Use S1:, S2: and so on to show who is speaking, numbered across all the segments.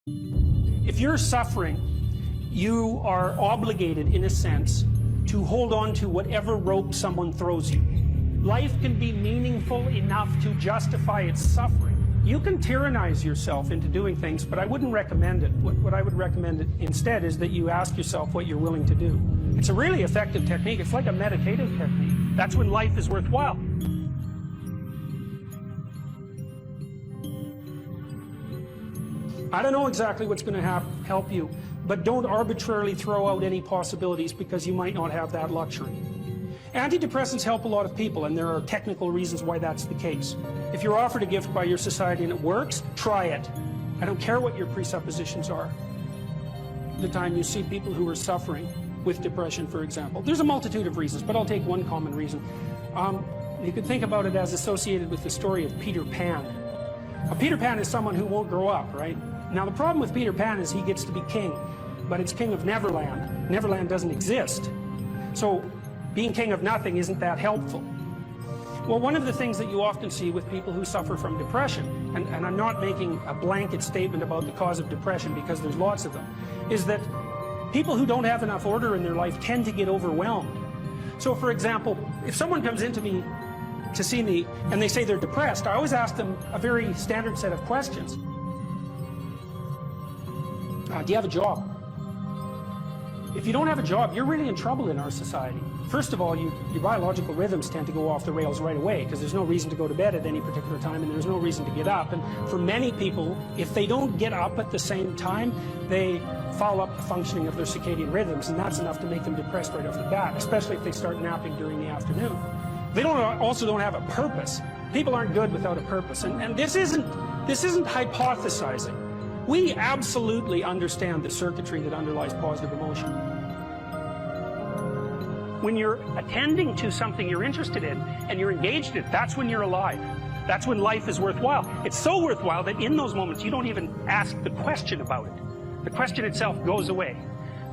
S1: If you're suffering, you are obligated, in a sense, to hold on to whatever rope someone throws you. Life can be meaningful enough to justify its suffering. You can tyrannize yourself into doing things, but I wouldn't recommend it. What I would recommend instead is that you ask yourself what you're willing to do. It's a really effective technique. It's like a meditative technique. That's when life is worthwhile. I don't know exactly what's going to help you, but don't arbitrarily throw out any possibilities because you might not have that luxury. Antidepressants help a lot of people, and there are technical reasons why that's the case. If you're offered a gift by your society and it works, try it. I don't care what your presuppositions are. The time you see people who are suffering with depression, for example, there's a multitude of reasons, but I'll take one common reason. You could think about it as associated with the story of Peter Pan. Peter Pan is someone who won't grow up, right? Now the problem with Peter Pan is he gets to be king, but it's king of Neverland. Neverland doesn't exist. So being king of nothing isn't that helpful. Well, one of the things that you often see with people who suffer from depression, and I'm not making a blanket statement about the cause of depression because there's lots of them, is that people who don't have enough order in their life tend to get overwhelmed. So for example, if someone comes into me to see me and they say they're depressed, I always ask them a very standard set of questions. Do you have a job? If you don't have a job, you're really in trouble in our society. First of all, your biological rhythms tend to go off the rails right away because there's no reason to go to bed at any particular time and there's no reason to get up. And for many people, if they don't get up at the same time, they foul up the functioning of their circadian rhythms, and that's enough to make them depressed right off the bat, especially if they start napping during the afternoon. They also don't have a purpose. People aren't good without a purpose, and this isn't hypothesizing. We absolutely understand the circuitry that underlies positive emotion. When you're attending to something you're interested in and you're engaged in it, that's when you're alive. That's when life is worthwhile. It's so worthwhile that in those moments you don't even ask the question about it. The question itself goes away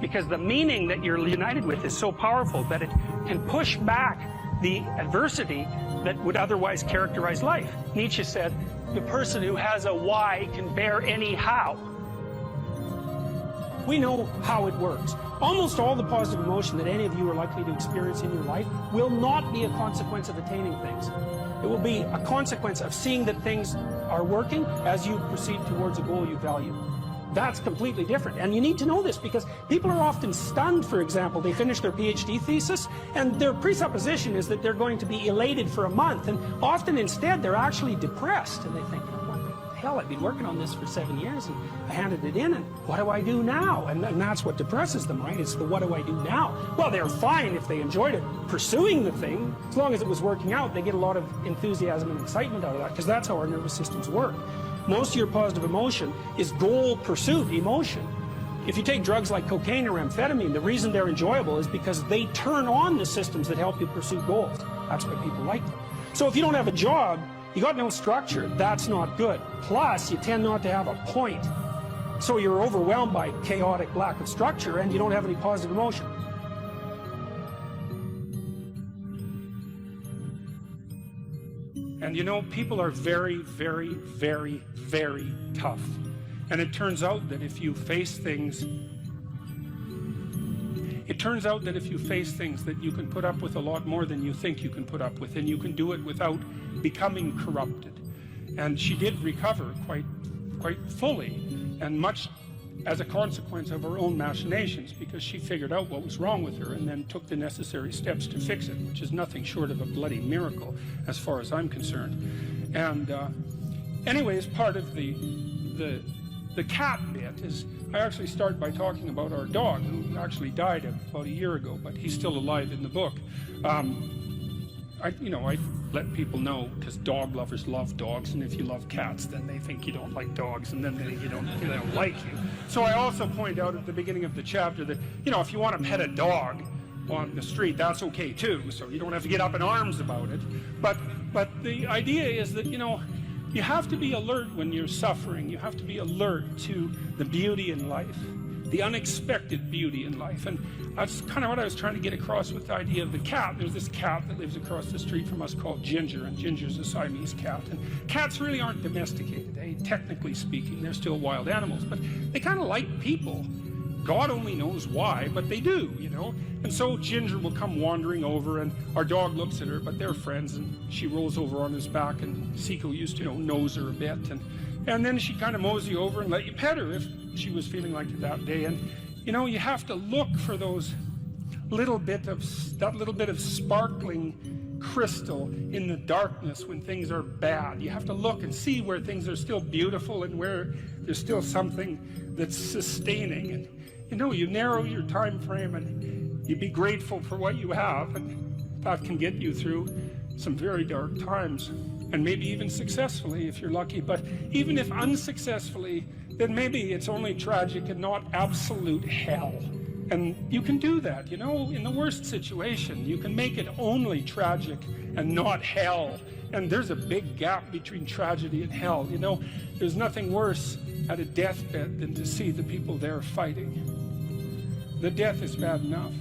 S1: because the meaning that you're united with is so powerful that it can push back the adversity that would otherwise characterize life. Nietzsche said, the person who has a why can bear any how. We know how it works. Almost all the positive emotion that any of you are likely to experience in your life will not be a consequence of attaining things. It will be a consequence of seeing that things are working as you proceed towards a goal you value. That's completely different, and you need to know this because people are often stunned. For example, they finish their PhD thesis and their presupposition is that they're going to be elated for a month, and often instead they're actually depressed, and they think, what the hell, I've been working on this for 7 years and I handed it in, and what do I do now? And that's what depresses them, right? It's the what do I do now? Well, they're fine if they enjoyed it pursuing the thing. As long as it was working out, they get a lot of enthusiasm and excitement out of that because that's how our nervous systems work. Most of your positive emotion is goal pursuit emotion. If you take drugs like cocaine or amphetamine, the reason they're enjoyable is because they turn on the systems that help you pursue goals. That's why people like them. So if you don't have a job, you got no structure, that's not good. Plus, you tend not to have a point. So you're overwhelmed by chaotic lack of structure and you don't have any positive emotion. And you know, people are very, very, very, very tough. And it turns out that if you face things, that you can put up with a lot more than you think you can put up with, and you can do it without becoming corrupted. And she did recover quite fully, and much as a consequence of her own machinations, because she figured out what was wrong with her and then took the necessary steps to fix it, which is nothing short of a bloody miracle as far as I'm concerned. And anyways, part of the cat bit is I actually start by talking about our dog, who actually died about a year ago, but he's still alive in the book. I let people know, because dog lovers love dogs, and if you love cats, then they think you don't like dogs, and then they don't like you. So I also point out at the beginning of the chapter that, if you want to pet a dog on the street, that's okay too, so you don't have to get up in arms about it. But the idea is that, you have to be alert when you're suffering. You have to be alert to the beauty in life. the unexpected beauty in life. And that's kind of what I was trying to get across with the idea of the cat. There's this cat that lives across the street from us called Ginger, and Ginger's a Siamese cat. And cats really aren't domesticated, technically speaking. They're still wild animals, but they kind of like people. God only knows why, but they do, you know. And so Ginger will come wandering over, and our dog looks at her, but they're friends, and she rolls over on his back, and Seiko used to, nose her a bit, and then she kind of mosey over and let you pet her if she was feeling like it that day. And you have to look for those that little bit of sparkling crystal in the darkness when things are bad. You have to look and see where things are still beautiful and where there's still something that's sustaining. And you narrow your time frame, and you be grateful for what you have, and that can get you through some very dark times, and maybe even successfully if you're lucky. But even if unsuccessfully, then maybe it's only tragic and not absolute hell. And you can do that, in the worst situation. You can make it only tragic and not hell. And there's a big gap between tragedy and hell. There's nothing worse at a deathbed than to see the people there fighting. The death is bad enough,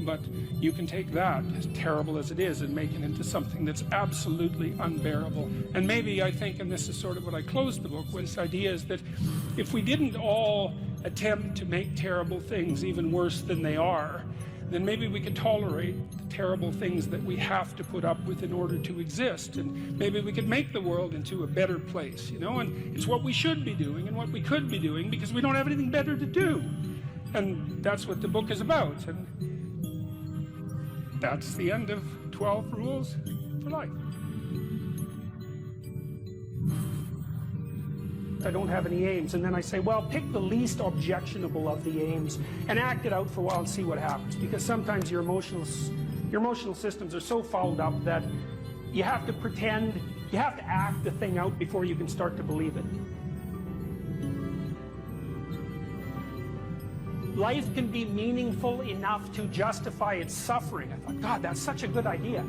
S1: but you can take that, as terrible as it is, and make it into something that's absolutely unbearable. And maybe I think, and this is sort of what I closed the book with, this idea is that if we didn't all attempt to make terrible things even worse than they are, then maybe we could tolerate the terrible things that we have to put up with in order to exist, and maybe we could make the world into a better place, and it's what we should be doing and what we could be doing, because we don't have anything better to do. And that's what the book is about, and that's the end of 12 Rules for Life. I don't have any aims, and then I say, well, pick the least objectionable of the aims and act it out for a while and see what happens, because sometimes your emotional systems are so fouled up that you have to pretend, you have to act the thing out before you can start to believe it. Life can be meaningful enough to justify its suffering. I thought, God, that's such a good idea.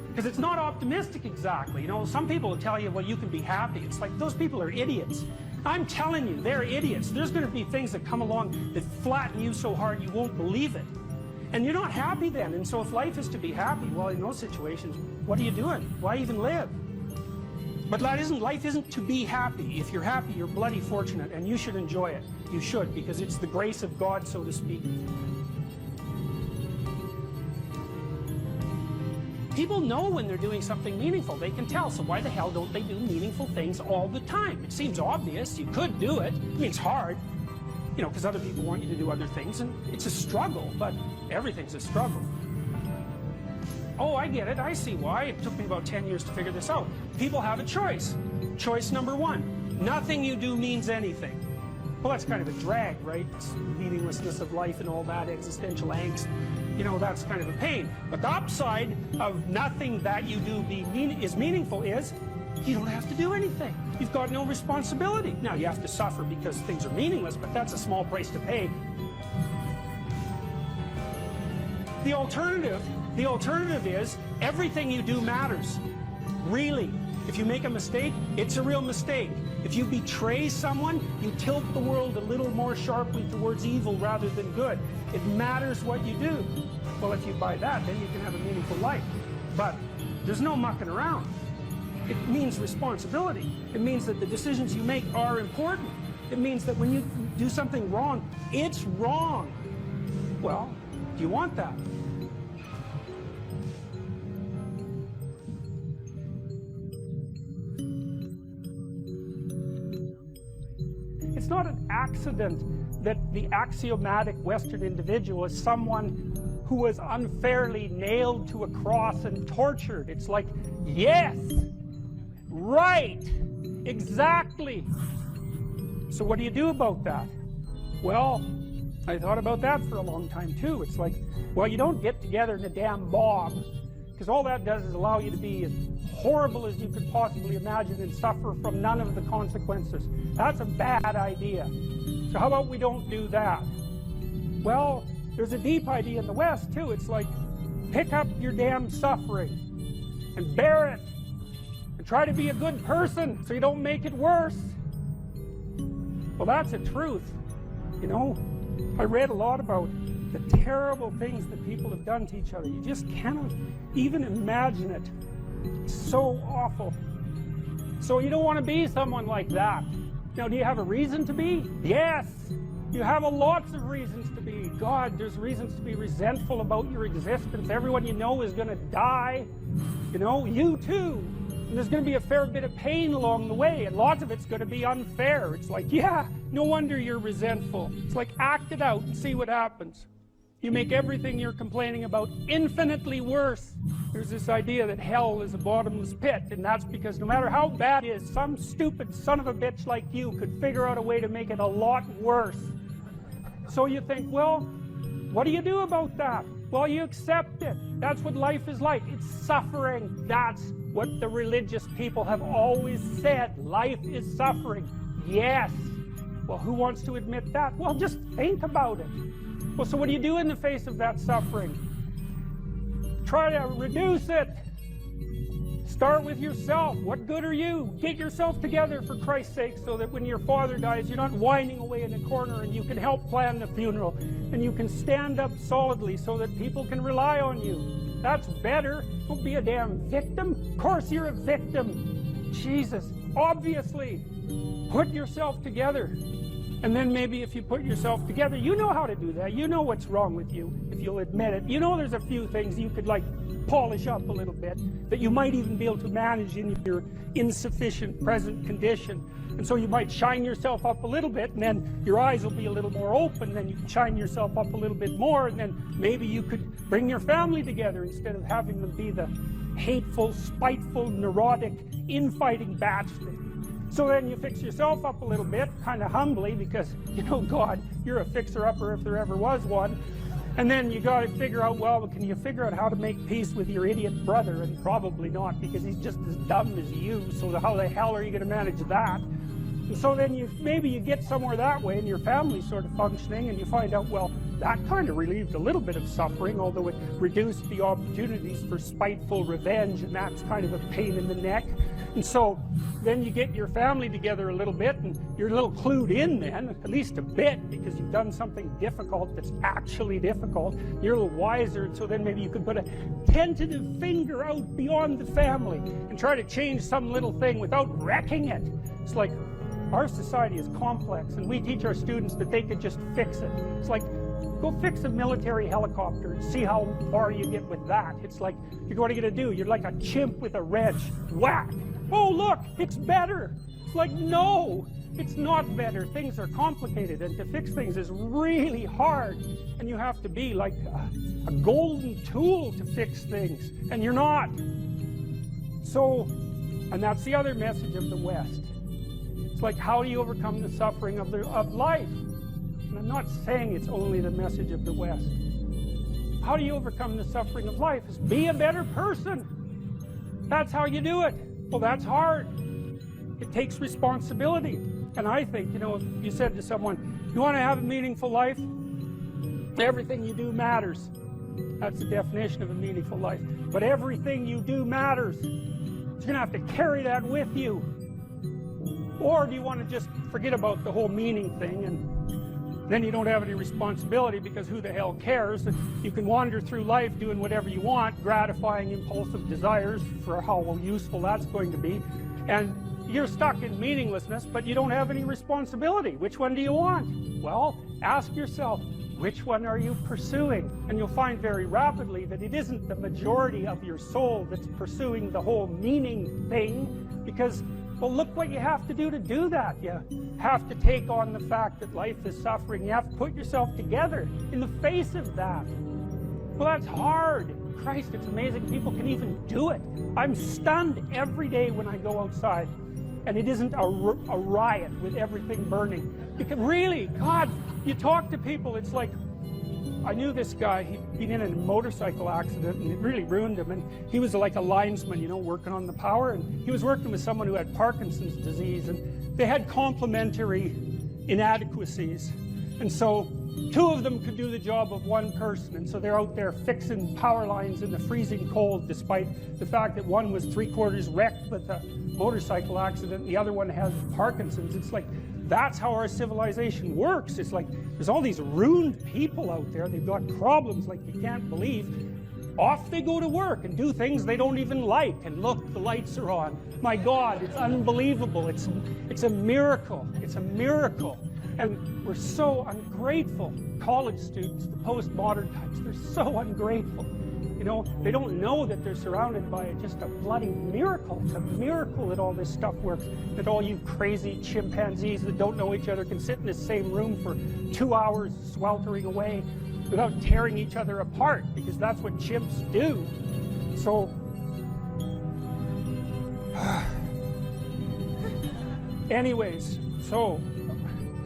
S1: Because it's not optimistic exactly. Some people will tell you, well, you can be happy. It's like, those people are idiots. I'm telling you, they're idiots. There's going to be things that come along that flatten you so hard you won't believe it. And you're not happy then. And so if life is to be happy, well, in those situations, what are you doing? Why even live? But life isn't to be happy. If you're happy, you're bloody fortunate, and you should enjoy it. You should, because it's the grace of God, so to speak. People know when they're doing something meaningful. They can tell. So why the hell don't they do meaningful things all the time? It seems obvious. You could do it. I mean, it's hard, because other people want you to do other things, and it's a struggle, but everything's a struggle. Oh, I get it. I see why. It took me about 10 years to figure this out. People have a choice. Choice number one. Nothing you do means anything. Well, that's kind of a drag, right? It's meaninglessness of life and all that, existential angst. That's kind of a pain. But the upside of nothing that you do is meaningful is you don't have to do anything. You've got no responsibility. Now, you have to suffer because things are meaningless, but that's a small price to pay. The alternative is everything you do matters. Really. If you make a mistake, it's a real mistake. If you betray someone, you tilt the world a little more sharply towards evil rather than good. It matters what you do. Well, if you buy that, then you can have a meaningful life. But there's no mucking around. It means responsibility. It means that the decisions you make are important. It means that when you do something wrong, it's wrong. Well, do you want that? It's not an accident that the axiomatic Western individual is someone who was unfairly nailed to a cross and tortured. It's like, yes, right, exactly. So what do you do about that? Well, I thought about that for a long time too. It's like, well, you don't get together in a damn mob, because all that does is allow you to be as horrible as you could possibly imagine and suffer from none of the consequences. That's a bad idea. So how about we don't do that? Well, there's a deep idea in the West too. It's like, pick up your damn suffering and bear it and try to be a good person so you don't make it worse. Well, that's a truth, I read a lot about the terrible things that people have done to each other. You just cannot even imagine it. It's so awful. So you don't want to be someone like that. Now, do you have a reason to be? Yes. You have lots of reasons to be. God, there's reasons to be resentful about your existence. Everyone you know is going to die. You know, you too. And there's going to be a fair bit of pain along the way, and lots of it's going to be unfair. It's like, yeah, no wonder you're resentful. It's like, act it out and see what happens. You make everything you're complaining about infinitely worse. There's this idea that hell is a bottomless pit, and that's because no matter how bad it is, some stupid son of a bitch like you could figure out a way to make it a lot worse. So you think, well, what do you do about that? Well, you accept it. That's what life is like. It's suffering. That's what the religious people have always said. Life is suffering. Yes. Well, who wants to admit that? Well, just think about it. Well, so what do you do in the face of that suffering? Try to reduce it. Start with yourself. What good are you? Get yourself together, for Christ's sake, so that when your father dies, you're not whining away in a corner, and you can help plan the funeral, and you can stand up solidly so that people can rely on you. That's better. Don't be a damn victim. Of course you're a victim. Jesus. Obviously. Put yourself together. And then maybe if you put yourself together, you know how to do that. You know what's wrong with you, if you'll admit it. You know there's a few things you could, like, polish up a little bit, that you might even be able to manage in your insufficient present condition. And so you might shine yourself up a little bit, and then your eyes will be a little more open, then you can shine yourself up a little bit more, and then maybe you could bring your family together instead of having them be the hateful, spiteful, neurotic, infighting batch. So then you fix yourself up a little bit, kind of humbly, because, you know, God, you're a fixer-upper if there ever was one. And then you got to figure out, well, can you figure out how to make peace with your idiot brother? And probably not, because he's just as dumb as you, so how the hell are you going to manage that? And so then maybe you get somewhere that way, and your family's sort of functioning, and you find out, well, that kind of relieved a little bit of suffering, although it reduced the opportunities for spiteful revenge, and that's kind of a pain in the neck. And so then you get your family together a little bit, and you're a little clued in then, at least a bit, because you've done something difficult that's actually difficult. You're a little wiser, and so then maybe you could put a tentative finger out beyond the family and try to change some little thing without wrecking it. It's like, our society is complex, and we teach our students that they could just fix it. It's like, go fix a military helicopter and see how far you get with that. It's like, what are you going to do? You're like a chimp with a wrench. Whack! Oh, look, it's better. It's like, no, it's not better. Things are complicated, and to fix things is really hard. And you have to be like a golden tool to fix things, and you're not. So, and that's the other message of the West. It's like, how do you overcome the suffering of life? And I'm not saying it's only the message of the West. How do you overcome the suffering of life? Is be a better person. That's how you do it. Well, that's hard. It takes responsibility. And I think, you know, if you said to someone, you want to have a meaningful life? Everything you do matters. That's the definition of a meaningful life. But everything you do matters. You're going to have to carry that with you. Or do you want to just forget about the whole meaning thing, and then you don't have any responsibility, because who the hell cares? You can wander through life doing whatever you want, gratifying impulsive desires for how useful that's going to be, and you're stuck in meaninglessness, but you don't have any responsibility. Which one do you want? Well, ask yourself, which one are you pursuing? And you'll find very rapidly that it isn't the majority of your soul that's pursuing the whole meaning thing, because, well, look what you have to do that. You have to take on the fact that life is suffering. You have to put yourself together in the face of that. Well, that's hard. Christ, it's amazing people can even do it. I'm stunned every day when I go outside, and it isn't a riot with everything burning. Because really, God, you talk to people, it's like, I knew this guy, he'd been in a motorcycle accident, and it really ruined him, and he was like a linesman, you know, working on the power, and he was working with someone who had Parkinson's disease, and they had complementary inadequacies, and so two of them could do the job of one person, and so they're out there fixing power lines in the freezing cold, despite the fact that one was 3/4 wrecked with a motorcycle accident, and the other one has Parkinson's. It's like, that's how our civilization works. It's like there's all these ruined people out there. They've got problems like you can't believe. Off they go to work and do things they don't even like. And look, the lights are on. My God, it's unbelievable. It's a miracle. It's a miracle. And we're so ungrateful. College students, the postmodern types, they're so ungrateful. You know, they don't know that they're surrounded by just a bloody miracle. It's a miracle that all this stuff works. That all you crazy chimpanzees that don't know each other can sit in the same room for 2 hours sweltering away without tearing each other apart, because that's what chimps do. So, anyways, so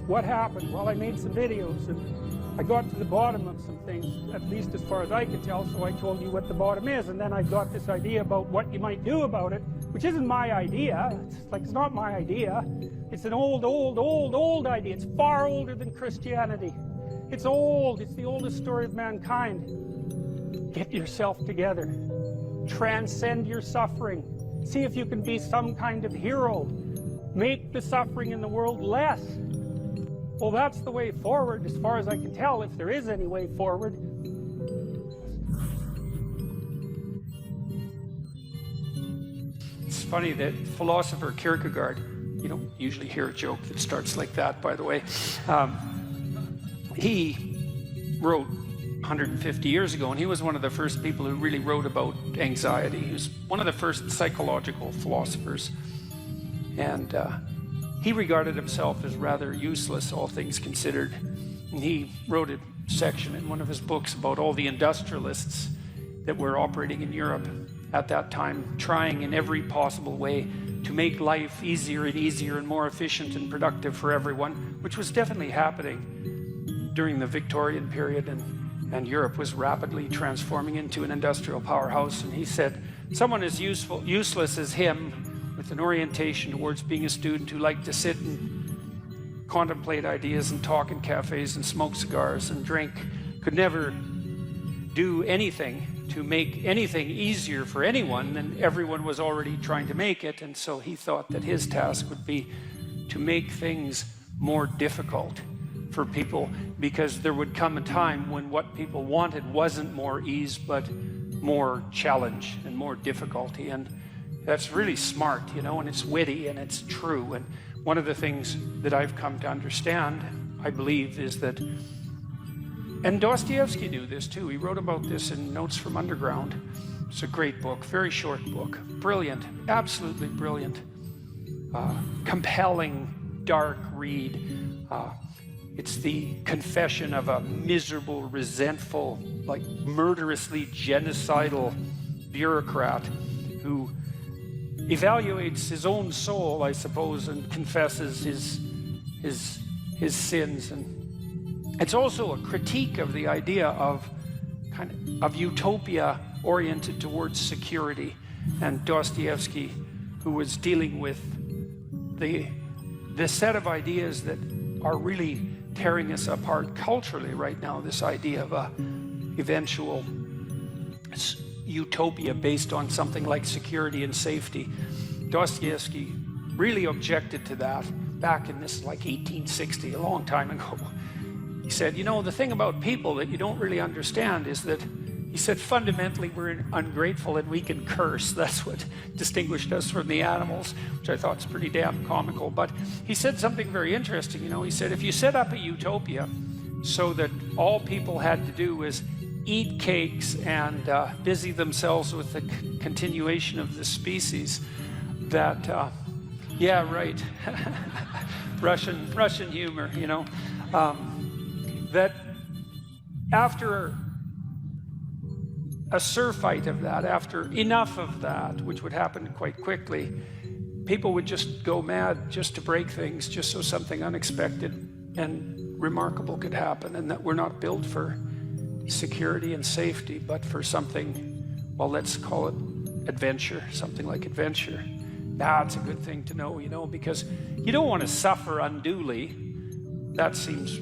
S1: what happened? Well, I made some videos and I got to the bottom of some things, at least as far as I could tell, so I told you what the bottom is, and then I got this idea about what you might do about it, which isn't my idea. It's not my idea. It's an old idea. It's far older than Christianity. It's old. It's the oldest story of mankind. Get yourself together. Transcend your suffering. See if you can be some kind of hero. Make the suffering in the world less. Well, that's the way forward, as far as I can tell, if there is any way forward. It's funny that philosopher Kierkegaard, you don't usually hear a joke that starts like that, by the way. He wrote 150 years ago, and he was one of the first people who really wrote about anxiety. He was one of the first psychological philosophers. And he regarded himself as rather useless, all things considered. And he wrote a section in one of his books about all the industrialists that were operating in Europe at that time, trying in every possible way to make life easier and easier and more efficient and productive for everyone, which was definitely happening during the Victorian period, and Europe was rapidly transforming into an industrial powerhouse. And he said, someone as useless as him, with an orientation towards being a student who liked to sit and contemplate ideas and talk in cafes and smoke cigars and drink, could never do anything to make anything easier for anyone, and everyone was already trying to make it. And so he thought that his task would be to make things more difficult for people, because there would come a time when what people wanted wasn't more ease but more challenge and more difficulty. And that's really smart, you know, and it's witty and it's true. And one of the things that I've come to understand, I believe, is that, and Dostoevsky knew this too, he wrote about this in Notes from Underground. It's a great book, very short book, brilliant, absolutely brilliant, compelling, dark read. It's the confession of a miserable, resentful, like murderously genocidal bureaucrat who evaluates his own soul, I suppose, and confesses his sins. And it's also a critique of the idea of of utopia oriented towards security. And Dostoevsky, who was dealing with the set of ideas that are really tearing us apart culturally right now, this idea of a eventual utopia based on something like security and safety. Dostoevsky really objected to that back in this, like 1860, a long time ago. He said, you know, the thing about people that you don't really understand is that, he said, fundamentally we're ungrateful and we can curse. That's what distinguished us from the animals, which I thought is pretty damn comical. But he said something very interesting, you know. He said, if you set up a utopia so that all people had to do was eat cakes and busy themselves with the continuation of the species, that, yeah, right, Russian humor, you know, that after a surfeit of that, after enough of that, which would happen quite quickly, people would just go mad just to break things, just so something unexpected and remarkable could happen, and that we're not built for security and safety, but for something, well, let's call it adventure, something like adventure. That's a good thing to know, you know, because you don't want to suffer unduly. That seems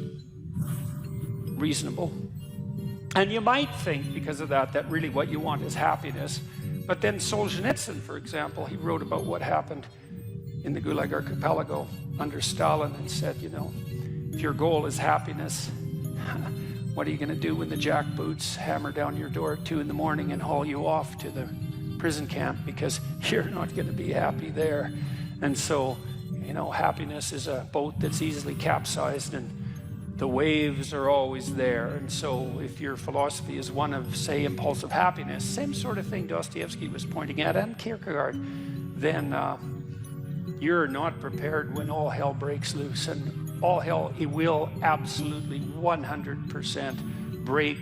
S1: reasonable. And you might think, because of that, that really what you want is happiness. But then Solzhenitsyn, for example, he wrote about what happened in the Gulag Archipelago. under Stalin and said, you know, if your goal is happiness, what are you going to do when the jackboots hammer down your door at 2 in the morning and haul you off to the prison camp, because you're not going to be happy there. And so, you know, happiness is a boat that's easily capsized, and the waves are always there. And so if your philosophy is one of, say, impulsive happiness, same sort of thing Dostoevsky was pointing at, and Kierkegaard, then you're not prepared when all hell breaks loose. And all hell, it will absolutely 100% break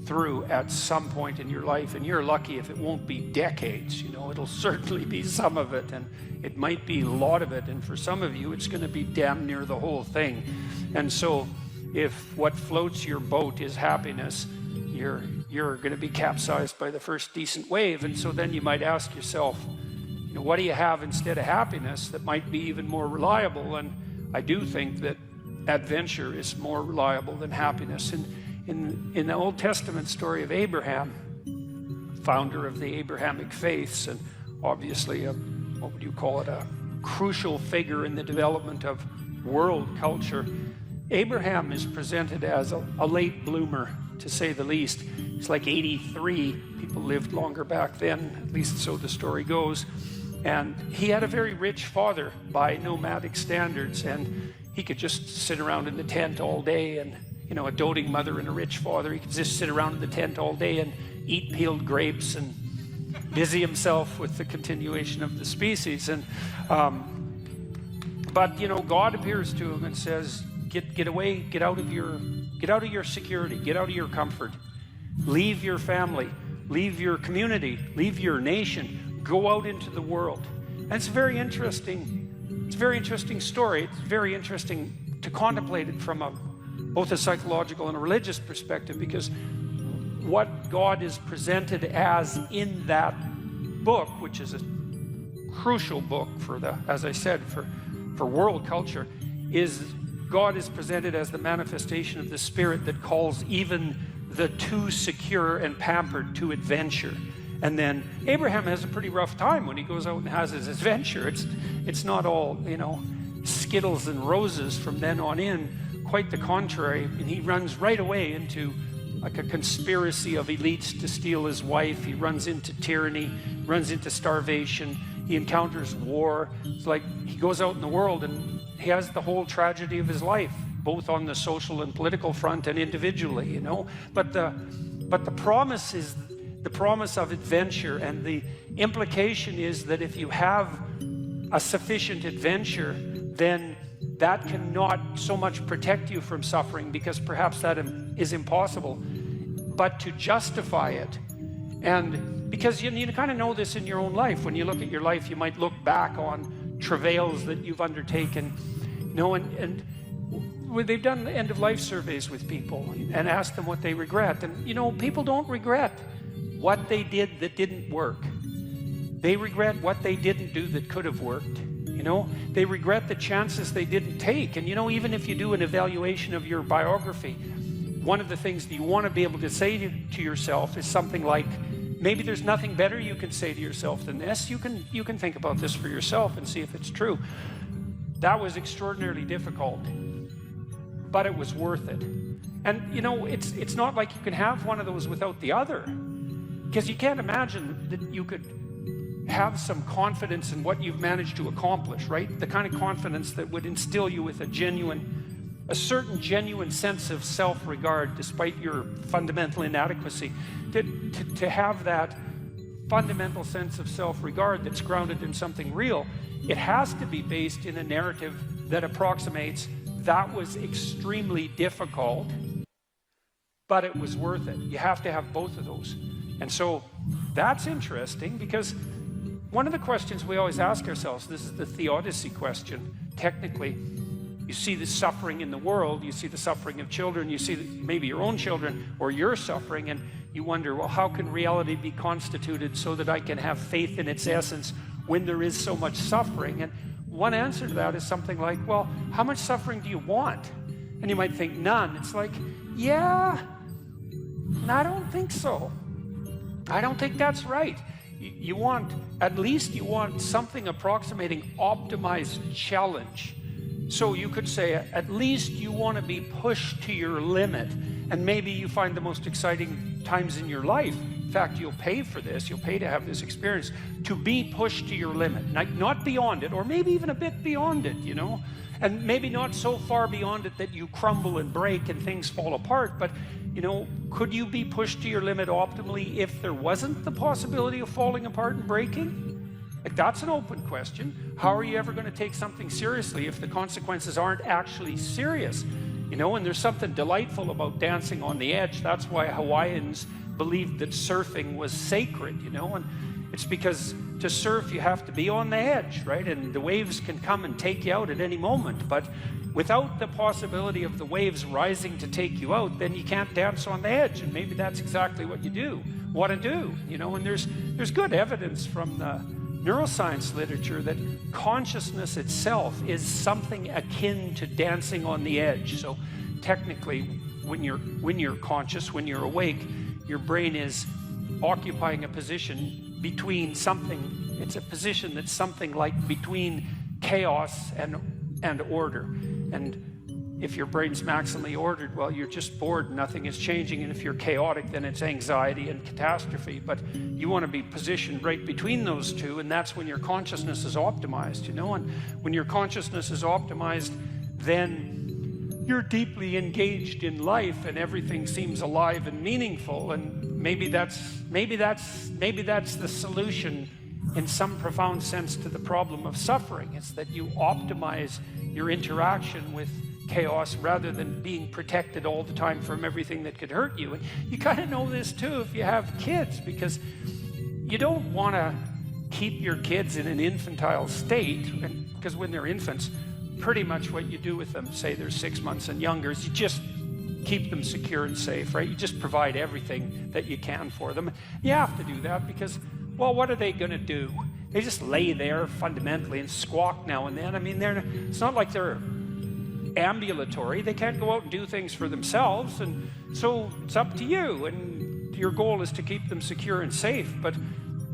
S1: through at some point in your life. And you're lucky if it won't be decades. You know, it'll certainly be some of it, and it might be a lot of it. And for some of you, it's going to be damn near the whole thing. And so if what floats your boat is happiness, you're going to be capsized by the first decent wave. And so then you might ask yourself, you know, what do you have instead of happiness that might be even more reliable? And I do think that adventure is more reliable than happiness. And in the Old Testament story of Abraham, founder of the Abrahamic faiths, and obviously what would you call it, a crucial figure in the development of world culture, Abraham is presented as a late bloomer, to say the least. He's like 83. People lived longer back then, at least so the story goes. And he had a very rich father by nomadic standards, and he could just sit around in the tent all day. And, you know, a doting mother and a rich father, he could just sit around in the tent all day and eat peeled grapes and busy himself with the continuation of the species. And but, you know, God appears to him and says, get away, get out of your security, get out of your comfort, leave your family, leave your community, leave your nation, go out into the world. And it's very interesting. It's a very interesting story. It's very interesting to contemplate it from both a psychological and a religious perspective, because what God is presented as in that book, which is a crucial book for as I said, for world culture, is God is presented as the manifestation of the Spirit that calls even the too secure and pampered to adventure. And then Abraham has a pretty rough time when he goes out and has his adventure. It's not all, you know, Skittles and roses from then on in. Quite the contrary. And he runs right away into like a conspiracy of elites to steal his wife. He runs into tyranny, runs into starvation. He encounters war. It's like he goes out in the world and he has the whole tragedy of his life, both on the social and political front and individually, you know. But the promise is the promise of adventure, and the implication is that if you have a sufficient adventure, then that cannot so much protect you from suffering, because perhaps that is impossible, but to justify it. And because you kind of know this in your own life. When you look at your life, you might look back on travails that you've undertaken, you know, and they've done end-of-life surveys with people and asked them what they regret. And, you know, people don't regret what they did that didn't work. They regret what they didn't do that could have worked. You know, they regret the chances they didn't take. And, you know, even if you do an evaluation of your biography, one of the things that you want to be able to say to yourself is something like, maybe there's nothing better you can say to yourself than this. You can think about this for yourself and see if it's true. That was extraordinarily difficult, but it was worth it. And, you know, it's not like you can have one of those without the other, because you can't imagine that you could have some confidence in what you've managed to accomplish, right? The kind of confidence that would instill you with a certain genuine sense of self-regard despite your fundamental inadequacy. To have that fundamental sense of self-regard that's grounded in something real, it has to be based in a narrative that approximates that was extremely difficult, but it was worth it. You have to have both of those. And so that's interesting, because one of the questions we always ask ourselves, this is the theodicy question, technically. You see the suffering in the world, you see the suffering of children, you see maybe your own children or your suffering, and you wonder, well, how can reality be constituted so that I can have faith in its essence when there is so much suffering? And one answer to that is something like, well, how much suffering do you want? And you might think none. It's like, yeah, I don't think so. I don't think that's right. At least you want something approximating optimized challenge. So you could say, at least you want to be pushed to your limit, and maybe you find the most exciting times in your life. In fact, you'll pay for this, you'll pay to have this experience, to be pushed to your limit, not beyond it, or maybe even a bit beyond it, you know? And maybe not so far beyond it that you crumble and break and things fall apart, but, you know, could you be pushed to your limit optimally if there wasn't the possibility of falling apart and breaking? Like, that's an open question. How are you ever going to take something seriously if the consequences aren't actually serious? You know, and there's something delightful about dancing on the edge. That's why Hawaiians believed that surfing was sacred, you know, and it's because to surf you have to be on the edge, right? And the waves can come and take you out at any moment, but without the possibility of the waves rising to take you out, then you can't dance on the edge. And maybe that's exactly what you want to do, you know. And there's good evidence from the neuroscience literature that consciousness itself is something akin to dancing on the edge. So technically, when you're conscious, when you're awake, your brain is occupying a position between something. It's a position that's something like between chaos and order. And if your brain's maximally ordered, well, you're just bored, nothing is changing. And if you're chaotic, then it's anxiety and catastrophe. But you want to be positioned right between those two, and that's when your consciousness is optimized, you know. And when your consciousness is optimized, then you're deeply engaged in life, and everything seems alive and meaningful. And maybe that's the solution in some profound sense to the problem of suffering. It's that you optimize your interaction with chaos rather than being protected all the time from everything that could hurt you. And you kind of know this too if you have kids, because you don't want to keep your kids in an infantile state, and because when they're infants, pretty much what you do with them, say they're 6 months and younger, is you just keep them secure and safe, right? You just provide everything that you can for them. You have to do that because, well, what are they going to do? They just lay there fundamentally and squawk now and then. I mean, it's not like they're ambulatory. They can't go out and do things for themselves, and so it's up to you, and your goal is to keep them secure and safe. But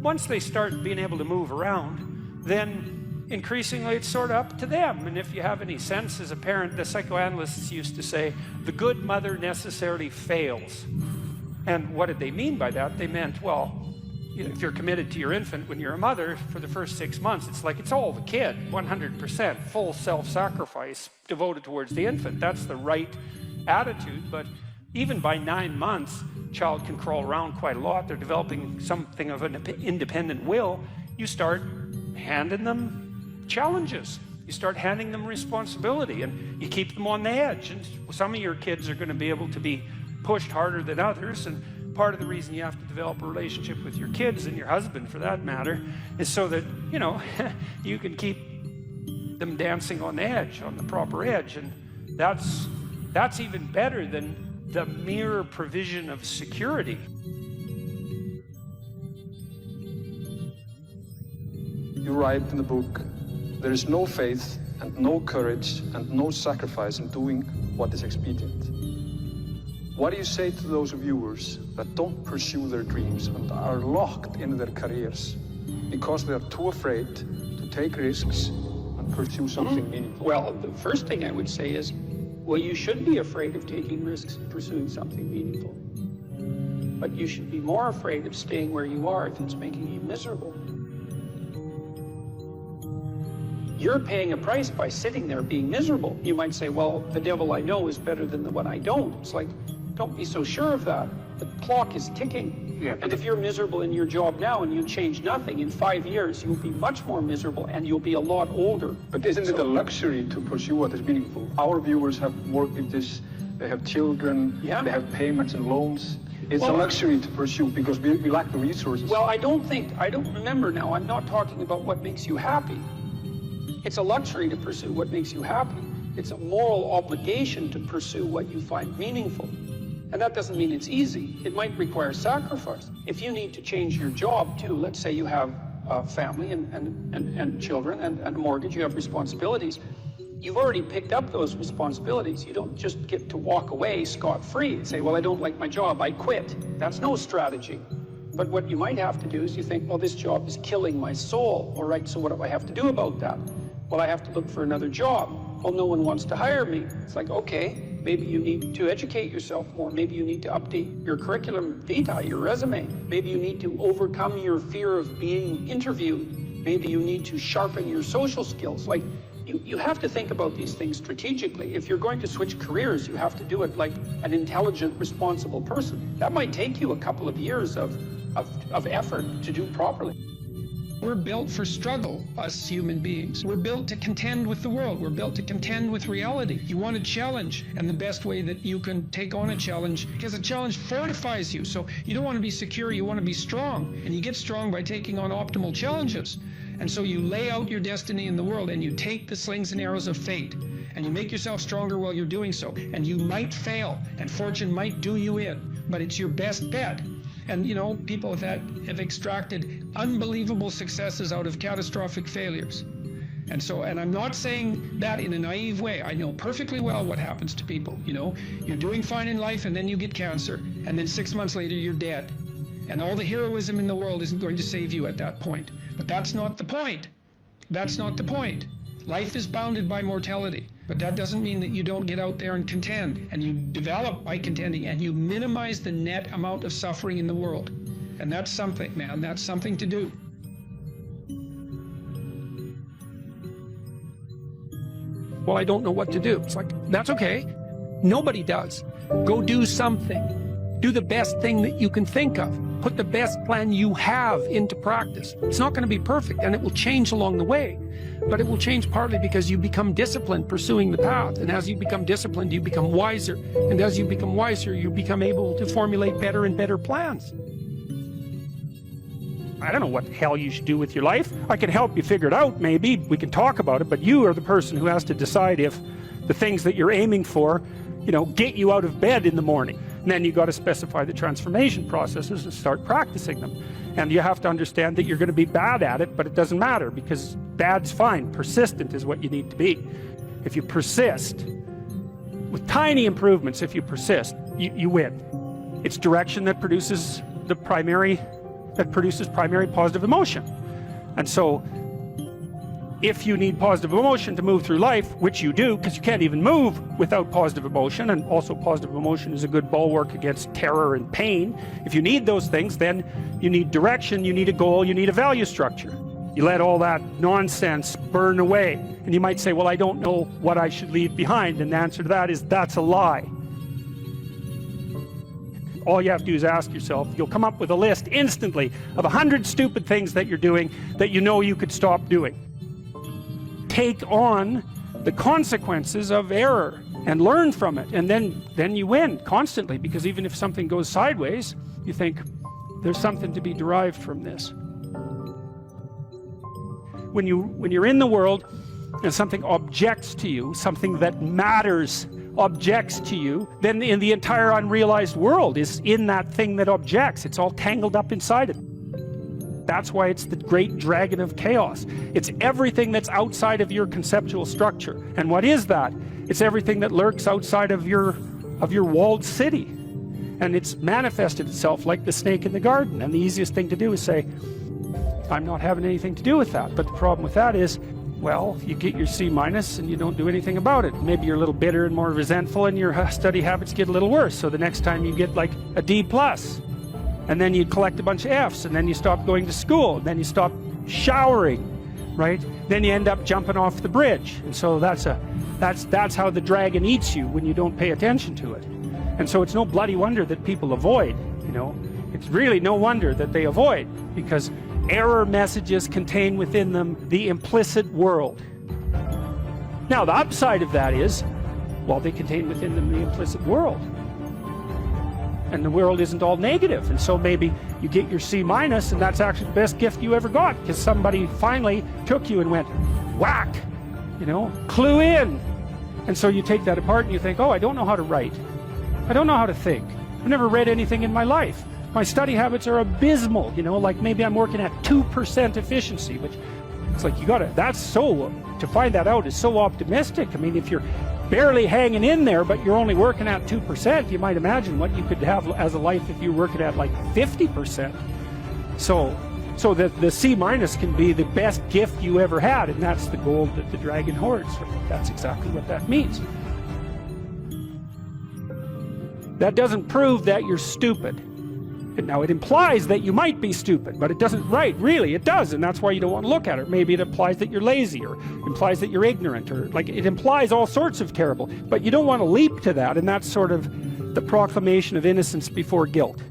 S1: once they start being able to move around, then increasingly it's sort of up to them. And if you have any sense as a parent, the psychoanalysts used to say, the good mother necessarily fails. And what did they mean by that? They meant, well, you know, if you're committed to your infant when you're a mother for the first 6 months, it's like it's all the kid, 100%, full self-sacrifice devoted towards the infant. That's the right attitude. But even by 9 months, child can crawl around quite a lot. They're developing something of an independent will. You start handing them challenges. You start handing them responsibility, and you keep them on the edge. And some of your kids are going to be able to be pushed harder than others, and part of the reason you have to develop a relationship with your kids, and your husband for that matter, is so that, you know, you can keep them dancing on the edge, on the proper edge. And that's even better than the mere provision of security.
S2: You write in the book, there is no faith and no courage and no sacrifice in doing what is expedient. What do you say to those viewers that don't pursue their dreams and are locked in their careers because they are too afraid to take risks and pursue something meaningful?
S3: Well, the first thing I would say is, well, you should be afraid of taking risks and pursuing something meaningful. But you should be more afraid of staying where you are if it's making you miserable. You're paying a price by sitting there being miserable. You might say, well, the devil I know is better than the one I don't. It's like, don't be so sure of that. The clock is ticking.
S2: Yeah.
S3: And if you're miserable in your job now and you change nothing, in 5 years, you'll be much more miserable and you'll be a lot older.
S2: But isn't it a luxury to pursue what is meaningful? Our viewers have mortgages, they have children,
S3: Yeah.
S2: they have payments and loans. It's a luxury to pursue because we lack the resources.
S3: Well, I don't remember now, I'm not talking about what makes you happy. It's a luxury to pursue what makes you happy. It's a moral obligation to pursue what you find meaningful. And that doesn't mean it's easy. It might require sacrifice. If you need to change your job too, let's say you have a family and children and a mortgage, you have responsibilities. You've already picked up those responsibilities. You don't just get to walk away scot-free and say, well, I don't like my job, I quit. That's no strategy. But what you might have to do is you think, well, this job is killing my soul. All right, so what do I have to do about that? Well, I have to look for another job. well, no one wants to hire me. It's like, okay, maybe you need to educate yourself more. Maybe you need to update your curriculum vitae, your resume. Maybe you need to overcome your fear of being interviewed. Maybe you need to sharpen your social skills. Like, you have to think about these things strategically. If you're going to switch careers, you have to do it like an intelligent, responsible person. That might take you a couple of years of effort to do properly. We're built for struggle, us human beings. We're built to contend with the world. We're built to contend with reality. You want a challenge, and the best way that you can take on a challenge, because a challenge fortifies you. So you don't want to be secure, you want to be strong. And you get strong by taking on optimal challenges. And so you lay out your destiny in the world, and you take the slings and arrows of fate, and you make yourself stronger while you're doing so. And you might fail, and fortune might do you in, but it's your best bet. And you know, people that have extracted unbelievable successes out of catastrophic failures. And I'm not saying that in a naive way. I know perfectly well what happens to people. You know, you're doing fine in life, and then you get cancer, and then 6 months later you're dead. And all the heroism in the world isn't going to save you at that point. But that's not the point. That's not the point. Life is bounded by mortality. But that doesn't mean that you don't get out there and contend. And you develop by contending, and you minimize the net amount of suffering in the world. And that's something, man. That's something to do.
S1: Well, I don't know what to do. It's like, that's okay. Nobody does. Go do something. Do the best thing that you can think of. Put the best plan you have into practice. It's not going to be perfect, and it will change along the way. But it will change partly because you become disciplined pursuing the path. And as you become disciplined, you become wiser. And as you become wiser, you become able to formulate better and better plans. I don't know what the hell you should do with your life. I can help you figure it out, maybe. We can talk about it, but you are the person who has to decide if the things that you're aiming for, you know, get you out of bed in the morning. And then you got to specify the transformation processes and start practicing them. And you have to understand that you're going to be bad at it, but it doesn't matter, because bad's fine. Persistent is what you need to be. If you persist, with tiny improvements, if you persist, you win. It's direction that produces primary positive emotion. And so, if you need positive emotion to move through life, which you do, because you can't even move without positive emotion, and also positive emotion is a good bulwark against terror and pain. If you need those things, then you need direction, you need a goal, you need a value structure. You let all that nonsense burn away. And you might say, well, I don't know what I should leave behind. And the answer to that is, that's a lie. All you have to do is ask yourself. You'll come up with a list instantly of 100 stupid things that you're doing that you know you could stop doing. Take on the consequences of error and learn from it, and then you win constantly, because even if something goes sideways, you think there's something to be derived from this. When you're in the world and something objects to you, something that matters objects to you, then in the entire unrealized world is in that thing that objects. It's all tangled up inside it. That's why it's the great dragon of chaos. It's everything that's outside of your conceptual structure. And what is that? It's everything that lurks outside of your walled city. And it's manifested itself like the snake in the garden. And the easiest thing to do is say, I'm not having anything to do with that. But the problem with that is, well, you get your C- and you don't do anything about it. Maybe you're a little bitter and more resentful, and your study habits get a little worse. So the next time you get like a D+. And then you collect a bunch of F's, and then you stop going to school, and then you stop showering, right? Then you end up jumping off the bridge. And so that's how the dragon eats you when you don't pay attention to it. And so it's no bloody wonder that people avoid, you know. It's really no wonder that they avoid, because error messages contain within them the implicit world. Now the upside of that is, well, they contain within them the implicit world. And the world isn't all negative, and so maybe you get your C-, and that's actually the best gift you ever got, because somebody finally took you and went, whack, you know, clue in. And so you take that apart and you think, oh, I don't know how to write. I don't know how to think. I've never read anything in my life. My study habits are abysmal, you know, like maybe I'm working at 2% efficiency, which it's like, to find that out is so optimistic. I mean, if you're barely hanging in there, but you're only working at 2%, you might imagine what you could have as a life if you're working at like 50%. So So that the C- can be the best gift you ever had, and that's the gold that the dragon hoards. That's exactly what that means. That doesn't prove that you're stupid. Now it implies that you might be stupid, but it doesn't, right, really, it does, and that's why you don't want to look at it. Maybe it implies that you're lazy, or implies that you're ignorant, or like it implies all sorts of terrible, but you don't want to leap to that, and that's sort of the proclamation of innocence before guilt.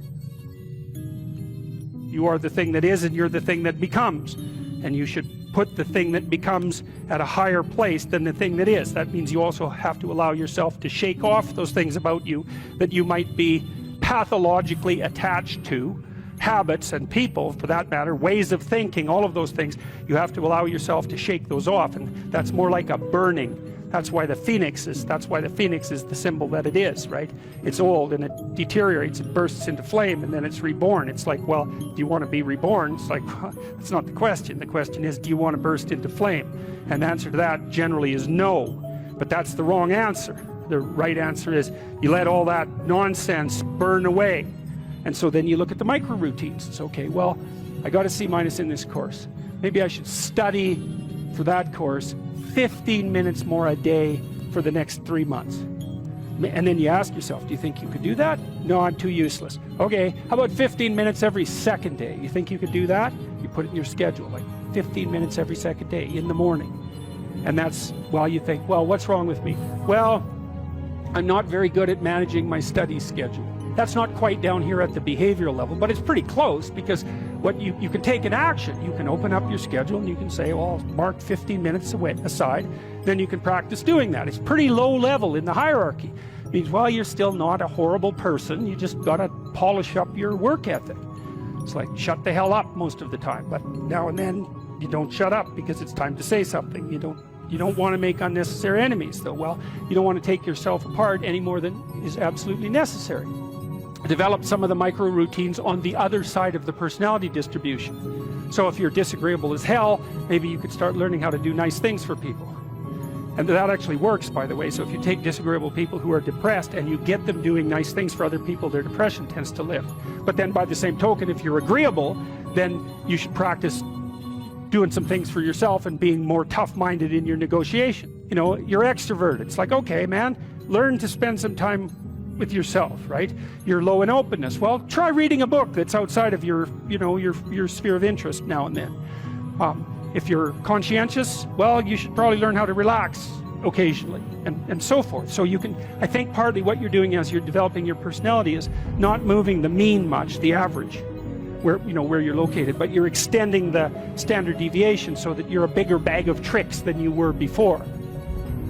S1: You are the thing that is, and you're the thing that becomes, and you should put the thing that becomes at a higher place than the thing that is. That means you also have to allow yourself to shake off those things about you that you might be pathologically attached to, habits and people for that matter, ways of thinking, all of those things. You have to allow yourself to shake those off, and that's more like a burning. That's why the phoenix is the symbol that it is, right? It's old and it deteriorates, it bursts into flame, and then it's reborn. It's like, well, do you want to be reborn? It's like, that's not the question. The question is, do you want to burst into flame? And the answer to that generally is no, but that's the wrong answer. The right answer is you let all that nonsense burn away. And so then you look at the micro routines. It's okay, well, I got a C- in this course. Maybe I should study for that course 15 minutes more a day for the next 3 months. And then you ask yourself, do you think you could do that? No, I'm too useless. Okay, how about 15 minutes every second day? You think you could do that? You put it in your schedule, like 15 minutes every second day in the morning. And that's, well, you think, well, what's wrong with me? Well, I'm not very good at managing my study schedule. That's not quite down here at the behavioral level, but it's pretty close, because what you can take an action. You can open up your schedule and you can say, well, I'll mark 15 minutes aside. Then you can practice doing that. It's pretty low level in the hierarchy. It means, well, you're still not a horrible person. You just got to polish up your work ethic. It's like, shut the hell up most of the time. But now and then you don't shut up because it's time to say something. You don't want to make unnecessary enemies, though. Well, you don't want to take yourself apart any more than is absolutely necessary. Develop some of the micro routines on the other side of the personality distribution. So if you're disagreeable as hell, maybe you could start learning how to do nice things for people. And that actually works, by the way. So if you take disagreeable people who are depressed and you get them doing nice things for other people, their depression tends to lift. But then by the same token, if you're agreeable, then you should practice doing some things for yourself and being more tough-minded in your negotiation. You know, you're extroverted. It's like, okay, man, learn to spend some time with yourself, right? You're low in openness. Well, try reading a book that's outside of your, your sphere of interest now and then. If you're conscientious, well, you should probably learn how to relax occasionally, and so forth. So you can, I think partly what you're doing as you're developing your personality is not moving the mean much, the average, where you're located, but you're extending the standard deviation so that you're a bigger bag of tricks than you were before.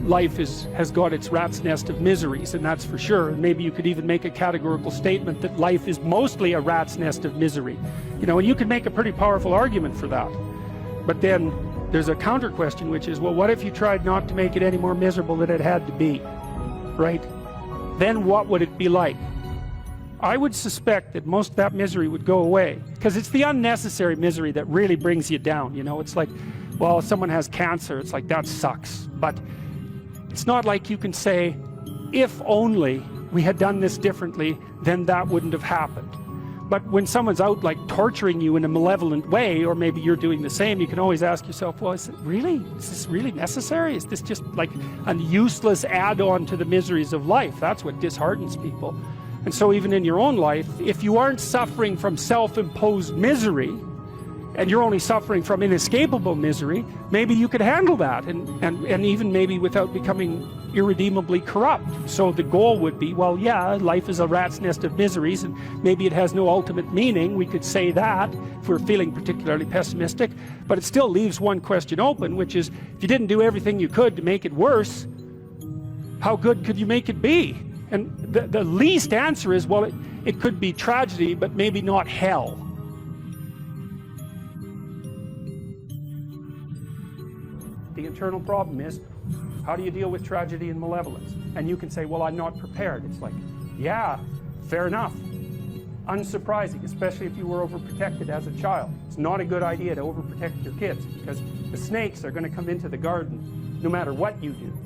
S1: Life has got its rat's nest of miseries, and that's for sure. And maybe you could even make a categorical statement that life is mostly a rat's nest of misery. And you could make a pretty powerful argument for that. But then there's a counter question, which is, well, what if you tried not to make it any more miserable than it had to be, right? Then what would it be like? I would suspect that most of that misery would go away, because it's the unnecessary misery that really brings you down. It's like, well, if someone has cancer, it's like, that sucks. But it's not like you can say, if only we had done this differently, then that wouldn't have happened. But when someone's out like torturing you in a malevolent way, or maybe you're doing the same, you can always ask yourself, well, is this really necessary? Is this just like a useless add-on to the miseries of life? That's what disheartens people. And so even in your own life, if you aren't suffering from self-imposed misery, and you're only suffering from inescapable misery, maybe you could handle that, and even maybe without becoming irredeemably corrupt. So the goal would be, well, yeah, life is a rat's nest of miseries, and maybe it has no ultimate meaning. We could say that if we're feeling particularly pessimistic, but it still leaves one question open, which is, if you didn't do everything you could to make it worse, how good could you make it be? And the least answer is, well, it could be tragedy, but maybe not hell. The internal problem is, how do you deal with tragedy and malevolence? And you can say, well, I'm not prepared. It's like, yeah, fair enough. Unsurprising, especially if you were overprotected as a child. It's not a good idea to overprotect your kids, because the snakes are going to come into the garden no matter what you do.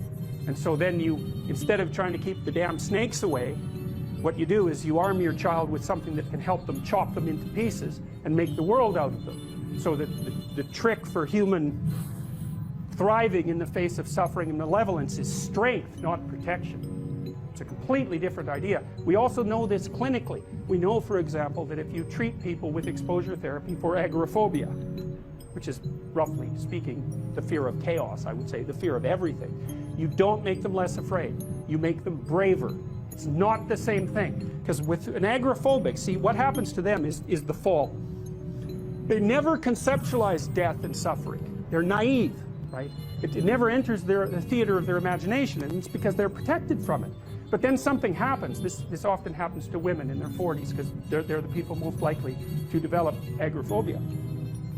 S1: And so then you, instead of trying to keep the damn snakes away, what you do is you arm your child with something that can help them chop them into pieces and make the world out of them. So the trick for human thriving in the face of suffering and malevolence is strength, not protection. It's a completely different idea. We also know this clinically. We know, for example, that if you treat people with exposure therapy for agoraphobia, which is, roughly speaking, the fear of chaos, I would say, the fear of everything, you don't make them less afraid. You make them braver. It's not the same thing. Because with an agoraphobic, see, what happens to them is the fall. They never conceptualize death and suffering. They're naive, right? It never enters the theater of their imagination, and it's because they're protected from it. But then something happens. This often happens to women in their 40s, because they're the people most likely to develop agoraphobia.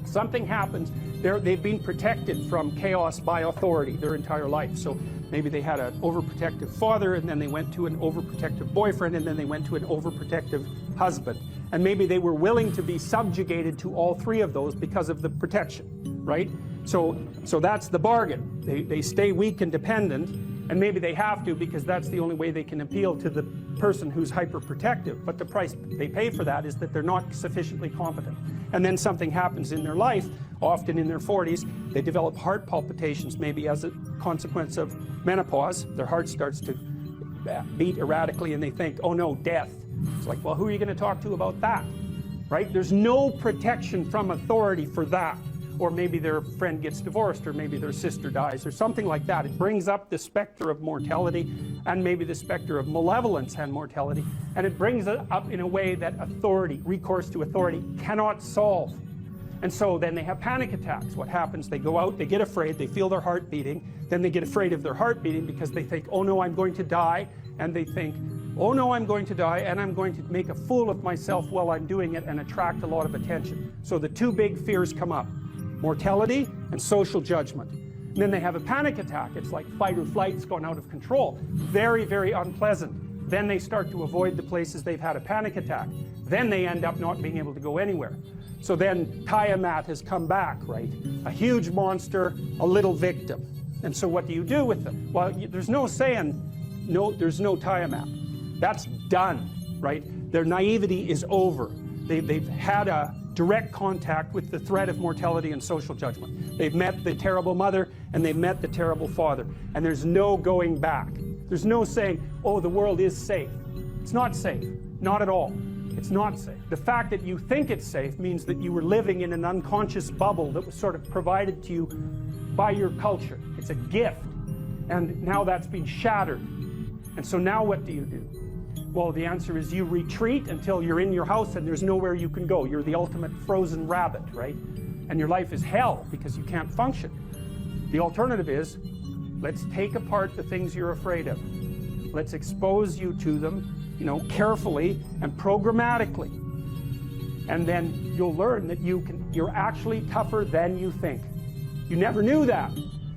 S1: Something happens. They've been protected from chaos by authority their entire life. So maybe they had an overprotective father, and then they went to an overprotective boyfriend, and then they went to an overprotective husband. And maybe they were willing to be subjugated to all three of those because of the protection, right? So that's the bargain. They stay weak and dependent, and maybe they have to because that's the only way they can appeal to the person who's hyperprotective. But the price they pay for that is that they're not sufficiently competent. And then something happens in their life, often in their 40s, they develop heart palpitations, maybe as a consequence of menopause. Their heart starts to beat erratically, and they think, oh no, death. It's like, well, who are you going to talk to about that? Right? There's no protection from authority for that. Or maybe their friend gets divorced, or maybe their sister dies, or something like that. It brings up the specter of mortality, and maybe the specter of malevolence and mortality, and it brings it up in a way that authority, recourse to authority, cannot solve. And so then they have panic attacks. What happens? They go out, they get afraid, they feel their heart beating, then they get afraid of their heart beating because they think, oh no, I'm going to die, and they think, oh no, I'm going to die, and I'm going to make a fool of myself while I'm doing it and attract a lot of attention. So the two big fears come up. Mortality and social judgment. And then they have a panic attack. It's like fight or flight's gone out of control. Very, very unpleasant. Then they start to avoid the places they've had a panic attack. Then they end up not being able to go anywhere. So then Tiamat has come back, right? A huge monster, a little victim. And so what do you do with them? Well, there's no saying, no, there's no Tiamat. That's done, right? Their naivety is over. They've had a direct contact with the threat of mortality and social judgment. They've met the terrible mother, and they've met the terrible father. And there's no going back. There's no saying, oh, the world is safe. It's not safe. Not at all. It's not safe. The fact that you think it's safe means that you were living in an unconscious bubble that was sort of provided to you by your culture. It's a gift. And now that's been shattered. And so now what do you do? Well, the answer is you retreat until you're in your house and there's nowhere you can go. You're the ultimate frozen rabbit, right? And your life is hell because you can't function. The alternative is, let's take apart the things you're afraid of. Let's expose you to them, you know, carefully and programmatically. And then you'll learn that you're actually tougher than you think. You never knew that.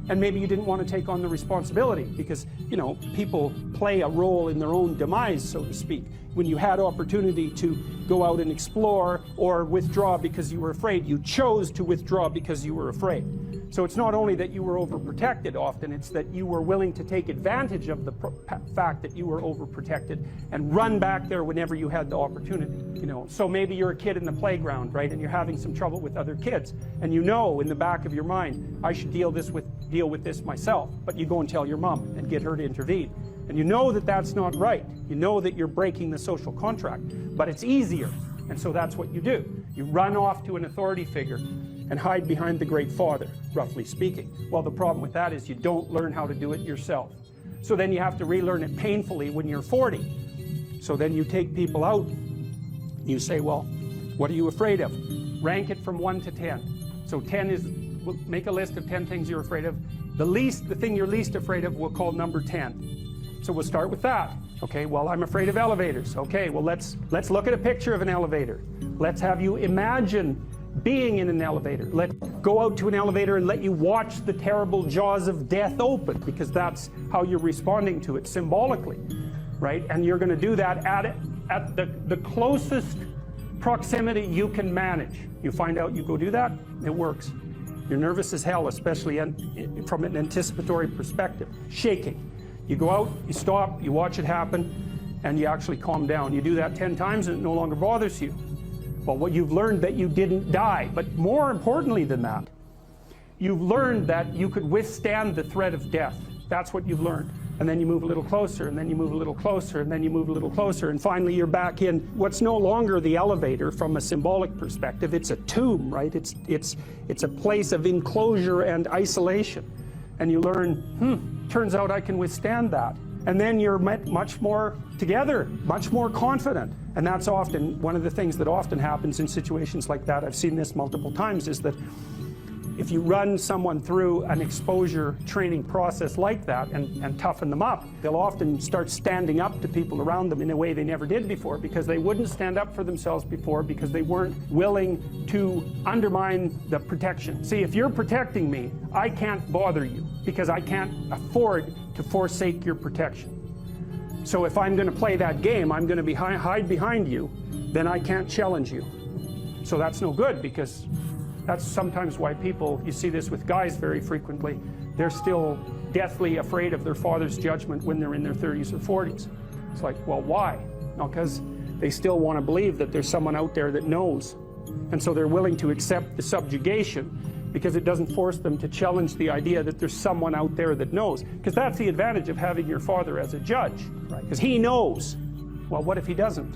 S1: And maybe you didn't want to take on the responsibility because, you know, people play a role in their own demise, so to speak. When you had opportunity to go out and explore or withdraw because you were afraid, you chose to withdraw because you were afraid. So it's not only that you were overprotected often, it's that you were willing to take advantage of the fact that you were overprotected and run back there whenever you had the opportunity, you know. So maybe you're a kid in the playground, right, and you're having some trouble with other kids, and you know in the back of your mind, I should deal with this myself, but you go and tell your mom and get her to intervene. And you know that that's not right. You know that you're breaking the social contract, but it's easier. And so that's what you do. You run off to an authority figure and hide behind the Great Father, roughly speaking. Well, the problem with that is you don't learn how to do it yourself. So then you have to relearn it painfully when you're 40. So then you take people out. You say, well, what are you afraid of? Rank it from 1 to 10. So 10 is, we'll make a list of 10 things you're afraid of. The thing you're least afraid of, we'll call number 10. So we'll start with that. Okay, well, I'm afraid of elevators. Okay, well, let's look at a picture of an elevator. Let's have you imagine being in an elevator. Let's go out to an elevator and let you watch the terrible jaws of death open, because that's how you're responding to it symbolically, right? And you're going to do that at the closest proximity you can manage. You find out, you go do that, it works. You're nervous as hell, especially from an anticipatory perspective. Shaking. You go out, you stop, you watch it happen, and you actually calm down. You do that 10 times and it no longer bothers you. Well, what you've learned that you didn't die, but more importantly than that, you've learned that you could withstand the threat of death. That's what you've learned. And then you move a little closer, and then you move a little closer, and then you move a little closer, and finally you're back in what's no longer the elevator from a symbolic perspective. It's a tomb, right? It's a place of enclosure and isolation. And you learn, turns out I can withstand that. And then you're much more together, much more confident. And that's often one of the things that often happens in situations like that. I've seen this multiple times, is that if you run someone through an exposure training process like that and toughen them up, they'll often start standing up to people around them in a way they never did before, because they wouldn't stand up for themselves before, because they weren't willing to undermine the protection. See, if you're protecting me, I can't bother you, because I can't afford to forsake your protection. So if I'm going to play that game, I'm going to hide behind you, then I can't challenge you. So that's no good, because that's sometimes why people, you see this with guys very frequently, they're still deathly afraid of their father's judgment when they're in their 30s or 40s. It's like, well, why? No, because they still want to believe that there's someone out there that knows. And so they're willing to accept the subjugation because it doesn't force them to challenge the idea that there's someone out there that knows. Because that's the advantage of having your father as a judge, right? Because he knows. Well, what if he doesn't?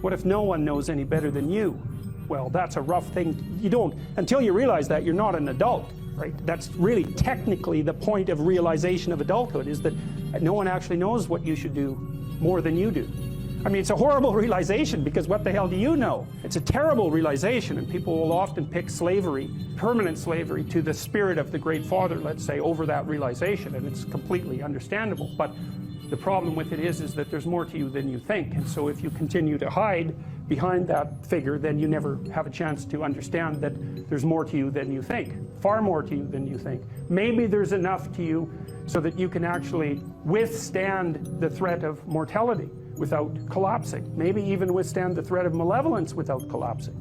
S1: What if no one knows any better than you? Well, that's a rough thing. You don't, until you realize that, you're not an adult, right? That's really technically the point of realization of adulthood, is that no one actually knows what you should do more than you do. I mean, it's a horrible realization, because what the hell do you know? It's a terrible realization, and people will often pick slavery, permanent slavery, to the spirit of the Great Father, let's say, over that realization, and it's completely understandable. But the problem with it is that there's more to you than you think, and so if you continue to hide behind that figure, then you never have a chance to understand that there's more to you than you think, far more to you than you think. Maybe there's enough to you so that you can actually withstand the threat of mortality without collapsing, maybe even withstand the threat of malevolence without collapsing.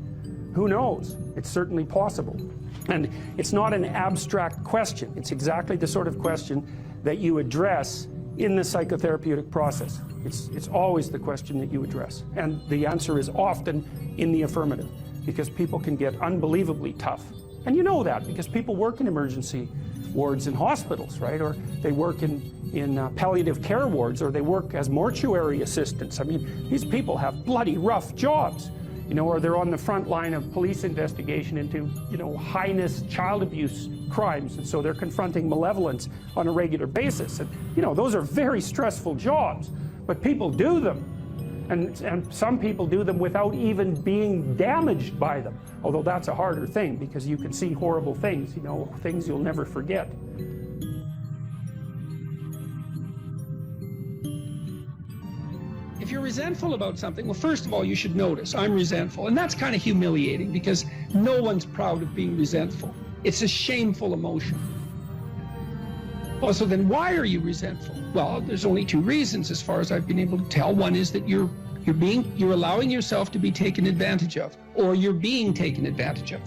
S1: Who knows? It's certainly possible. And it's not an abstract question. It's exactly the sort of question that you address in the psychotherapeutic process. It's always the question that you address. And the answer is often in the affirmative, because people can get unbelievably tough. And you know that because people work in emergency wards in hospitals, right? Or they work in palliative care wards, or they work as mortuary assistants. I mean, these people have bloody rough jobs, you know, or they're on the front line of police investigation into, you know, heinous child abuse crimes, and so they're confronting malevolence on a regular basis. And, you know, those are very stressful jobs, but people do them. And some people do them without even being damaged by them, although that's a harder thing, because you can see horrible things, you know, things you'll never forget.
S3: If you're resentful about something, well, first of all, you should notice, I'm resentful. And that's kind of humiliating, because no one's proud of being resentful. It's a shameful emotion. Well, so then why are you resentful? Well, there's only two reasons as far as I've been able to tell. One is that you're allowing yourself to be taken advantage of, or you're being taken advantage of.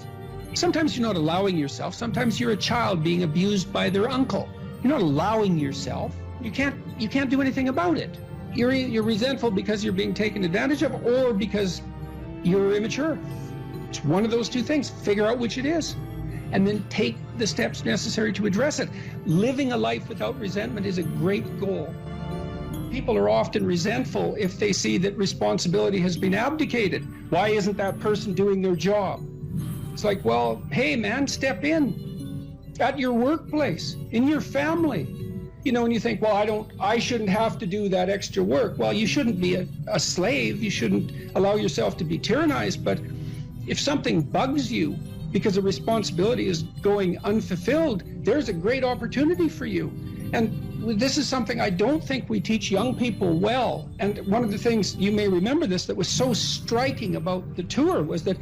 S3: Sometimes you're not allowing yourself. Sometimes you're a child being abused by their uncle. You're not allowing yourself. You can't do anything about it. You're resentful because you're being taken advantage of, or because you're immature. It's one of those two things. Figure out which it is, and then take the steps necessary to address it. Living a life without resentment is a great goal. People are often resentful if they see that responsibility has been abdicated. Why isn't that person doing their job? It's like, well, hey man, step in at your workplace, in your family. You know, and you think, well, I shouldn't have to do that extra work. Well, you shouldn't be a slave. You shouldn't allow yourself to be tyrannized. But if something bugs you because a responsibility is going unfulfilled, there's a great opportunity for you. And this is something I don't think we teach young people well. And one of the things, you may remember this, that was so striking about the tour was that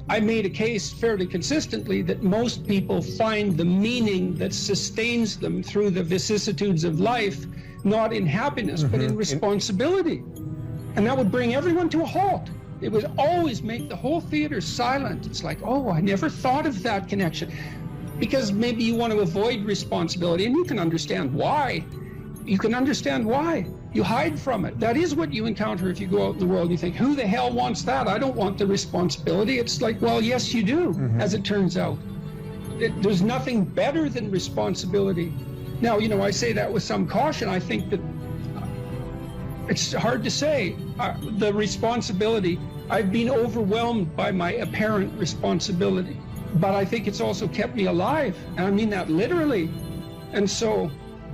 S3: I made a case fairly consistently that most people find the meaning that sustains them through the vicissitudes of life, not in happiness, but in responsibility. And that would bring everyone to a halt. It would always make the whole theater silent. It's like, oh, I never thought of that connection. Because maybe you want to avoid responsibility, and you can understand why. You can understand why. You hide from it. That is what you encounter if you go out in the world and you think, who the hell wants that? I don't want the responsibility. It's like, well, yes, you do, as it turns out. There's nothing better than responsibility. Now, you know, I say that with some caution. I think that it's hard to say. The responsibility, I've been overwhelmed by my apparent responsibility, but I think it's also kept me alive, and I mean that literally. And so...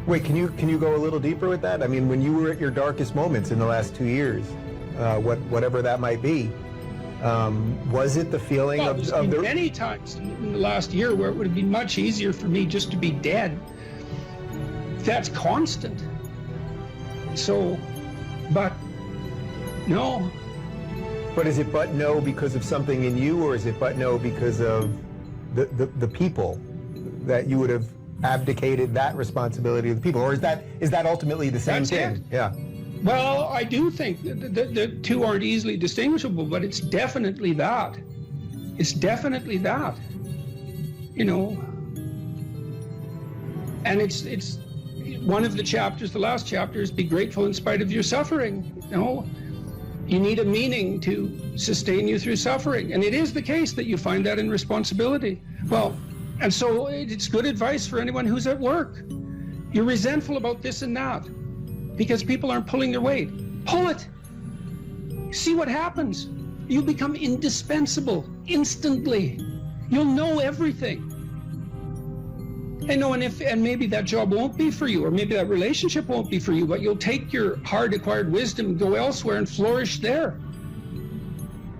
S4: Wait, can you go a little deeper with that? I mean, when you were at your darkest moments in the last 2 years, whatever that might be, was it the feeling
S3: well,
S4: of
S3: the... many times in the last year where it would have been much easier for me just to be dead. That's constant. So, but no.
S4: But is it but no because of something in you, or is it but no because of the people that you would have abdicated that responsibility of the people, or is that ultimately the same thing?
S3: It.
S4: Yeah.
S3: Well, I do think the two aren't easily distinguishable, but it's definitely that. It's definitely that. You know. And it's one of the chapters, the last chapter, is be grateful in spite of your suffering. You know, you need a meaning to sustain you through suffering, and it is the case that you find that in responsibility. Well. And so it's good advice for anyone who's at work. You're resentful about this and that because people aren't pulling their weight. Pull it. See what happens. You become indispensable instantly. You'll know everything. And know, and maybe that job won't be for you, or maybe that relationship won't be for you, but you'll take your hard-acquired wisdom and go elsewhere and flourish there.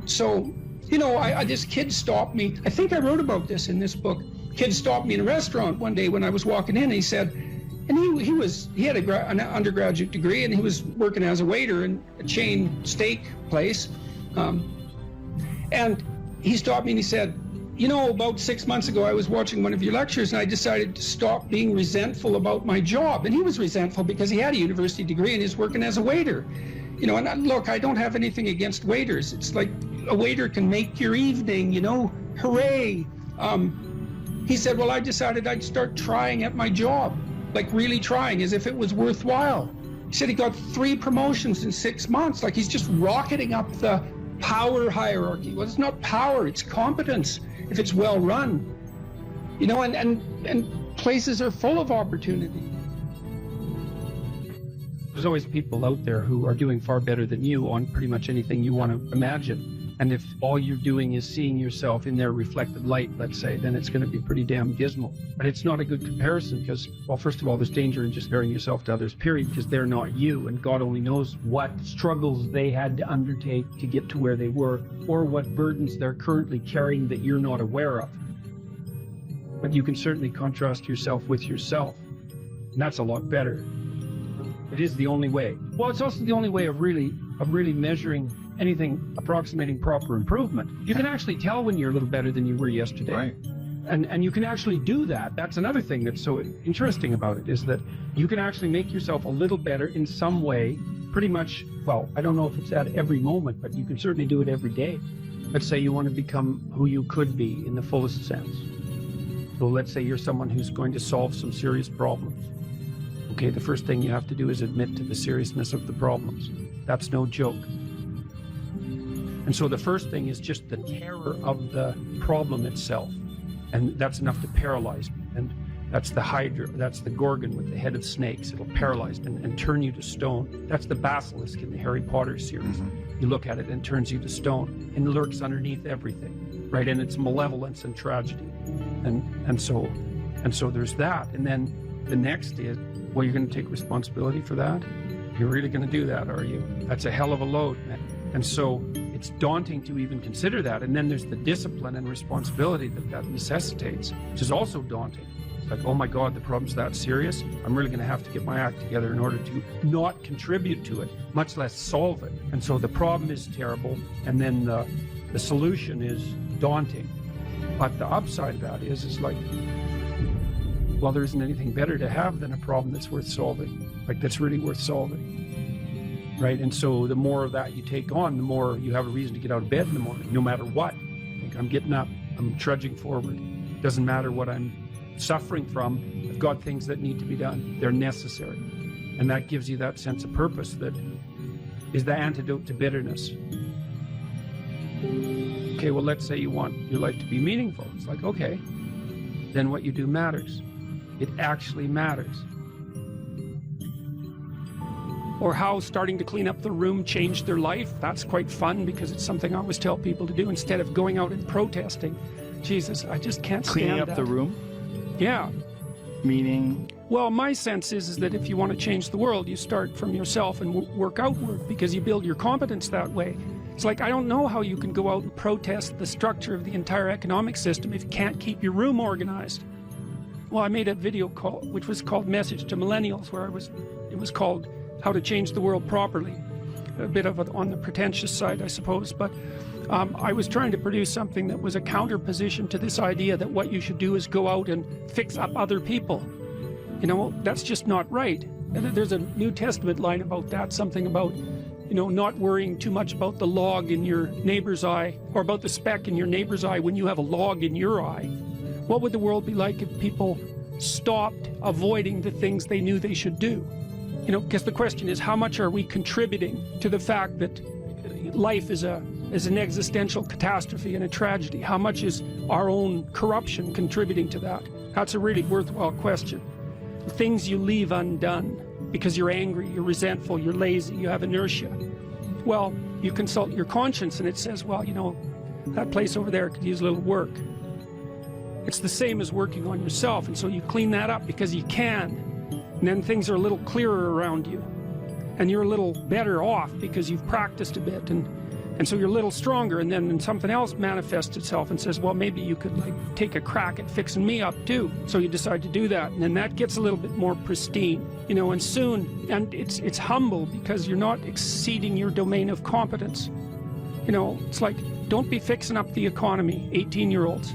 S3: So, you know, this kid stopped me. I think I wrote about this in this book. Kid stopped me in a restaurant one day when I was walking in, and he said, and he had an undergraduate degree, and he was working as a waiter in a chain steak place, and he stopped me and he said, you know, about 6 months ago I was watching one of your lectures and I decided to stop being resentful about my job. And he was resentful because he had a university degree and he's working as a waiter. You know, and look, I don't have anything against waiters. It's like a waiter can make your evening, you know, hooray. He said, well, I decided I'd start trying at my job, like really trying, as if it was worthwhile. He said he got 3 promotions in 6 months, like he's just rocketing up the power hierarchy. Well, it's not power, it's competence, if it's well run. You know, and places are full of opportunity.
S1: There's always people out there who are doing far better than you on pretty much anything you want to imagine. And if all you're doing is seeing yourself in their reflected light, let's say, then it's going to be pretty damn dismal. But it's not a good comparison because, well, first of all, there's danger in just comparing yourself to others, period, because they're not you. And God only knows what struggles they had to undertake to get to where they were, or what burdens they're currently carrying that you're not aware of. But you can certainly contrast yourself with yourself. And that's a lot better. It is the only way. Well, it's also the only way of really measuring anything approximating proper improvement. You can actually tell when you're a little better than you were yesterday.
S4: Right.
S1: And you can actually do that. That's another thing that's so interesting about it, is that you can actually make yourself a little better in some way, pretty much, well, I don't know if it's at every moment, but you can certainly do it every day. Let's say you want to become who you could be in the fullest sense. So let's say you're someone who's going to solve some serious problems. Okay, the first thing you have to do is admit to the seriousness of the problems. That's no joke. And so the first thing is just the terror of the problem itself. And that's enough to paralyze me. And that's the Hydra, that's the Gorgon with the head of snakes. It'll paralyze and turn you to stone. That's the basilisk in the Harry Potter series. You look at it and it turns you to stone and lurks underneath everything, right? And it's malevolence and tragedy. And so there's that. And then the next is, well, you're going to take responsibility for that? You're really going to do that, are you? That's a hell of a load, man. And so it's daunting to even consider that. And then there's the discipline and responsibility that necessitates, which is also daunting. It's like, oh my God, the problem's that serious. I'm really going to have to get my act together in order to not contribute to it, much less solve it. And so the problem is terrible, and then the solution is daunting. But the upside of that is like, well, there isn't anything better to have than a problem that's worth solving, like that's really worth solving, right? And so the more of that you take on, the more you have a reason to get out of bed in the morning, no matter what. Like, I'm getting up, I'm trudging forward. Doesn't matter what I'm suffering from. I've got things that need to be done. They're necessary.
S3: And that gives you that sense of purpose that is the antidote to bitterness. Okay, well, let's say you want your life to be meaningful. It's like, okay, then what you do matters. It actually matters. Or how starting to clean up the room changed their life. That's quite fun because it's something I always tell people to do instead of going out and protesting. Jesus, I just can't stand
S5: Cleaning up
S3: that.
S5: the room?
S3: Yeah.
S5: Meaning?
S3: Well, my sense is that if you want to change the world, you start from yourself and work outward because you build your competence that way. It's like, I don't know how you can go out and protest the structure of the entire economic system if you can't keep your room organized. Well, I made a video call, which was called Message to Millennials, where it was called How to Change the World Properly. A bit of it on the pretentious side, I suppose, but I was trying to produce something that was a counterposition to this idea that what you should do is go out and fix up other people. You know, that's just not right. And there's a New Testament line about that, something about, you know, not worrying too much about the log in your neighbor's eye, or about the speck in your neighbor's eye when you have a log in your eye. What would the world be like if people stopped avoiding the things they knew they should do? You know, because the question is, how much are we contributing to the fact that life is an existential catastrophe and a tragedy? How much is our own corruption contributing to that? That's a really worthwhile question. The things you leave undone because you're angry, you're resentful, you're lazy, you have inertia. Well, you consult your conscience and it says, well, you know, that place over there could use a little work. It's the same as working on yourself, and so you clean that up because you can. And then things are a little clearer around you. And you're a little better off because you've practiced a bit. And so you're a little stronger, and then something else manifests itself and says, well, maybe you could like take a crack at fixing me up too. So you decide to do that, and then that gets a little bit more pristine, you know, and soon, and it's humble because you're not exceeding your domain of competence. You know, it's like, don't be fixing up the economy, 18-year-olds.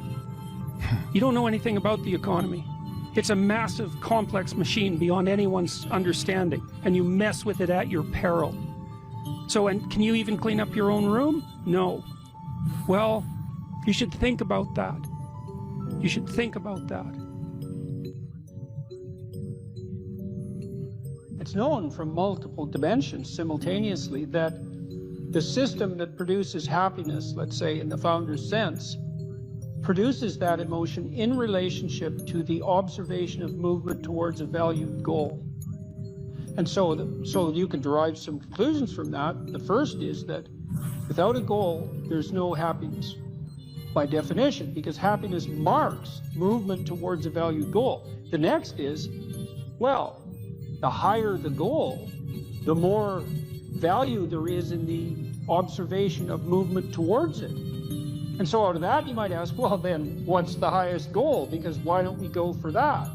S3: You don't know anything about the economy. It's a massive, complex machine beyond anyone's understanding, and you mess with it at your peril. So, and can you even clean up your own room? No. Well, you should think about that. You should think about that. It's known from multiple dimensions simultaneously that the system that produces happiness, let's say in the founder's sense, produces that emotion in relationship to the observation of movement towards a valued goal. And so you can derive some conclusions from that. The first is that without a goal, there's no happiness by definition, because happiness marks movement towards a valued goal. The next is, well, the higher the goal, the more value there is in the observation of movement towards it. And so out of that, you might ask, well, then what's the highest goal? Because why don't we go for that?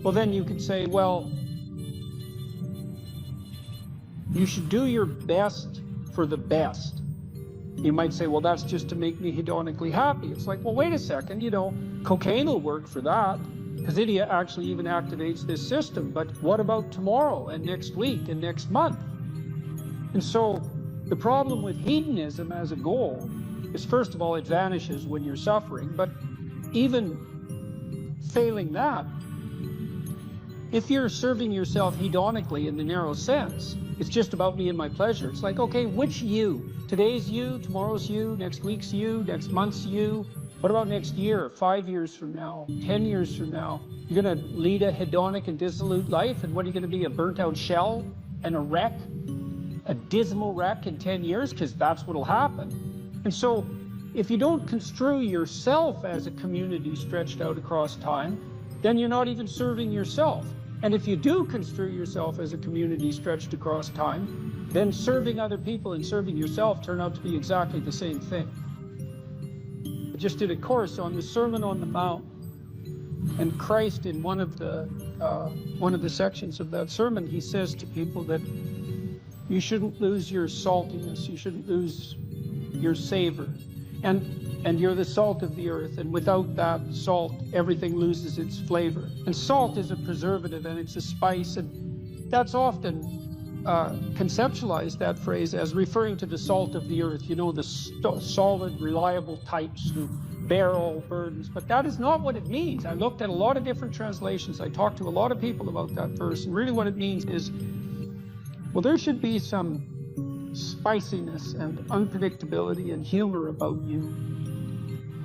S3: Well, then you could say, well, you should do your best for the best. You might say, well, that's just to make me hedonically happy. It's like, well, wait a second, you know, cocaine will work for that, because it actually even activates this system. But what about tomorrow and next week and next month? And so the problem with hedonism as a goal is, first of all, it vanishes when you're suffering. But even failing that, if you're serving yourself hedonically in the narrow sense, it's just about me and my pleasure. It's like, okay, which you? Today's you, tomorrow's you, next week's you, next month's you. What about next year, 5 years from now, 10 years from now? You're going to lead a hedonic and dissolute life, and what are you going to be, a burnt-out shell and a wreck? A dismal wreck in 10 years? Because that's what'll happen. And so, if you don't construe yourself as a community stretched out across time, then you're not even serving yourself. And if you do construe yourself as a community stretched across time, then serving other people and serving yourself turn out to be exactly the same thing. I just did a course on the Sermon on the Mount, and Christ, in one of the sections of that sermon, he says to people that you shouldn't lose your saltiness, you shouldn't lose your savor, and you're the salt of the earth, and without that salt, everything loses its flavor. And salt is a preservative, and it's a spice, and that's often conceptualize that phrase as referring to the salt of the earth, you know, the solid, reliable types who bear all burdens. But that is not what it means. I looked at a lot of different translations. I talked to a lot of people about that verse, and really what it means is, well, there should be some spiciness and unpredictability and humor about you.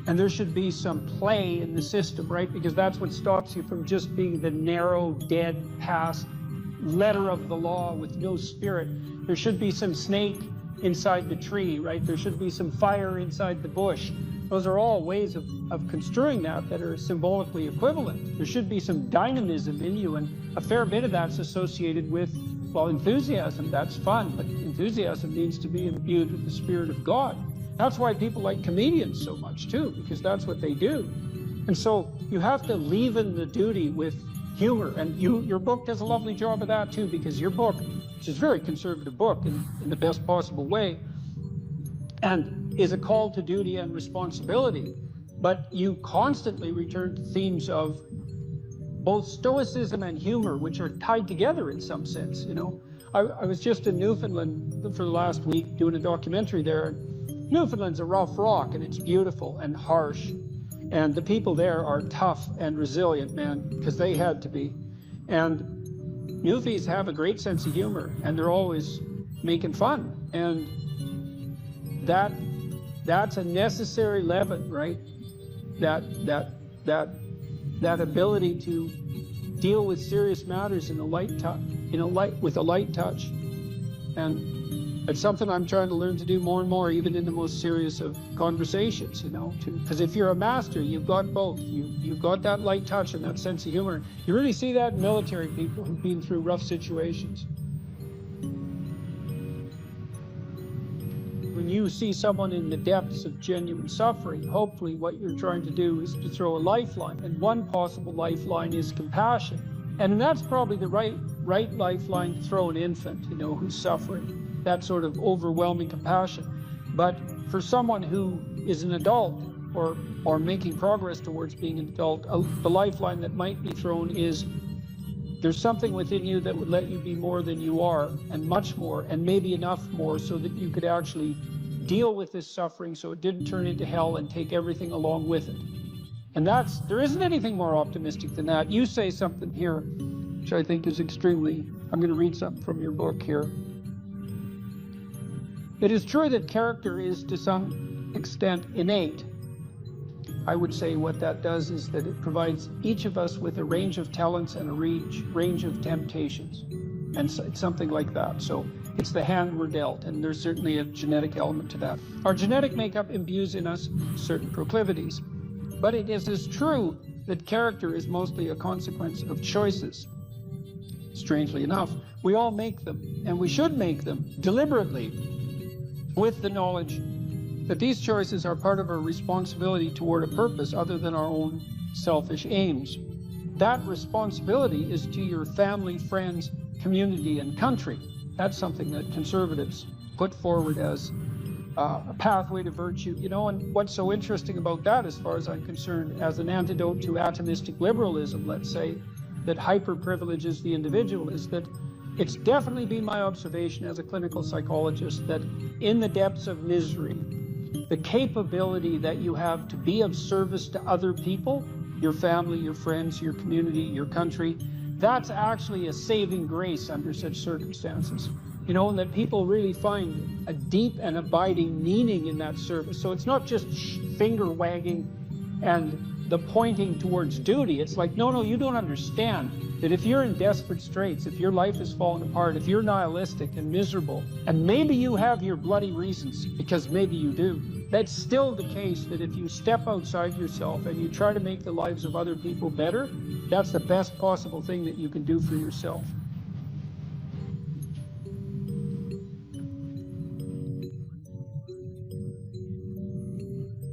S3: And there should be some play in the system, right? Because that's what stops you from just being the narrow, dead, past letter of the law with no spirit. There should be some snake inside the tree, right? There should be some fire inside the bush. Those are all ways of construing that are symbolically equivalent. There should be some dynamism in you, and a fair bit of that's associated with, well, enthusiasm. That's fun, but enthusiasm needs to be imbued with the Spirit of God. That's why people like comedians so much too, because that's what they do. And so you have to leaven the duty with humor, and your book does a lovely job of that too, because your book, which is a very conservative book in the best possible way, and is a call to duty and responsibility, but you constantly return to themes of both stoicism and humor, which are tied together in some sense, you know. I was just in Newfoundland for the last week doing a documentary there. Newfoundland's a rough rock, and it's beautiful and harsh, and the people there are tough and resilient, man, because they had to be. And Newfies have a great sense of humor, and they're always making fun, and that's a necessary leaven, right? That ability to deal with serious matters in a light touch, with a light touch, and it's something I'm trying to learn to do more and more, even in the most serious of conversations, you know. Because if you're a master, you've got both. You've got that light touch and that sense of humor. You really see that in military people who've been through rough situations. When you see someone in the depths of genuine suffering, hopefully what you're trying to do is to throw a lifeline. And one possible lifeline is compassion. And that's probably the right lifeline to throw an infant, you know, who's suffering. That sort of overwhelming compassion. But for someone who is an adult or making progress towards being an adult, the lifeline that might be thrown is there's something within you that would let you be more than you are, and much more, and maybe enough more so that you could actually deal with this suffering so it didn't turn into hell and take everything along with it. And there isn't anything more optimistic than that. You say something here, which I think is extremely, I'm going to read something from your book here. It is true that character is to some extent innate. I would say what that does is that it provides each of us with a range of talents and a range of temptations. And so it's something like that. So it's the hand we're dealt, and there's certainly a genetic element to that. Our genetic makeup imbues in us certain proclivities. But it is as true that character is mostly a consequence of choices. Strangely enough, we all make them, and we should make them deliberately, with the knowledge that these choices are part of our responsibility toward a purpose other than our own selfish aims. That responsibility is to your family, friends, community, and country. That's something that conservatives put forward as a pathway to virtue, you know. And what's so interesting about that, as far as I'm concerned, as an antidote to atomistic liberalism, let's say, that hyper-privileges the individual, is that it's definitely been my observation as a clinical psychologist that in the depths of misery, the capability that you have to be of service to other people, your family, your friends, your community, your country, that's actually a saving grace under such circumstances. You know, and that people really find a deep and abiding meaning in that service. So it's not just finger wagging and the pointing towards duty. It's like, no, you don't understand that if you're in desperate straits, if your life is falling apart, if you're nihilistic and miserable, and maybe you have your bloody reasons, because maybe you do, that's still the case that if you step outside yourself and you try to make the lives of other people better, that's the best possible thing that you can do for yourself.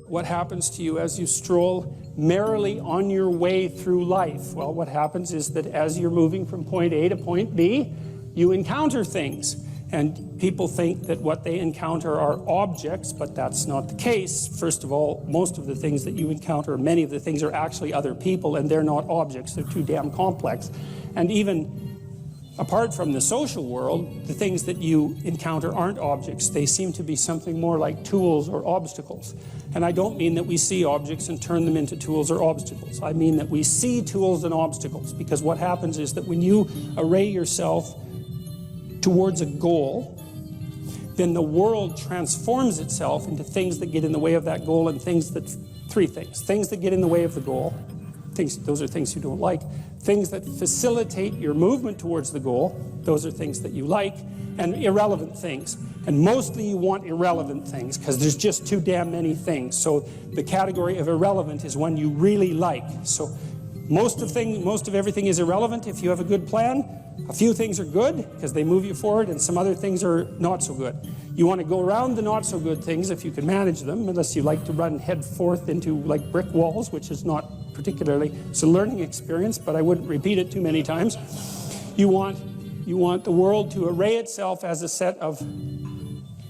S1: What happens to you as you stroll merrily on your way through life? Well, what happens is that as you're moving from point A to point B, you encounter things. And people think that what they encounter are objects, but that's not the case. First of all, most of the things that you encounter, many of the things are actually other people, and they're not objects. They're too damn complex. And even apart from the social world, the things that you encounter aren't objects. They seem to be something more like tools or obstacles. And I don't mean that we see objects and turn them into tools or obstacles. I mean that we see tools and obstacles, because what happens is that when you array yourself towards a goal, then the world transforms itself into things that get in the way of that goal, and three things. Things that get in the way of the goal, those are things you don't like. Things that facilitate your movement towards the goal, those are things that you like, and irrelevant things. And mostly you want irrelevant things, because there's just too damn many things. So the category of irrelevant is one you really like. So most of everything is irrelevant if you have a good plan. A few things are good because they move you forward, and some other things are not so good. You want to go around the not so good things if you can manage them, unless you like to run head forth into like brick walls, which is not particularly, it's a learning experience, but I wouldn't repeat it too many times. You want the world to array itself as a set of,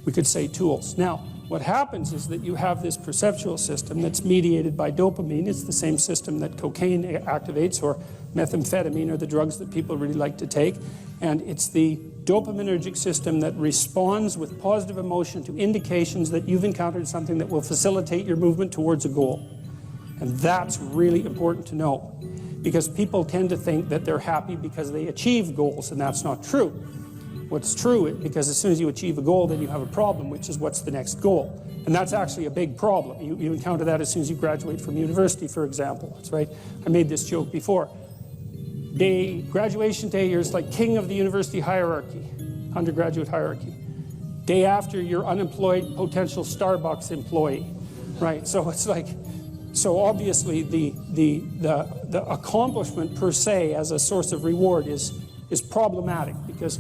S1: we could say, tools. Now, what happens is that you have this perceptual system that's mediated by dopamine. It's the same system that cocaine activates, or methamphetamine, or the drugs that people really like to take. And it's the dopaminergic system that responds with positive emotion to indications that you've encountered something that will facilitate your movement towards a goal. And that's really important to know, because people tend to think that they're happy because they achieve goals, and that's not true. What's true is because as soon as you achieve a goal, then you have a problem, which is what's the next goal. And that's actually a big problem. You encounter that as soon as you graduate from university, for example. That's right. I made this joke before. Graduation day, you're like king of the university hierarchy, undergraduate hierarchy. Day after, you're unemployed, potential Starbucks employee, right? So it's like, so obviously the accomplishment per se as a source of reward is problematic, because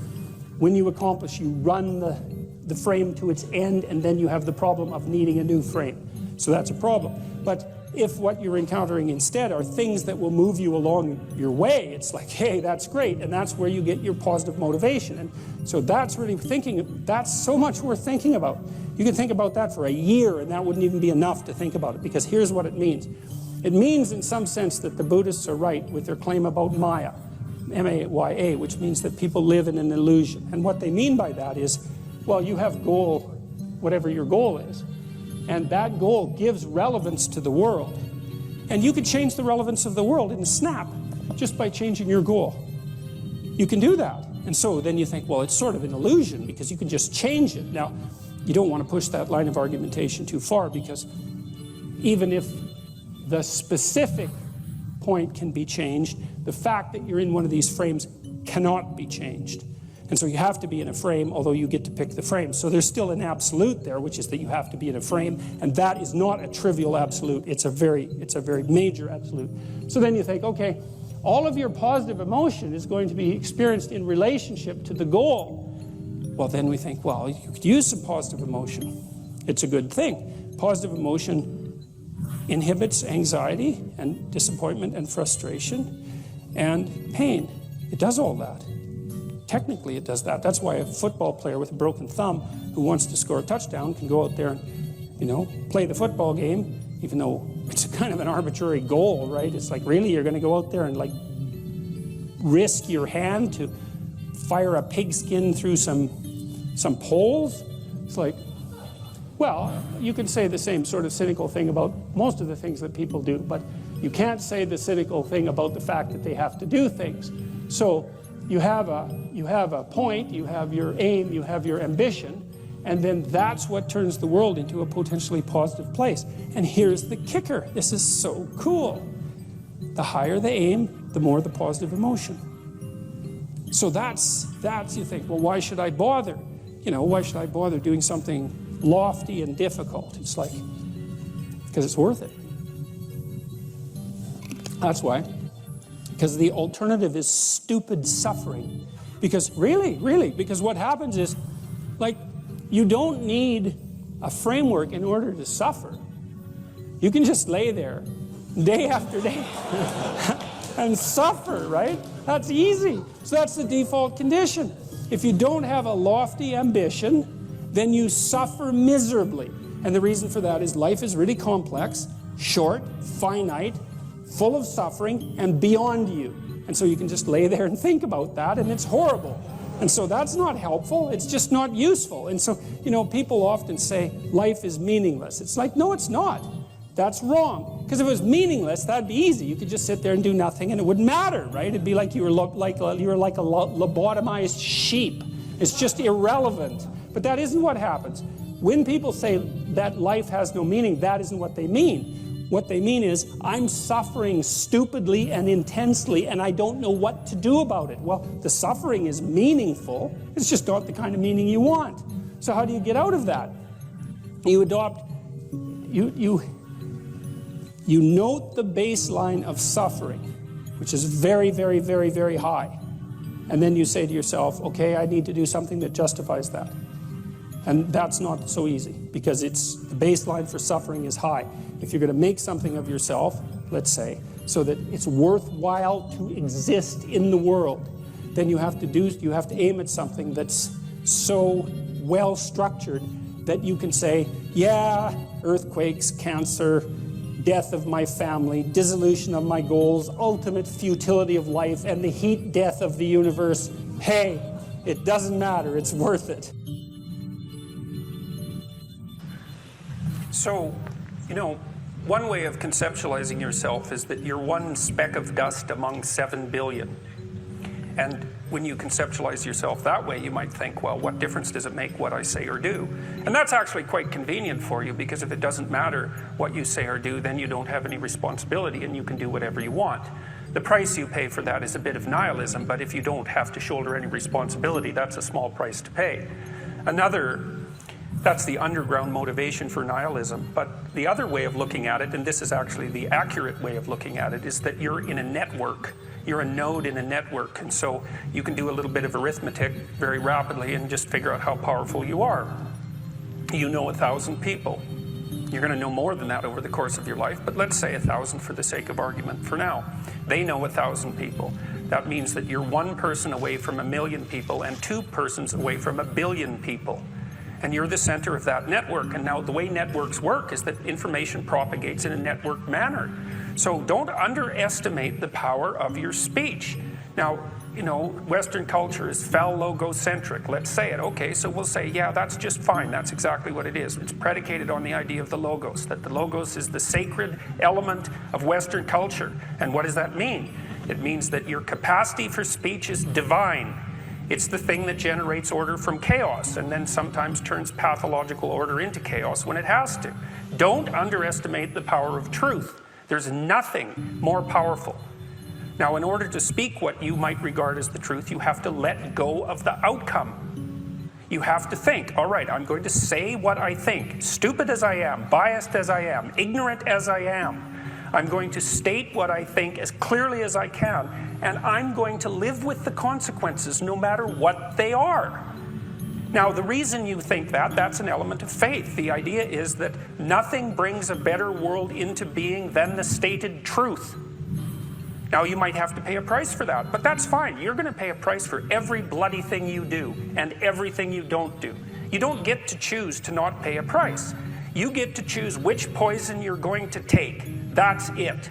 S1: when you accomplish, you run the frame to its end, and then you have the problem of needing a new frame. So that's a problem. But if what you're encountering instead are things that will move you along your way, it's like, hey, that's great, and that's where you get your positive motivation. And so that's really that's so much worth thinking about. You can think about that for a year, and that wouldn't even be enough to think about it, because here's what it means. It means, in some sense, that the Buddhists are right with their claim about Maya, M-A-Y-A, which means that people live in an illusion. And what they mean by that is, well, you have goal, whatever your goal is, and that goal gives relevance to the world. And you can change the relevance of the world in a snap, just by changing your goal. You can do that. And so then you think, well, it's sort of an illusion, because you can just change it. Now, you don't want to push that line of argumentation too far, because even if the specific point can be changed, the fact that you're in one of these frames cannot be changed. And so you have to be in a frame, although you get to pick the frame. So there's still an absolute there, which is that you have to be in a frame, and that is not a trivial absolute. It's a very major absolute. So then you think, okay, all of your positive emotion is going to be experienced in relationship to the goal. Well, then we think, well, you could use some positive emotion. It's a good thing. Positive emotion inhibits anxiety and disappointment and frustration and pain. It does all that. Technically, it does that. That's why a football player with a broken thumb who wants to score a touchdown can go out there and, play the football game, even though it's kind of an arbitrary goal, right? It's like, really, you're going to go out there and like risk your hand to fire a pigskin through some poles? It's like, well, you can say the same sort of cynical thing about most of the things that people do, but you can't say the cynical thing about the fact that they have to do things. So you have a point, you have your aim, you have your ambition, and then that's what turns the world into a potentially positive place. And here's the kicker. This is so cool. The higher the aim, the more the positive emotion. So that's you think, well, why should I bother? Why should I bother doing something lofty and difficult? It's like, because it's worth it. That's why. Because the alternative is stupid suffering. Because because what happens is, like, you don't need a framework in order to suffer. You can just lay there day after day and suffer, right? That's easy. So that's the default condition. If you don't have a lofty ambition, then you suffer miserably. And the reason for that is life is really complex, short, finite, full of suffering, and beyond you. And so you can just lay there and think about that, and it's horrible. And so that's not helpful. It's just not useful. And so, you know, people often say life is meaningless. It's like, no, it's not. That's wrong. Because if it was meaningless, that'd be easy. You could just sit there and do nothing, and it wouldn't matter, right? It'd be like you were like a lobotomized sheep. It's just irrelevant. But that isn't what happens. When people say that life has no meaning, that isn't what they mean. What they mean is, I'm suffering stupidly and intensely, and I don't know what to do about it. Well, the suffering is meaningful. It's just not the kind of meaning you want. So how do you get out of that? You adopt, you note the baseline of suffering, which is very, very, very, very high. And then you say to yourself, okay, I need to do something that justifies that. And that's not so easy, because the baseline for suffering is high. If you're going to make something of yourself, let's say, so that it's worthwhile to exist in the world, then you have to aim at something that's so well structured that you can say, yeah, earthquakes, cancer, death of my family, dissolution of my goals, ultimate futility of life, and the heat death of the universe. Hey, it doesn't matter, it's worth it. So, you know, one way of conceptualizing yourself is that you're one speck of dust among 7 billion. And when you conceptualize yourself that way, you might think, well, what difference does it make what I say or do? And that's actually quite convenient for you, because if it doesn't matter what you say or do, then you don't have any responsibility and you can do whatever you want. The price you pay for that is a bit of nihilism, but if you don't have to shoulder any responsibility, that's a small price to pay. That's the underground motivation for nihilism. But the other way of looking at it, and this is actually the accurate way of looking at it, is that you're in a network. You're a node in a network, and so you can do a little bit of arithmetic very rapidly and just figure out how powerful you are. You know 1,000 people. You're going to know more than that over the course of your life, but let's say 1,000 for the sake of argument for now. They know 1,000 people. That means that you're one person away from 1 million people and 2 persons away from 1 billion people. And you're the center of that network. And now the way networks work is that information propagates in a network manner. So don't underestimate the power of your speech. Now, you know, Western culture is phallogocentric. Let's say it. Okay, so we'll say, yeah, that's just fine. That's exactly what it is. It's predicated on the idea of the logos, that the logos is the sacred element of Western culture. And what does that mean? It means that your capacity for speech is divine. It's the thing that generates order from chaos, and then sometimes turns pathological order into chaos when it has to. Don't underestimate the power of truth. There's nothing more powerful. Now, in order to speak what you might regard as the truth, you have to let go of the outcome. You have to think, all right, I'm going to say what I think, stupid as I am, biased as I am, ignorant as I am. I'm going to state what I think as clearly as I can, and I'm going to live with the consequences no matter what they are. Now, the reason you think that's an element of faith. The idea is that nothing brings a better world into being than the stated truth. Now, you might have to pay a price for that, but that's fine. You're going to pay a price for every bloody thing you do and everything you don't do. You don't get to choose to not pay a price. You get to choose which poison you're going to take. That's it.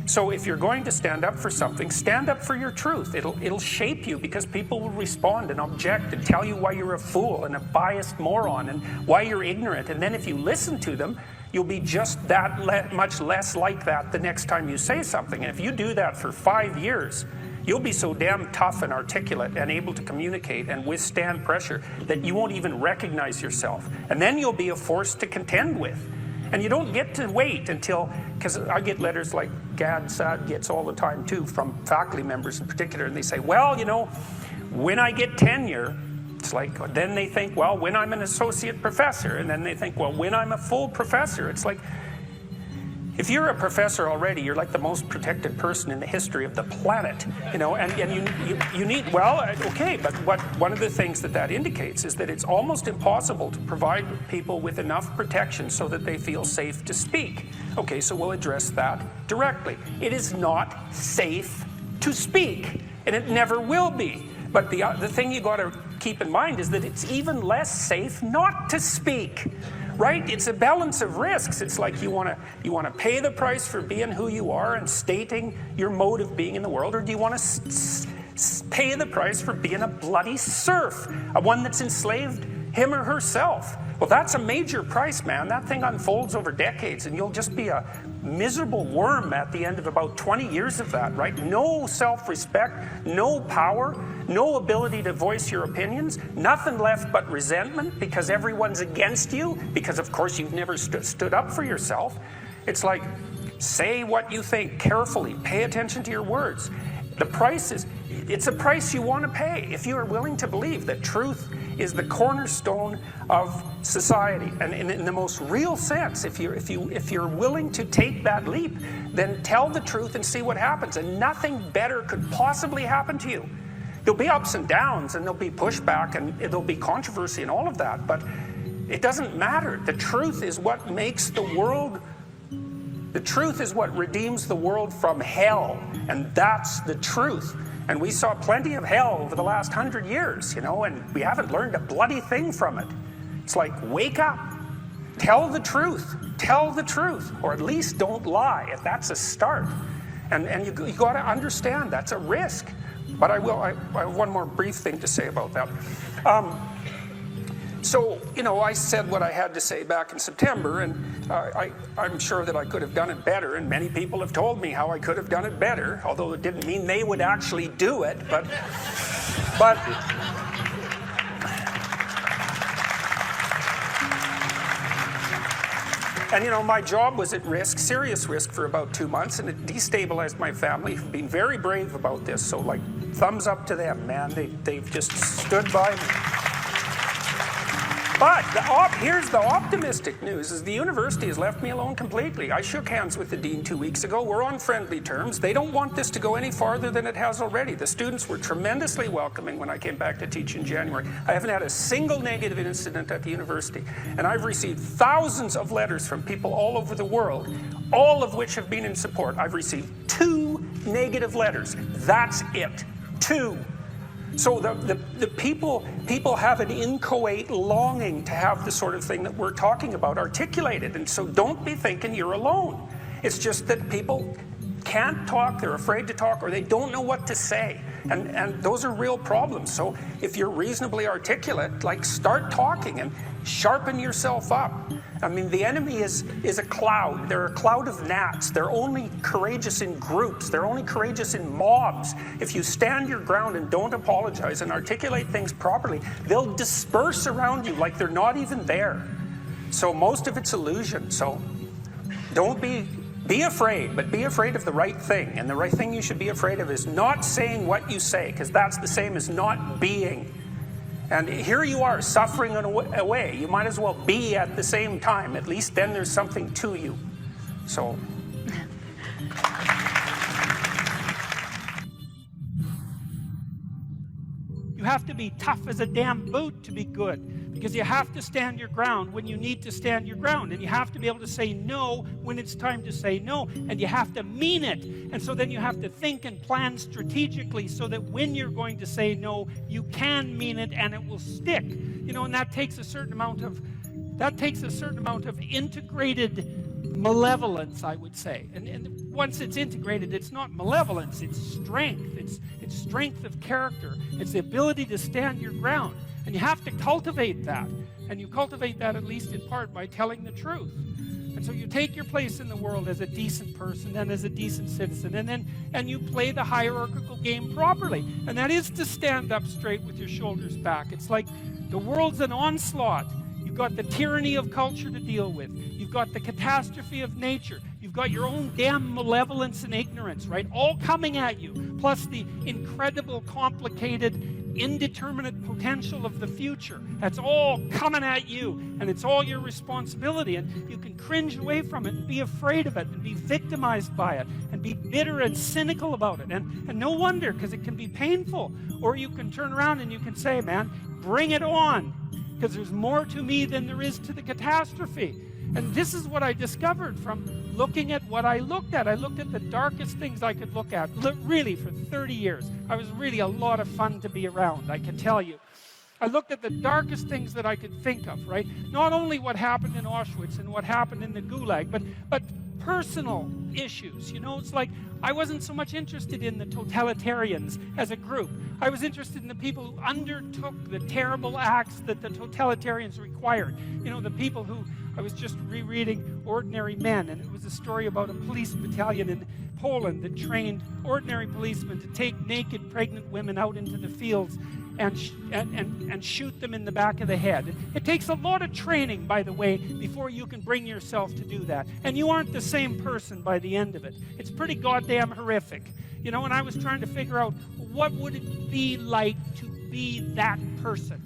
S1: So if you're going to stand up for something, stand up for your truth. It'll shape you, because people will respond and object and tell you why you're a fool and a biased moron and why you're ignorant. And then if you listen to them, you'll be just that much less like that the next time you say something. And if you do that for 5 years, you'll be so damn tough and articulate and able to communicate and withstand pressure that you won't even recognize yourself. And then you'll be a force to contend with. And you don't get to wait until, because I get letters like Sad gets all the time too, from faculty members in particular, and they say, well, you know, when I get tenure, it's like, then they think, well, when I'm an associate professor, and then they think, well, when I'm a full professor. It's like, if you're a professor already, you're like the most protected person in the history of the planet, you know, and you need, well, okay, but one of the things that indicates is that it's almost impossible to provide people with enough protection so that they feel safe to speak. Okay, so we'll address that directly. It is not safe to speak, and it never will be. But the thing you got to keep in mind is that it's even less safe not to speak.
S3: right? It's a balance of risks. It's like you want to pay the price for being who you are and stating your mode of being in the world, or do you want to pay the price for being a bloody serf, one that's enslaved him or herself? Well, that's a major price, man. That thing unfolds over decades, and you'll just be a miserable worm at the end of about 20 years of that, right? No self-respect, no power, no ability to voice your opinions, nothing left but resentment because everyone's against you, because of course you've never stood up for yourself. It's like, say what you think carefully, pay attention to your words. The price is, it's a price you want to pay if you are willing to believe that truth is the cornerstone of society. And in the most real sense, if you're willing to take that leap, then tell the truth and see what happens. And nothing better could possibly happen to you. There'll be ups and downs, and there'll be pushback, and there'll be controversy and all of that, but it doesn't matter. The truth is what makes the world, the truth is what redeems the world from hell, and that's the truth. And we saw plenty of hell over the last 100 years, you know, and we haven't learned a bloody thing from it. It's like, wake up, tell the truth, or at least don't lie. If that's a start. And you got to understand that's a risk. But I have one more brief thing to say about that. So, you know, I said what I had to say back in September, and I'm sure that I could have done it better, and many people have told me how I could have done it better, although it didn't mean they would actually do it, but and you know, my job was at risk, serious risk, for about 2 months, and it destabilized my family, who've been very brave about this, so like, thumbs up to them, man. They've just stood by me. But here's the optimistic news, is the university has left me alone completely. I shook hands with the dean 2 weeks ago. We're on friendly terms. They don't want this to go any farther than it has already. The students were tremendously welcoming when I came back to teach in January. I haven't had a single negative incident at the university. And I've received thousands of letters from people all over the world, all of which have been in support. I've received 2 negative letters. That's it. 2. So the people have an inchoate longing to have the sort of thing that we're talking about articulated, and so don't be thinking you're alone. It's just that people can't talk, they're afraid to talk, or they don't know what to say, and those are real problems. So if you're reasonably articulate, like, start talking and sharpen yourself up. I mean, the enemy is a cloud. They're a cloud of gnats. They're only courageous in groups. They're only courageous in mobs. If you stand your ground and don't apologize and articulate things properly, they'll disperse around you like they're not even there. So most of it's illusion. So don't be afraid, but be afraid of the right thing. And the right thing you should be afraid of is not saying what you say, because that's the same as not being. And here you are, suffering away. You might as well be at the same time. At least then there's something to you. So.
S1: You have to be tough as a damn boot to be good, because you have to stand your ground when you need to stand your ground, and you have to be able to say no when it's time to say no, and you have to mean it. And so then you have to think and plan strategically so that when you're going to say no, you can mean it and it will stick. You know, and that takes a certain amount of integrated malevolence, I would say. And once it's integrated, it's not malevolence, it's strength. It's strength of character. It's the ability to stand your ground. And you have to cultivate that. And you cultivate that, at least in part, by telling the truth. And so you take your place in the world as a decent person and as a decent citizen, and you play the hierarchical game properly. And that is to stand up straight with your shoulders back. It's like the world's an onslaught. You've got the tyranny of culture to deal with. You've got the catastrophe of nature. You've got your own damn malevolence and ignorance, right? All coming at you. Plus the incredible, complicated, indeterminate potential of the future. That's all coming at you, and it's all your responsibility. And you can cringe away from it and be afraid of it and be victimized by it and be bitter and cynical about it. And no wonder, because it can be painful. Or you can turn around and you can say, man, bring it on, because there's more to me than there is to the catastrophe. And this is what I discovered from looking at what I looked at. I looked at the darkest things I could look at, really, for 30 years. I was really a lot of fun to be around, I can tell you.
S3: I looked at the darkest things that I could think of, right? Not only what happened in Auschwitz and what happened in the Gulag, but personal issues. You know, it's like I wasn't so much interested in the totalitarians as a group. I was interested in the people who undertook the terrible acts that the totalitarians required. You know, the people who, I was just rereading Ordinary Men, and it was a story about a police battalion in Poland that trained ordinary policemen to take naked pregnant women out into the fields and shoot them in the back of the head. It takes a lot of training, by the way, before you can bring yourself to do that. And you aren't the same person by the end of it. It's pretty goddamn horrific. You know, and I was trying to figure out what would it be like to be that person?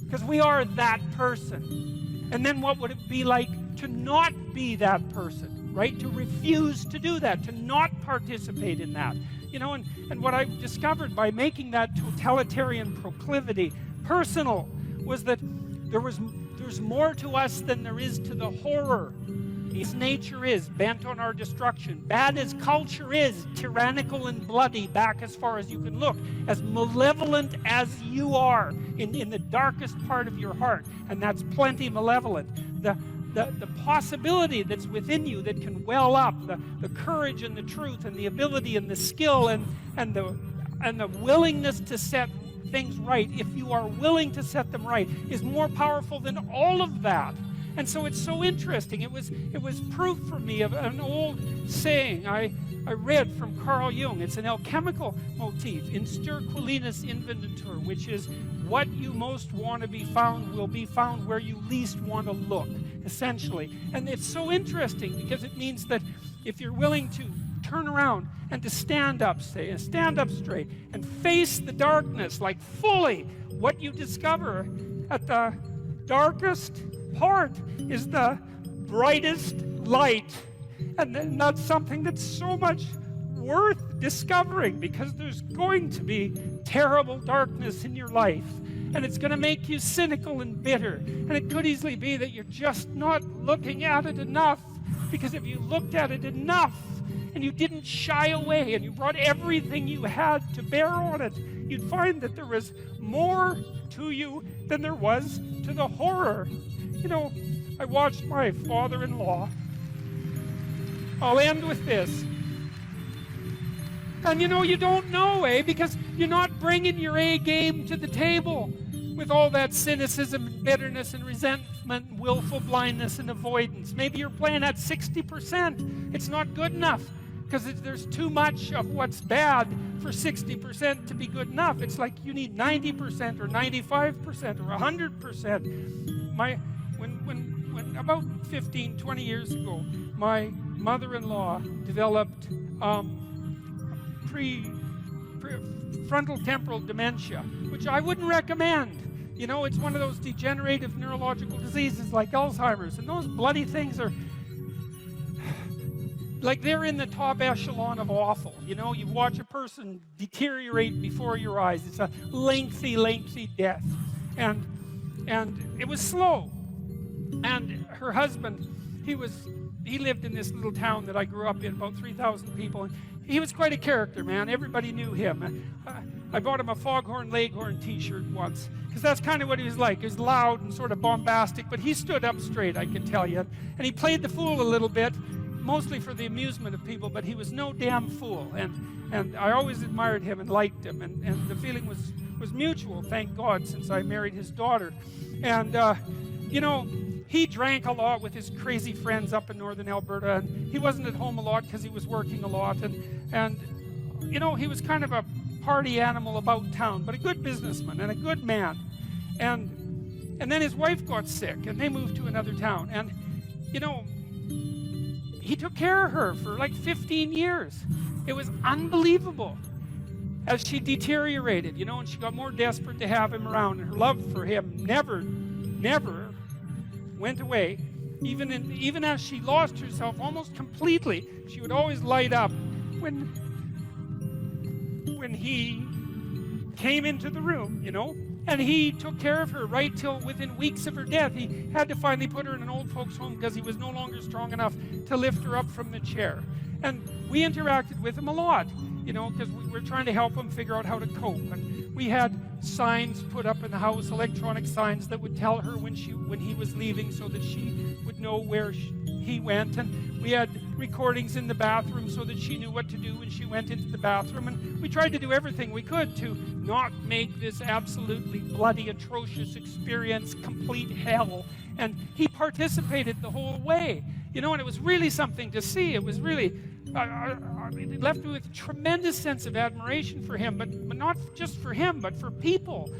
S3: Because we are that person. And then what would it be like to not be that person, right? To refuse to do that, to not participate in that. You know, and what I discovered by making that totalitarian proclivity personal was that there's more to us than there is to the horror. As nature is bent on our destruction, bad as culture is, tyrannical and bloody back as far as you can look, as malevolent as you are in the darkest part of your heart, and that's plenty malevolent. The possibility that's within you that can well up, the courage and the truth and the ability and the skill and the willingness to set things right, if you are willing to set them right, is more powerful than all of that. And so it's so interesting. It was proof for me of an old saying I read from Carl Jung. It's an alchemical motif, in sterquilinus inventur, which is what you most want to be found will be found where you least want to look, essentially. And it's so interesting because it means that if you're willing to turn around and to stand up straight and face the darkness, like fully, what you discover at the darkest part is the brightest light. And then that's something that's so much worth discovering, because there's going to be terrible darkness in your life, and it's going to make you cynical and bitter, and it could easily be that you're just not looking at it enough, because if you looked at it enough and you didn't shy away and you brought everything you had to bear on it, you'd find that there was more to you than there was to the horror. You know, I watched my father-in-law. I'll end with this. And you know, you don't know, because you're not bringing your A game to the table with all that cynicism and bitterness and resentment and willful blindness and avoidance. Maybe you're playing at 60%. It's not good enough, because there's too much of what's bad for 60% to be good enough. It's like you need 90% or 95% or 100%. When about 15, 20 years ago, my mother-in-law developed frontal temporal dementia, which I wouldn't recommend. You know, it's one of those degenerative neurological diseases like Alzheimer's, and those bloody things are like they're in the top echelon of awful. You know, you watch a person deteriorate before your eyes. It's a lengthy, lengthy death, and it was slow. And her husband, he lived in this little town that I grew up in, about 3,000 people, and he was quite a character, man. Everybody knew him. I bought him a Foghorn Leghorn t-shirt once, because that's kind of what he was like. He was loud and sort of bombastic, but he stood up straight, I can tell you. And he played the fool a little bit, mostly for the amusement of people, but he was no damn fool. And I always admired him and liked him, and the feeling was mutual, thank God, since I married his daughter. And, you know, he drank a lot with his crazy friends up in northern Alberta, and he wasn't at home a lot because he was working a lot, and you know, he was kind of a party animal about town, but a good businessman and a good man. And then his wife got sick, and they moved to another town, and you know, he took care of her for like 15 years. It was unbelievable as she deteriorated, you know, and she got more desperate to have him around, and her love for him never went away. Even as she lost herself almost completely, she would always light up when he came into the room, you know. And he took care of her right till within weeks of her death. He had to finally put her in an old folks home because he was no longer strong enough to lift her up from the chair. And we interacted with him a lot, you know, because we were trying to help him figure out how to cope. And we had signs put up in the house, electronic signs that would tell her when he was leaving, so that she would know where he went. And we had recordings in the bathroom so that she knew what to do when she went into the bathroom. And we tried to do everything we could to not make this absolutely bloody, atrocious experience complete hell. And he participated the whole way, you know, and it was really something to see. It was really, it left me with a tremendous sense of admiration for him, but not just for him, but for people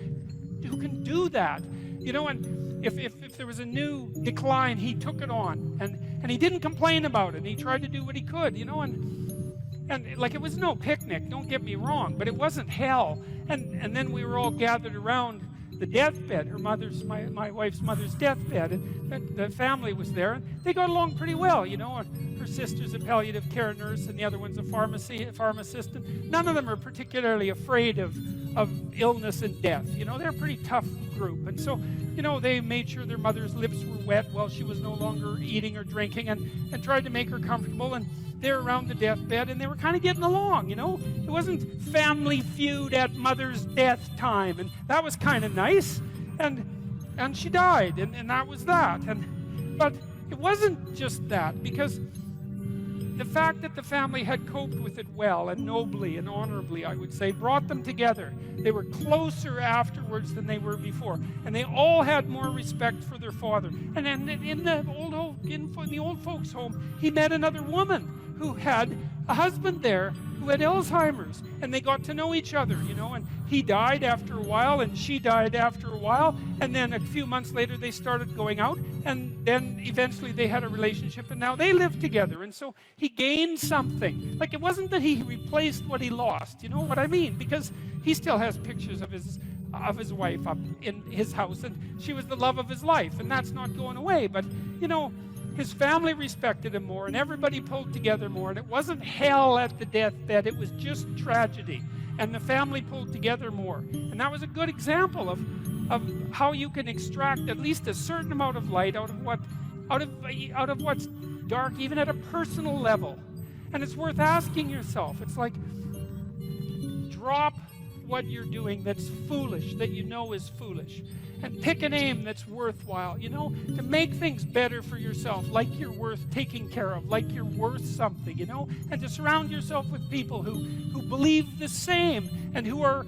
S3: who can do that, you know. And if there was a new decline, he took it on, and he didn't complain about it. He tried to do what he could, you know, and like, it was no picnic, don't get me wrong, but it wasn't hell. And then we were all gathered around the deathbed, my wife's mother's deathbed, and the family was there, and they got along pretty well, you know. Her sister's a palliative care nurse, and the other one's a pharmacist, and none of them are particularly afraid of illness and death, you know. They're a pretty tough group. And so, you know, they made sure their mother's lips were wet while she was no longer eating or drinking, and tried to make her comfortable. And they're around the deathbed, and they were kind of getting along, you know. It wasn't Family Feud at mother's death time, and that was kind of nice. And she died, and that was that. But it wasn't just that, because the fact that the family had coped with it well and nobly and honorably, I would say, brought them together. They were closer afterwards than they were before, and they all had more respect for their father. And then in the old folks' home, he met another woman who had a husband there who had Alzheimer's, and they got to know each other, you know. And he died after a while, and she died after a while, and then a few months later they started going out, and then eventually they had a relationship, and now they live together. And so he gained something. Like, it wasn't that he replaced what he lost, you know what I mean? Because he still has pictures of his wife up in his house, and she was the love of his life, and that's not going away. But, you know, his family respected him more, and everybody pulled together more, and it wasn't hell at the deathbed, it was just tragedy, and the family pulled together more. And that was a good example of how you can extract at least a certain amount of light out of what's dark, even at a personal level. And it's worth asking yourself. It's like, drop what you're doing that's foolish, that you know is foolish, and pick an aim that's worthwhile, you know, to make things better for yourself, like you're worth taking care of, like you're worth something, you know, and to surround yourself with people who believe the same, and who are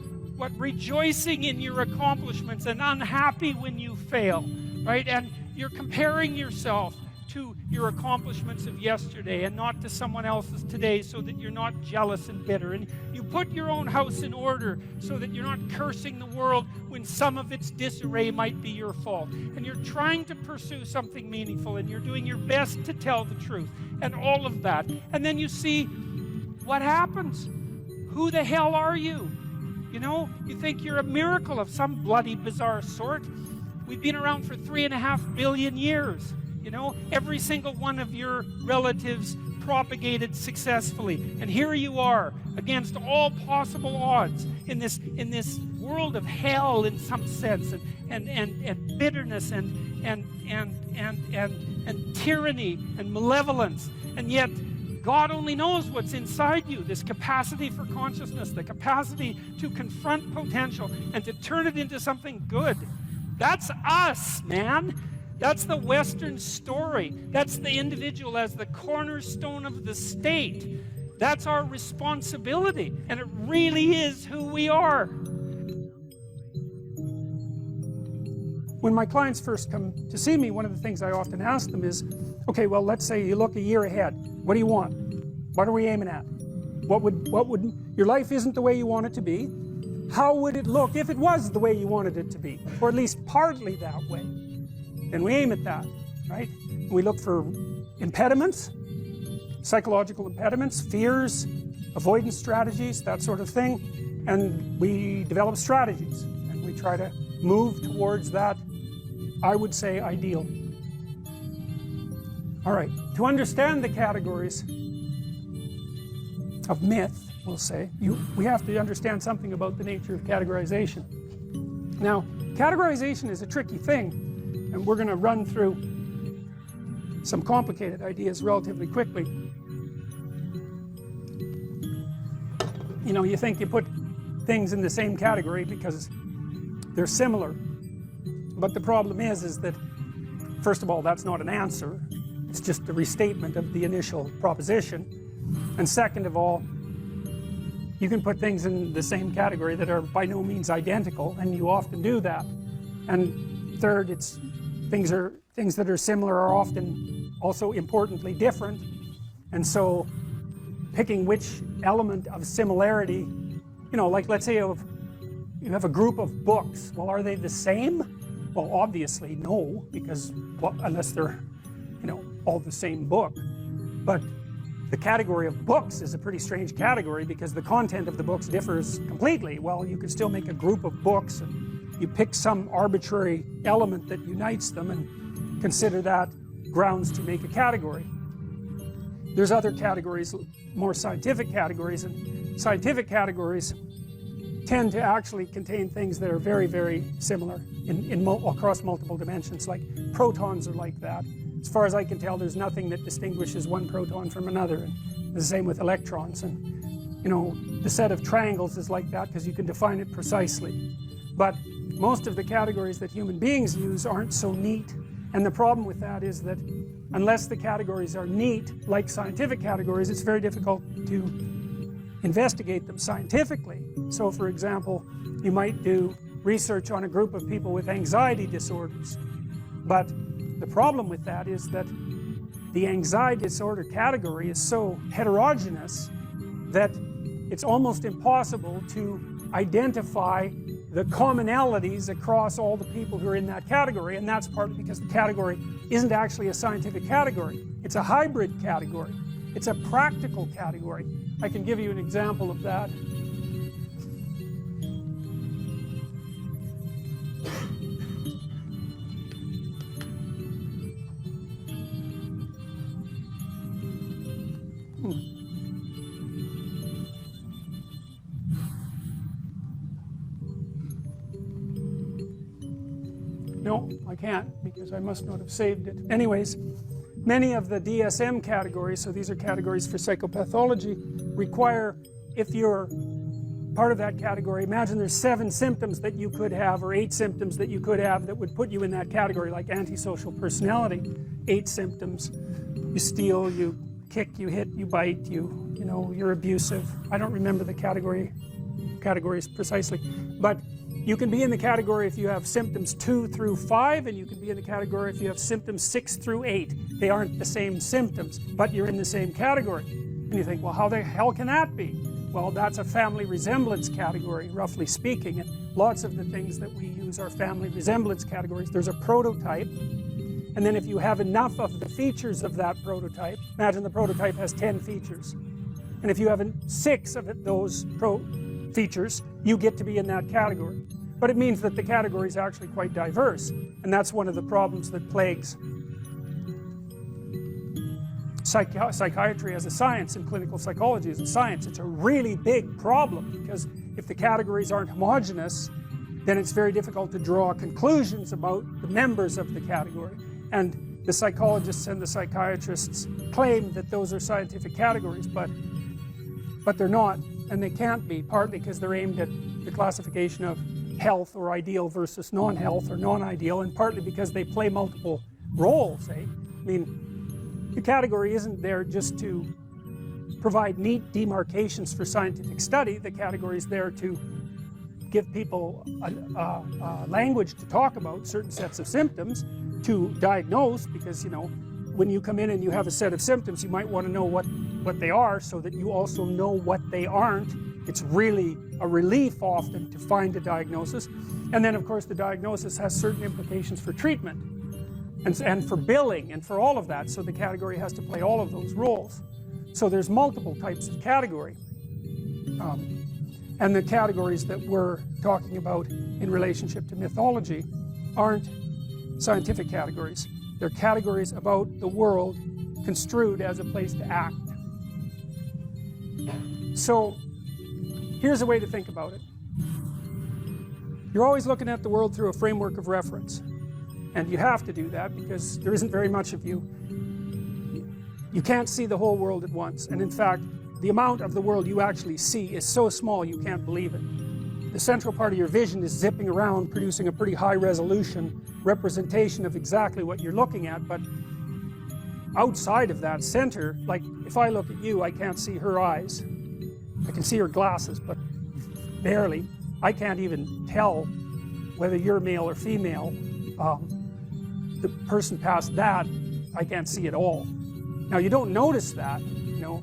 S3: rejoicing in your accomplishments and unhappy when you fail, right? And you're comparing yourself to your accomplishments of yesterday and not to someone else's today, so that you're not jealous and bitter. And you put your own house in order so that you're not cursing the world when some of its disarray might be your fault. And you're trying to pursue something meaningful, and you're doing your best to tell the truth, and all of that. And then you see what happens. Who the hell are you? You know, you think you're a miracle of some bloody bizarre sort. We've been around for 3.5 billion years. You know, every single one of your relatives propagated successfully, and here you are against all possible odds in this world of hell, in some sense, and bitterness and tyranny and malevolence. And yet God only knows what's inside you, this capacity for consciousness, the capacity to confront potential and to turn it into something good. That's us, man. That's the Western story. That's the individual as the cornerstone of the state. That's our responsibility, and it really is who we are. When my clients first come to see me, one of the things I often ask them is, okay, well, let's say you look a year ahead. What do you want? What are we aiming at? What would your life isn't the way you want it to be. How would it look if it was the way you wanted it to be, or at least partly that way? And we aim at that, right? We look for impediments, psychological impediments, fears, avoidance strategies, that sort of thing. And we develop strategies, and we try to move towards that, I would say, ideal. All right, to understand the categories of myth, we'll say, we have to understand something about the nature of categorization. Now, categorization is a tricky thing, and we're going to run through some complicated ideas relatively quickly. You know, you think you put things in the same category because
S1: they're similar. But the problem is that, first of all, that's not an answer. It's just a restatement of the initial proposition. And second of all, you can put things in the same category that are by no means identical, and you often do that. And third, it's things that are similar are often also importantly different. And so picking which element of similarity, you know, like let's say you have a group of books. Well, are they the same? Well, obviously no, because, well, unless they're, you know, all the same book. But the category of books is a pretty strange category because the content of the books differs completely. Well, you could still make a group of books and you pick some arbitrary element that unites them and consider that grounds to make a category. There's other categories, more scientific categories, and scientific categories tend to actually contain things that are very, very similar across multiple dimensions. Like protons are like that. As far as I can tell, there's nothing that distinguishes one proton from another, and the same with electrons. And you know, the set of triangles is like that because you can define it precisely. But most of the categories that human beings use aren't so neat, and the problem with that is that unless the categories are neat, like scientific categories, it's very difficult to investigate them scientifically. So for example, you might do research on a group of people with anxiety disorders, but the problem with that is that the anxiety disorder category is so heterogeneous that it's almost impossible to identify the commonalities across all the people who are in that category, and that's partly because the category isn't actually a scientific category. It's a hybrid category. It's a practical category. I can give you an example of that. No, I can't, because I must not have saved it. Anyways, many of the DSM categories, so these are categories for psychopathology, require, if you're part of that category, imagine there's 7 symptoms that you could have, or 8 symptoms that you could have that would put you in that category, like antisocial personality. 8 symptoms. You steal, you kick, you hit, you bite, you know, you're abusive. I don't remember the categories precisely, but you can be in the category if you have symptoms 2 through 5, and you can be in the category if you have symptoms 6 through 8. They aren't the same symptoms, but you're in the same category. And you think, well, how the hell can that be? Well, that's a family resemblance category, roughly speaking, and lots of the things that we use are family resemblance categories. There's a prototype, and then if you have enough of the features of that prototype, imagine the prototype has 10 features, and if you have 6 of those features, you get to be in that category. But it means that the category is actually quite diverse, and that's one of the problems that plagues psychiatry as a science and clinical psychology as a science. It's a really big problem, because if the categories aren't homogeneous, then it's very difficult to draw conclusions about the members of the category. And the psychologists and the psychiatrists claim that those are scientific categories, but they're not, and they can't be, partly because they're aimed at the classification of health or ideal versus non-health or non-ideal, and partly because they play multiple roles, eh? I mean, the category isn't there just to provide neat demarcations for scientific study. The category is there to give people a language to talk about certain sets of symptoms, to diagnose, because, you know, when you come in and you have a set of symptoms, you might want to know what they are, so that you also know what they aren't. It's really a relief often to find a diagnosis. And then of course the diagnosis has certain implications for treatment and for billing and for all of that, so the category has to play all of those roles. So there's multiple types of category. And the categories that we're talking about in relationship to mythology aren't scientific categories. They're categories about the world construed as a place to act. So here's a way to think about it. You're always looking at the world through a framework of reference. And you have to do that because there isn't very much of you. You can't see the whole world at once. And in fact, the amount of the world you actually see is so small you can't believe it. the central part of your vision is zipping around, producing a pretty high resolution representation of exactly what you're looking at. But outside of that center, like if I look at you, I can't see her eyes. I can see her glasses, but barely. I can't even tell whether you're male or female. The person past that, I can't see at all. Now you don't notice that, you know.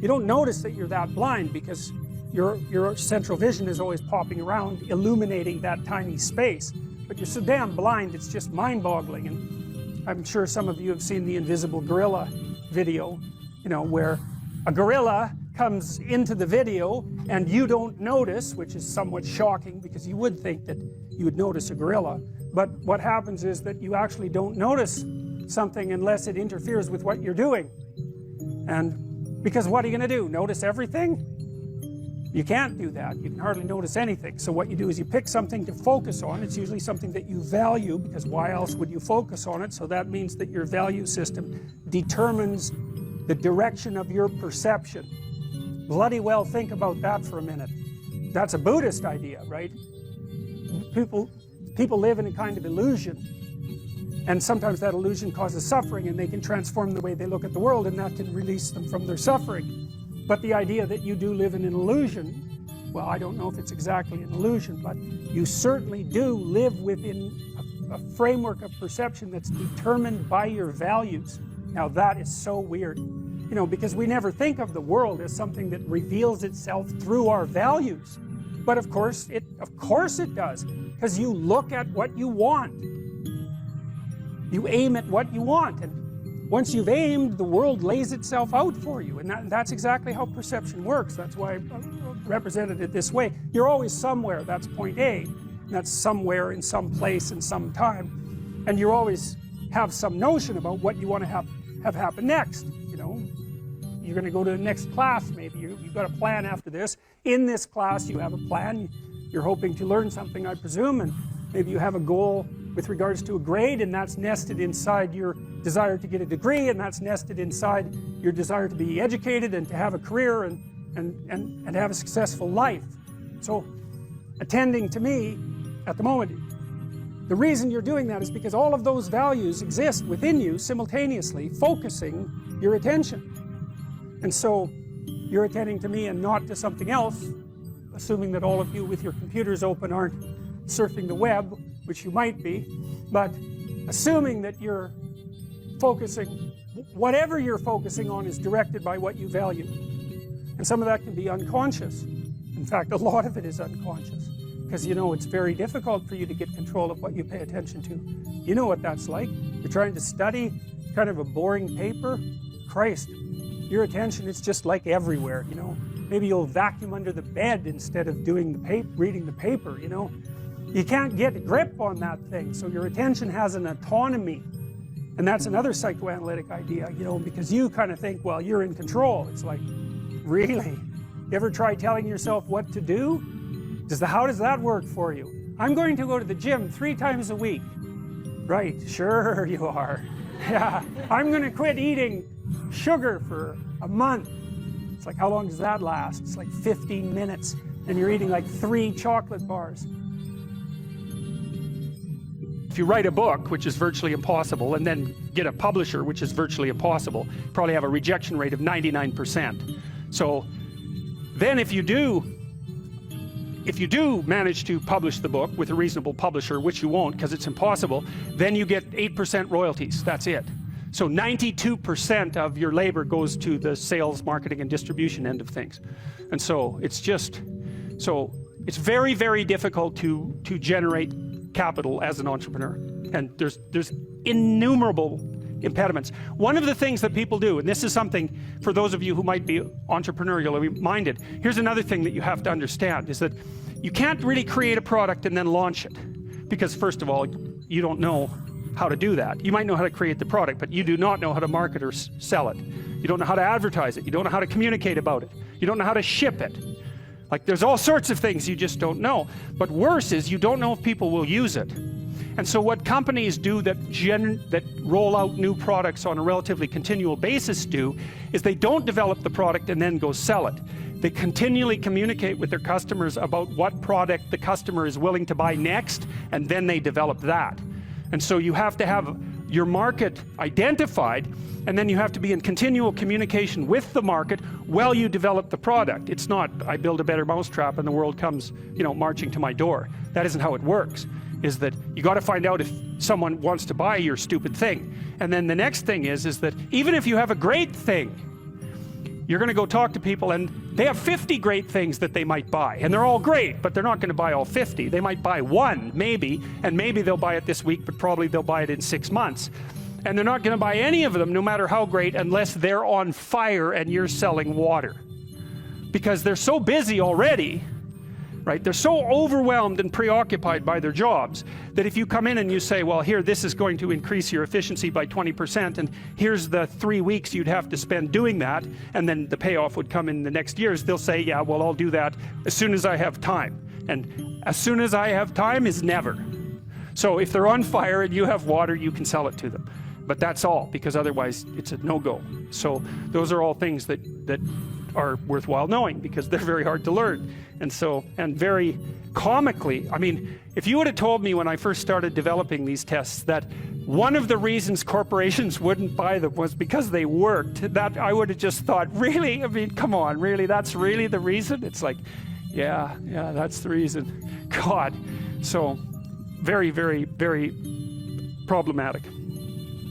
S1: You don't notice that you're that blind because your central vision is always popping around, illuminating that tiny space. But you're so damn blind, it's just mind-boggling. And I'm sure some of you have seen the Invisible Gorilla video, you know, where a gorilla comes into the video and you don't notice, which is somewhat shocking because you would think that you would notice a gorilla. But what happens is that you actually don't notice something unless it interferes with what you're doing. And because what are you going to do? Notice everything? You can't do that. You can hardly notice anything. So what you do is you pick something to focus on. It's usually something that you value, because why else would you focus on it? So that means that your value system determines the direction of your perception. Bloody well think about that for a minute. That's a Buddhist idea, right? People live in a kind of illusion, and sometimes that illusion causes suffering, and they can transform the way they look at the world, and that can release them from their suffering. But the idea that you do live in an illusion, well, I don't know if it's exactly an illusion, but you certainly do live within a framework of perception that's determined by your values. Now that is so weird, you know, because we never think of the world as something that reveals itself through our values. But of course it does, because you look at what you want. You aim at what you want, and once you've aimed, the world lays itself out for you, and that's exactly how perception works. That's why I represented it this way. You're always somewhere, that's point A, and that's somewhere in some place in some time, and you always have some notion about what you want to have happen next. You know, you're going to go to the next class, maybe you've got a plan after this. In this class you have a plan, you're hoping to learn something, I presume, and maybe you have a goal with regards to a grade, and that's nested inside your desire to get a degree, and that's nested inside your desire to be educated and to have a career and have a successful life. So attending to me at the moment, the reason you're doing that is because all of those values exist within you simultaneously, focusing your attention. And so you're attending to me and not to something else, assuming that all of you with your computers open aren't surfing the web, which you might be, but assuming that you're focusing, whatever you're focusing on is directed by what you value. And some of that can be unconscious. In fact, a lot of it is unconscious, because you know it's very difficult for you to get control of what you pay attention to. You know what that's like. You're trying to study kind of a boring paper. Christ, your attention is just like everywhere, you know. Maybe you'll vacuum under the bed instead of doing the reading the paper, you know. You can't get a grip on that thing, so your attention has an autonomy. And that's another psychoanalytic idea, you know, because you kind of think, well, you're in control. It's like, really? You ever try telling yourself what to do? How does that work for you? I'm going to go to the gym 3 times a week. Right, sure you are. Yeah, I'm going to quit eating sugar for a month. It's like, how long does that last? It's like 15 minutes, and you're eating like 3 chocolate bars. If you write a book, which is virtually impossible, and then get a publisher, which is virtually impossible, probably have a rejection rate of 99%. So then if you do manage to publish the book with a reasonable publisher, which you won't because it's impossible, then you get 8% royalties. That's it. So 92% of your labor goes to the sales, marketing, and distribution end of things. And so it's very, very difficult to generate capital as an entrepreneur, and there's innumerable impediments. One of the things that people do, and this is something for those of you who might be entrepreneurially minded, here's another thing that you have to understand, is that you can't really create a product and then launch it, because first of all, you don't know how to do that. You might know how to create the product, but you do not know how to market or sell it. You don't know how to advertise it. You don't know how to communicate about it. You don't know how to ship it. Like, there's all sorts of things you just don't know. But worse is you don't know if people will use it. And so what companies do that roll out new products on a relatively continual basis do is they don't develop the product and then go sell it. They continually communicate with their customers about what product the customer is willing to buy next, and then they develop that. And so you have to have your market identified, and then you have to be in continual communication with the market while you develop the product. It's not, I build a better mousetrap and the world comes, you know, marching to my door. That isn't how it works. Is that you got to find out if someone wants to buy your stupid thing. And then the next thing is that even if you have a great thing, you're going to go talk to people and they have 50 great things that they might buy. And they're all great, but they're not going to buy all 50. They might buy one, maybe, and maybe they'll buy it this week, but probably they'll buy it in 6 months. And they're not going to buy any of them, no matter how great, unless they're on fire and you're selling water. Because they're so busy already, right? They're so overwhelmed and preoccupied by their jobs that if you come in and you say, well, here, this is going to increase your efficiency by 20%, and here's the 3 weeks you'd have to spend doing that, and then the payoff would come in the next years, they'll say, yeah, well, I'll do that as soon as I have time. And as soon as I have time is never. So if they're on fire and you have water, you can sell it to them. But that's all, because otherwise it's a no-go. So those are all things that are worthwhile knowing, because they're very hard to learn. And so, and very comically, I mean, if you would have told me when I first started developing these tests that one of the reasons corporations wouldn't buy them was because they worked, that I would have just thought, really? I mean, come on, really? That's really the reason? It's like, yeah, that's the reason. God. So very, very, very problematic.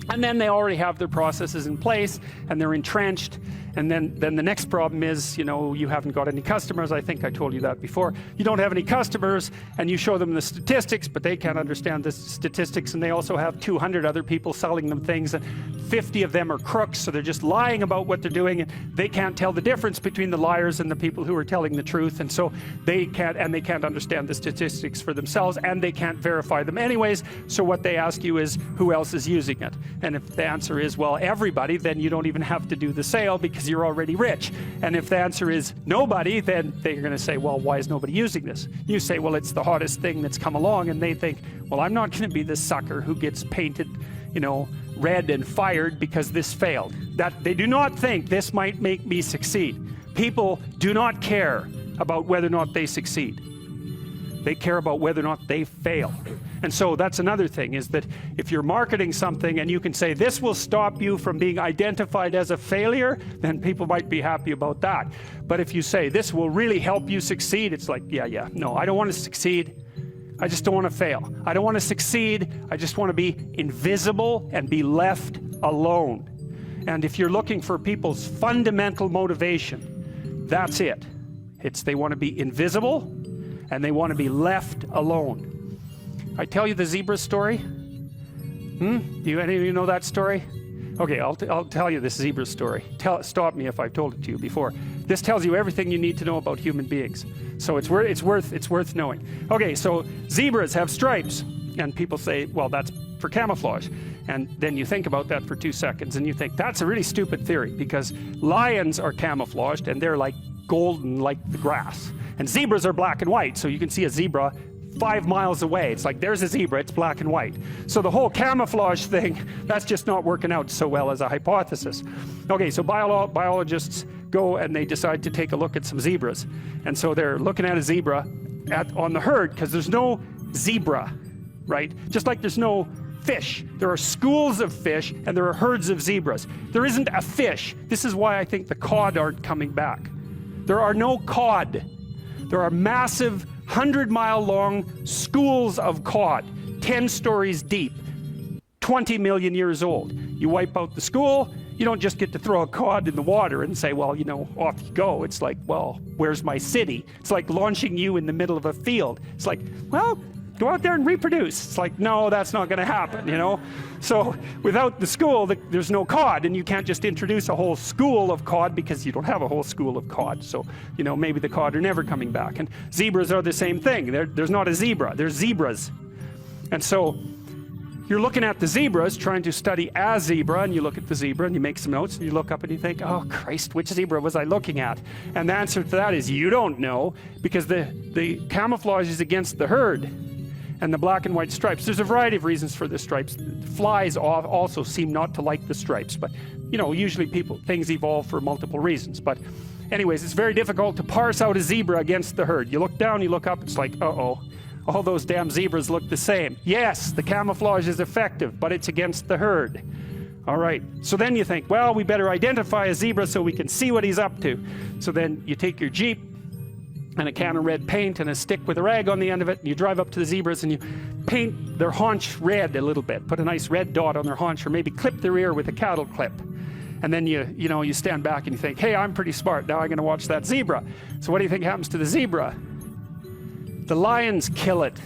S1: And then they already have their processes in place and they're entrenched. And then the next problem is, you know, you haven't got any customers. I think I told you that before. You don't have any customers, and you show them the statistics, but they can't understand the statistics, and they also have 200 other people selling them things, and 50 of them are crooks, so they're just lying about what they're doing, and they can't tell the difference between the liars and the people who are telling the truth, and so they can't understand the statistics for themselves, and they can't verify them anyways. So what they ask you is, who else is using it? And if the answer is, well, everybody, then you don't even have to do the sale because you're already rich. And if the answer is nobody, then they're going to say, well, why is nobody using this? You say, well, it's the hottest thing that's come along, and they think, well, I'm not going to be the sucker who gets painted, you know, red and fired because this failed. That they do not think this might make me succeed. People do not care about whether or not they succeed. They care about whether or not they fail. And so that's another thing, is that if you're marketing something and you can say this will stop you from being identified as a failure, then people might be happy about that. But if you say this will really help you succeed, it's like, yeah, no, I don't want to succeed. I just don't want to fail. I don't want to succeed. I just want to be invisible and be left alone. And if you're looking for people's fundamental motivation, that's it. It's they want to be invisible and they want to be left alone. I tell you the zebra story? Do any of you know that story? Okay, I'll tell you this zebra story. Stop me if I've told it to you before. This tells you everything you need to know about human beings. So it's worth knowing. Okay, so zebras have stripes, and people say, well, that's for camouflage. And then you think about that for 2 seconds, and you think that's a really stupid theory, because lions are camouflaged and they're like golden, like the grass, and zebras are black and white. So you can see a zebra 5 miles away. It's like, there's a zebra, it's black and white. So the whole camouflage thing, that's just not working out so well as a hypothesis. Okay, so biologists go and they decide to take a look at some zebras. And so they're looking at a zebra on the herd, because there's no zebra, right? Just like there's no fish. There are schools of fish and there are herds of zebras. There isn't a fish. This is why I think the cod aren't coming back. There are no cod. There are massive 100-mile-long schools of cod, 10 stories deep, 20 million years old. You wipe out the school, you don't just get to throw a cod in the water and say, well, you know, off you go. It's like, well, where's my city? It's like launching you in the middle of a field. It's like, well, go out there and reproduce. It's like, no, that's not going to happen, you know? So without the school, there's no cod, and you can't just introduce a whole school of cod because you don't have a whole school of cod. So, you know, maybe the cod are never coming back. And zebras are the same thing. There's not a zebra. There's zebras. And so you're looking at the zebras, trying to study a zebra, and you look at the zebra and you make some notes and you look up and you think, oh Christ, which zebra was I looking at? And the answer to that is you don't know, because the camouflage is against the herd. and the black and white stripes. There's a variety of reasons for the stripes. Flies also seem not to like the stripes, but you know, usually things evolve for multiple reasons. But anyways, it's very difficult to parse out a zebra against the herd. You look down, you look up, it's like, uh-oh, all those damn zebras look the same. Yes, the camouflage is effective, but it's against the herd. All right, so then you think, well, we better identify a zebra so we can see what he's up to. So then you take your Jeep and a can of red paint and a stick with a rag on the end of it, and you drive up to the zebras and you paint their haunch red a little bit, put a nice red dot on their haunch, or maybe clip their ear with a cattle clip. And then you stand back and you think, hey, I'm pretty smart, now I'm going to watch that zebra. So what do you think happens to the zebra? The lions kill it.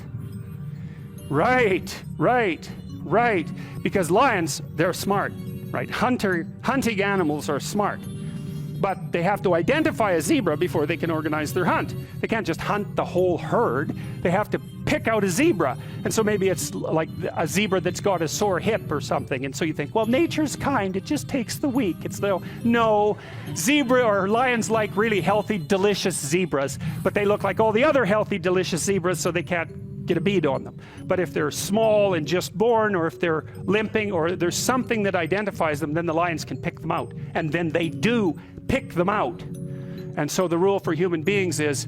S1: Right. Because lions, they're smart, right? Hunting animals are smart. But they have to identify a zebra before they can organize their hunt. They can't just hunt the whole herd. They have to pick out a zebra. And so maybe it's like a zebra that's got a sore hip or something. And so you think, well, nature's kind, it just takes the weak. No, zebra or lions like really healthy, delicious zebras, but they look like all the other healthy, delicious zebras, so they can't get a bead on them. But if they're small and just born, or if they're limping, or there's something that identifies them, then the lions can pick them out. And then they do pick them out. And so the rule for human beings is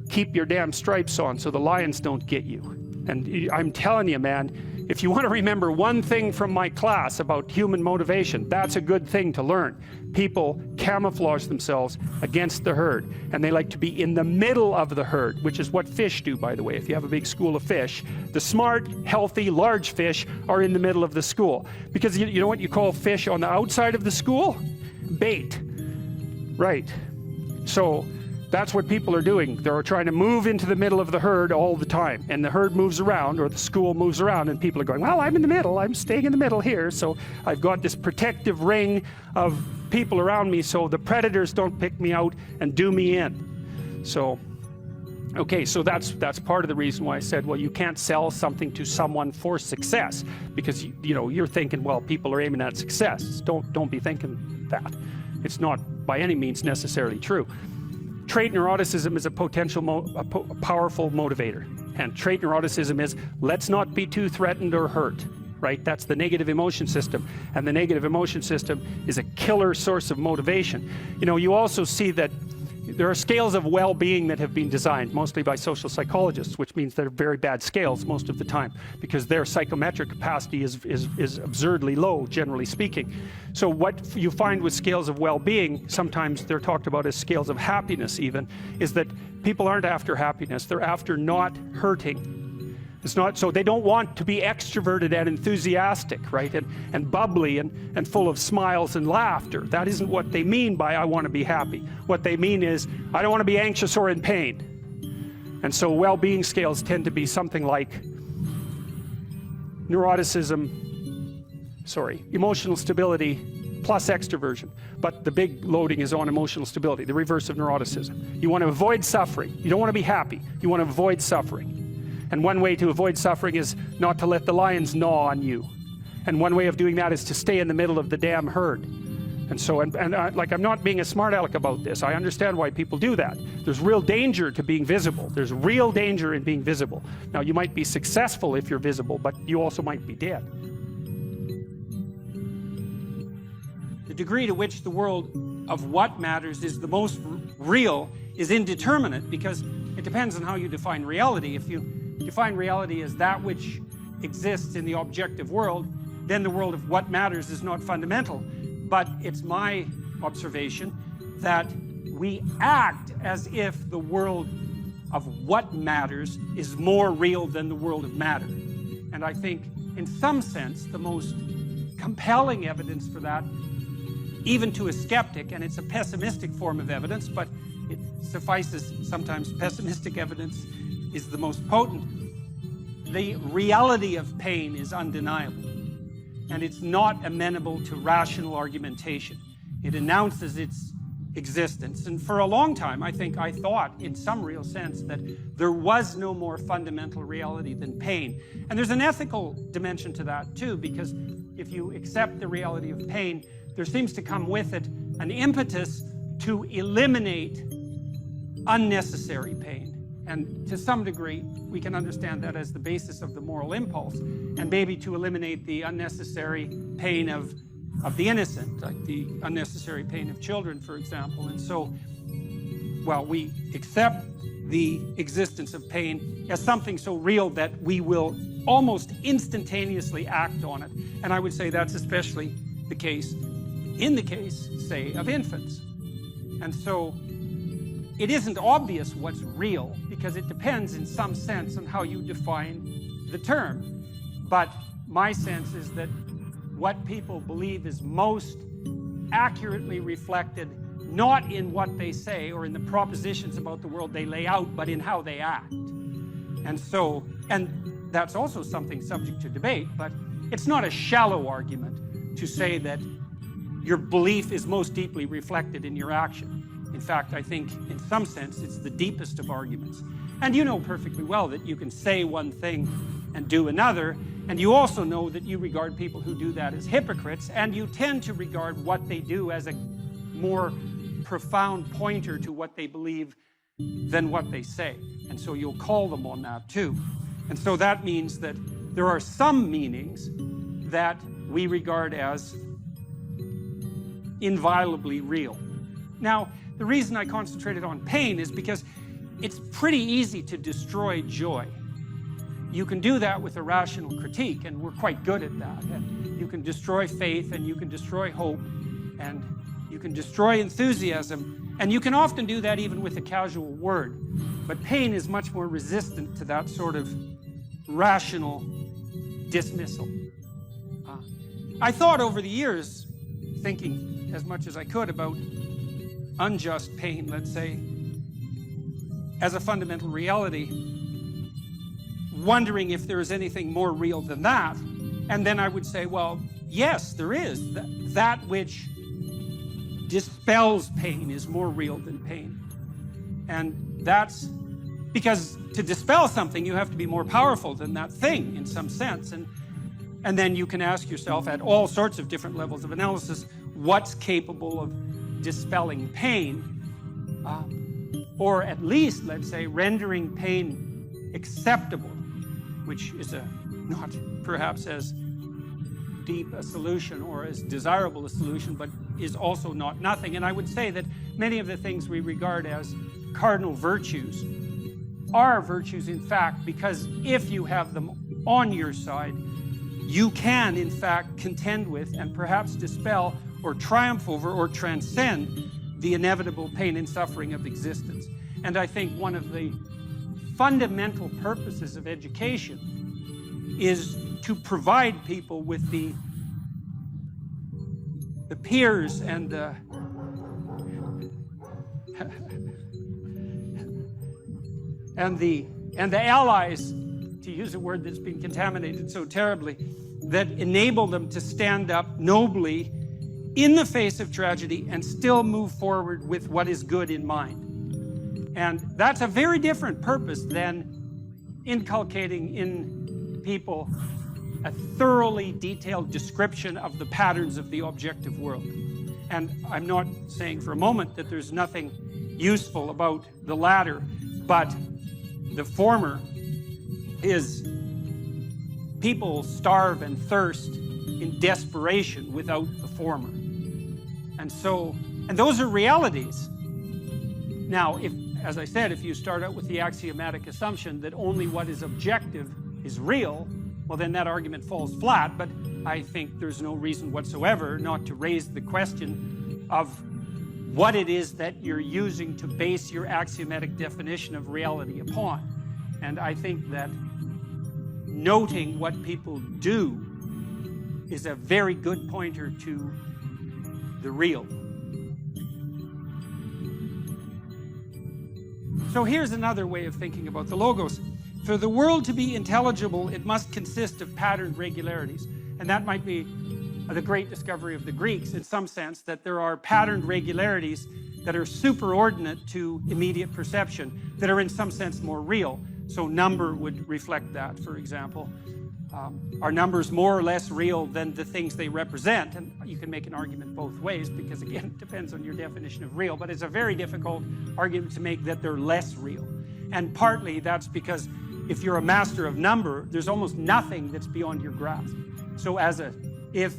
S1: keep your damn stripes on so the lions don't get you. And I'm telling you, man, if you want to remember one thing from my class about human motivation, that's a good thing to learn. People camouflage themselves against the herd, and they like to be in the middle of the herd, which is what fish do, by the way. If you have a big school of fish, the smart, healthy, large fish are in the middle of the school. Because you know what you call fish on the outside of the school? Bait. Right. So that's what people are doing. They're trying to move into the middle of the herd all the time. And the herd moves around, or the school moves around, and people are going, well, I'm in the middle. I'm staying in the middle here. So I've got this protective ring of people around me so the predators don't pick me out and do me in. So, okay, so that's part of the reason why I said, well, you can't sell something to someone for success. Because, you know, you're thinking, well, people are aiming at success. Don't be thinking that. It's not by any means necessarily true. Trait neuroticism is a powerful motivator. And trait neuroticism is, let's not be too threatened or hurt, right? That's the negative emotion system. And the negative emotion system is a killer source of motivation. You know, you also see that there are scales of well-being that have been designed, mostly by social psychologists, which means they're very bad scales most of the time, because their psychometric capacity is absurdly low, generally speaking. So what you find with scales of well-being, sometimes they're talked about as scales of happiness even, is that people aren't after happiness, they're after not hurting. It's not, so they don't want to be extroverted and enthusiastic, right? And bubbly and full of smiles and laughter. That isn't what they mean by I want to be happy. What they mean is I don't want to be anxious or in pain. And so well-being scales tend to be something like emotional stability plus extroversion. But the big loading is on emotional stability, the reverse of neuroticism. You want to avoid suffering. You don't want to be happy. You want to avoid suffering. And one way to avoid suffering is not to let the lions gnaw on you. And one way of doing that is to stay in the middle of the damn herd. And so, like, I'm not being a smart aleck about this. I understand why people do that. There's real danger to being visible. There's real danger in being visible. Now, you might be successful if you're visible, but you also might be dead.
S5: The degree to which the world of what matters is the most real is indeterminate, because it depends on how you define reality. If you define reality as that which exists in the objective world, then the world of what matters is not fundamental. But it's my observation that we act as if the world of what matters is more real than the world of matter. And I think, in some sense, the most compelling evidence for that, even to a skeptic, and it's a pessimistic form of evidence, but it suffices, sometimes pessimistic evidence is the most potent. The reality of pain is undeniable, and it's not amenable to rational argumentation. It announces its existence, and for a long time, I thought, in some real sense, that there was no more fundamental reality than pain. And there's an ethical dimension to that, too, because if you accept the reality of pain, there seems to come with it an impetus to eliminate unnecessary pain And to some degree, we can understand that as the basis of the moral impulse, and maybe to eliminate the unnecessary pain of the innocent, like the unnecessary pain of children, for example. And so, well, we accept the existence of pain as something so real that we will almost instantaneously act on it. And I would say that's especially the case in the case, say, of infants. And so it isn't obvious what's real, because it depends in some sense on how you define the term. But my sense is that what people believe is most accurately reflected not in what they say or in the propositions about the world they lay out, but in how they act. And so, and that's also something subject to debate, but it's not a shallow argument to say that your belief is most deeply reflected in your action. In fact, I think in some sense it's the deepest of arguments. And you know perfectly well that you can say one thing and do another, and you also know that you regard people who do that as hypocrites, and you tend to regard what they do as a more profound pointer to what they believe than what they say. And so you'll call them on that too. And so that means that there are some meanings that we regard as inviolably real. Now, the reason I concentrated on pain is because it's pretty easy to destroy joy. You can do that with a rational critique, and we're quite good at that. And you can destroy faith, and you can destroy hope, and you can destroy enthusiasm, and you can often do that even with a casual word. But pain is much more resistant to that sort of rational dismissal. I thought over the years, thinking as much as I could about unjust pain, let's say, as a fundamental reality, wondering if there is anything more real than that. And then I would say, well, yes, there is. That which dispels pain is more real than pain. And that's because to dispel something, you have to be more powerful than that thing in some sense. And then you can ask yourself at all sorts of different levels of analysis, what's capable of dispelling pain, or at least, let's say, rendering pain acceptable, which is not perhaps as deep a solution or as desirable a solution, but is also not nothing. And I would say that many of the things we regard as cardinal virtues are virtues, in fact, because if you have them on your side, you can, in fact, contend with and perhaps dispel or triumph over or transcend the inevitable pain and suffering of existence. And I think one of the fundamental purposes of education is to provide people with the peers and the allies, to use a word that's been contaminated so terribly, that enable them to stand up nobly in the face of tragedy and still move forward with what is good in mind. And that's a very different purpose than inculcating in people a thoroughly detailed description of the patterns of the objective world. And I'm not saying for a moment that there's nothing useful about the latter, but the former is people starve and thirst in desperation without the former. And those are realities. Now, as I said, if you start out with the axiomatic assumption that only what is objective is real, well, then that argument falls flat. But I think there's no reason whatsoever not to raise the question of what it is that you're using to base your axiomatic definition of reality upon. And I think that noting what people do is a very good pointer to the real. So here's another way of thinking about the logos. For the world to be intelligible, it must consist of patterned regularities. And that might be the great discovery of the Greeks, in some sense, that there are patterned regularities that are superordinate to immediate perception, that are in some sense more real. So number would reflect that, for example. Are numbers more or less real than the things they represent? And you can make an argument both ways, because again, it depends on your definition of real, but it's a very difficult argument to make that they're less real. And partly that's because if you're a master of number, there's almost nothing that's beyond your grasp. So if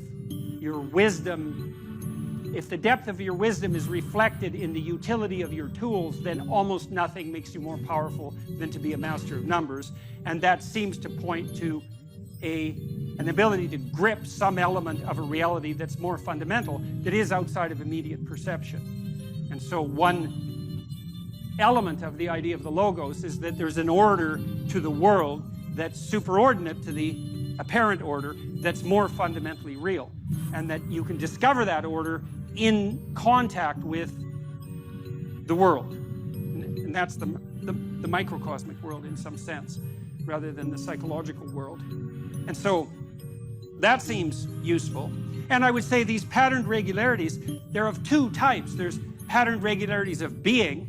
S5: the depth of your wisdom is reflected in the utility of your tools, then almost nothing makes you more powerful than to be a master of numbers. And that seems to point to an ability to grip some element of a reality that's more fundamental, that is outside of immediate perception. And so one element of the idea of the logos is that there's an order to the world that's superordinate to the apparent order, that's more fundamentally real, and that you can discover that order in contact with the world. And that's the microcosmic world in some sense, rather than the psychological world. And so that seems useful. And I would say these patterned regularities, they're of two types. There's patterned regularities of being,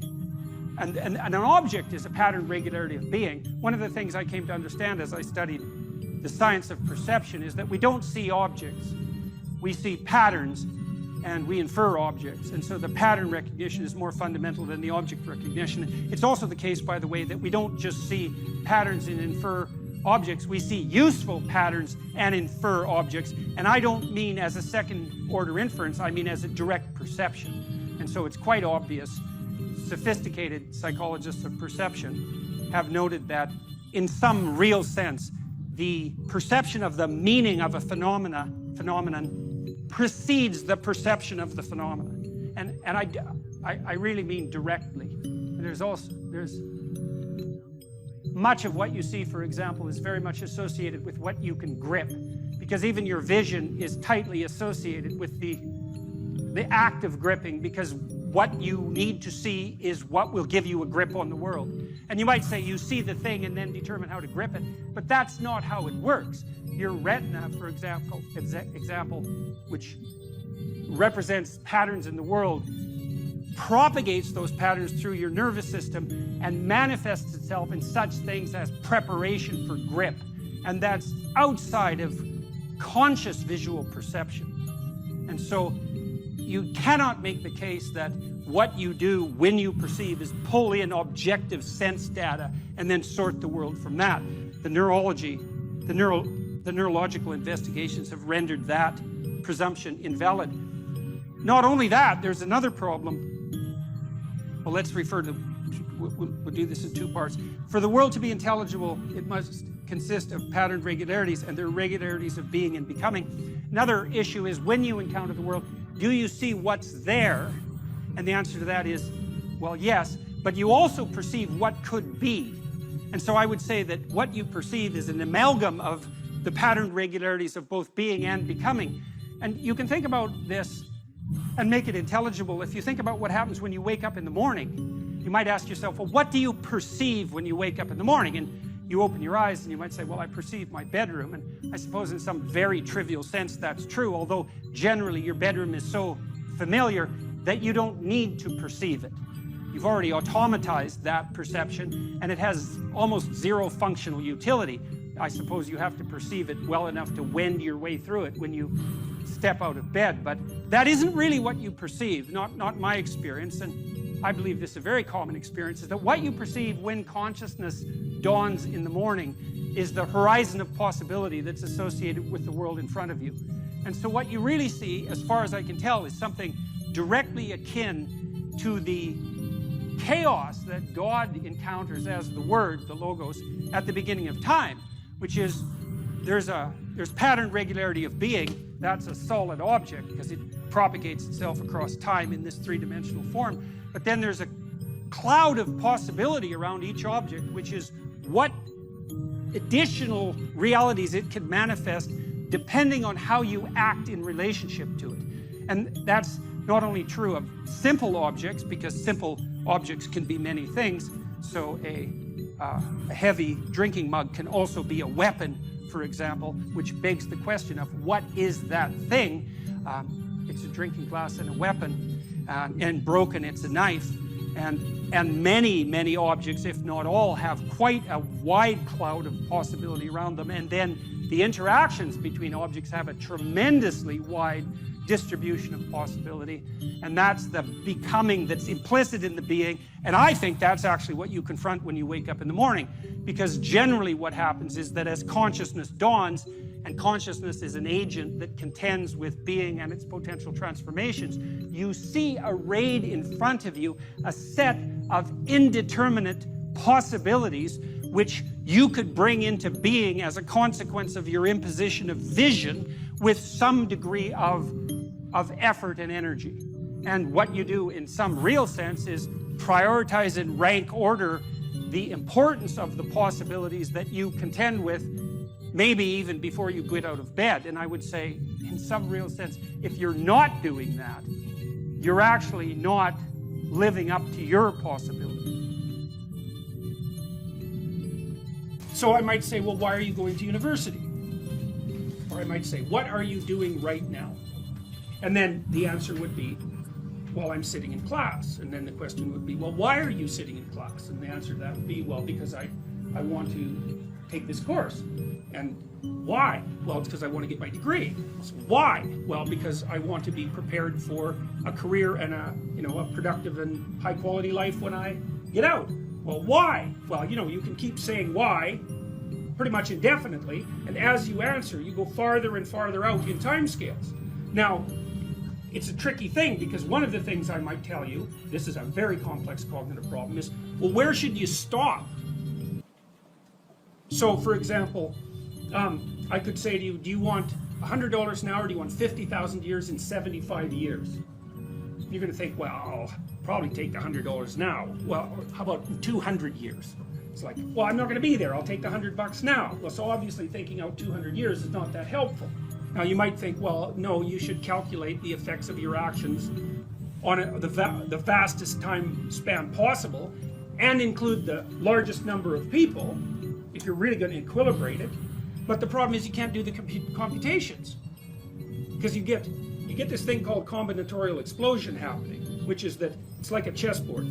S5: and an object is a patterned regularity of being. One of the things I came to understand as I studied the science of perception is that we don't see objects. We see patterns, and we infer objects. And so the pattern recognition is more fundamental than the object recognition. It's also the case, by the way, that we don't just see patterns and infer objects. We see useful patterns and infer objects. And I don't mean as a second-order inference. I mean as a direct perception. And so it's quite obvious. Sophisticated psychologists of perception have noted that in some real sense, the perception of the meaning of a phenomenon precedes the perception of the phenomenon. And I really mean directly. And there's much of what you see, for example, is very much associated with what you can grip, because even your vision is tightly associated with the act of gripping, because what you need to see is what will give you a grip on the world. And you might say you see the thing and then determine how to grip it, but that's not how it works. Your retina, for example, which represents patterns in the world, propagates those patterns through your nervous system and manifests itself in such things as preparation for grip. And that's outside of conscious visual perception. And so you cannot make the case that what you do when you perceive is pull in objective sense data and then sort the world from that. The neurological investigations have rendered that presumption invalid. Not only that, there's another problem. Well, let's refer to, we'll do this in two parts. For the world to be intelligible, it must consist of patterned regularities, and there are regularities of being and becoming. Another issue is, when you encounter the world, do you see what's there? And the answer to that is, well, yes, but you also perceive what could be. And so I would say that what you perceive is an amalgam of the patterned regularities of both being and becoming. And you can think about this and make it intelligible. If you think about what happens when you wake up in the morning, you might ask yourself, well, what do you perceive when you wake up in the morning? And you open your eyes and you might say, well, I perceive my bedroom. And I suppose in some very trivial sense that's true, although generally your bedroom is so familiar that you don't need to perceive it. You've already automatized that perception, and it has almost zero functional utility. I suppose you have to perceive it well enough to wend your way through it when you step out of bed, but that isn't really what you perceive, not my experience, and I believe this is a very common experience, is that what you perceive when consciousness dawns in the morning is the horizon of possibility that's associated with the world in front of you. And so what you really see, as far as I can tell, is something directly akin to the chaos that God encounters as the Word, the Logos, at the beginning of time, which is there's patterned regularity of being. That's a solid object because it propagates itself across time in this three-dimensional form. But then there's a cloud of possibility around each object, which is what additional realities it can manifest depending on how you act in relationship to it. And that's not only true of simple objects, because simple objects can be many things. So a heavy drinking mug can also be a weapon, for example, which begs the question of what is that thing? It's a drinking glass and a weapon, and broken it's a knife. And many objects, if not all, have quite a wide cloud of possibility around them. And then the interactions between objects have a tremendously wide distribution of possibility, and that's the becoming that's implicit in the being. And I think that's actually what you confront when you wake up in the morning, because generally what happens is that as consciousness dawns, and consciousness is an agent that contends with being and its potential transformations, you see arrayed in front of you a set of indeterminate possibilities which you could bring into being as a consequence of your imposition of vision with some degree of effort and energy. And what you do in some real sense is prioritize in rank order the importance of the possibilities that you contend with, maybe even before you get out of bed. And I would say, in some real sense, if you're not doing that, you're actually not living up to your possibility. So I might say, well, why are you going to university? Or I might say, what are you doing right now? And then the answer would be, well, I'm sitting in class. And then the question would be, well, why are you sitting in class? And the answer to that would be, well, because I want to take this course. And why? Well, it's because I want to get my degree. So why? Well, because I want to be prepared for a career and a productive and high quality life when I get out. Well, why? Well, you can keep saying why pretty much indefinitely, and as you answer, you go farther and farther out in time scales. Now, it's a tricky thing, because one of the things I might tell you, this is a very complex cognitive problem, is, well, where should you stop? So, for example, I could say to you, do you want $100 an hour, or do you want 50,000 years in 75 years? You're going to think, well, I'll probably take the $100 now. Well, how about 200 years? It's like, well, I'm not going to be there. I'll take the $100 now. Well, so obviously thinking out 200 years is not that helpful. Now, you might think, well, no, you should calculate the effects of your actions on the vastest time span possible and include the largest number of people if you're really going to equilibrate it. But the problem is you can't do the computations, because you get this thing called combinatorial explosion happening, which is that it's like a chessboard.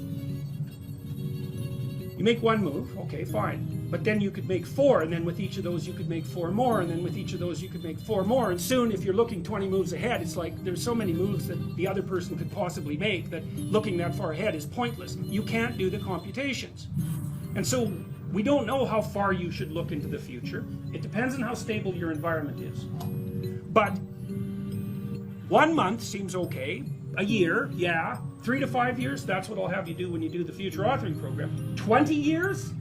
S5: You make one move, okay, fine. But then you could make 4, and then with each of those you could make 4 more, and then with each of those you could make 4 more. And soon, if you're looking 20 moves ahead, it's like there's so many moves that the other person could possibly make that looking that far ahead is pointless. You can't do the computations. And so we don't know how far you should look into the future. It depends on how stable your environment is. But 1 month seems okay. A year, yeah. 3 to 5 years, that's what I'll have you do when you do the future authoring program. 20 years?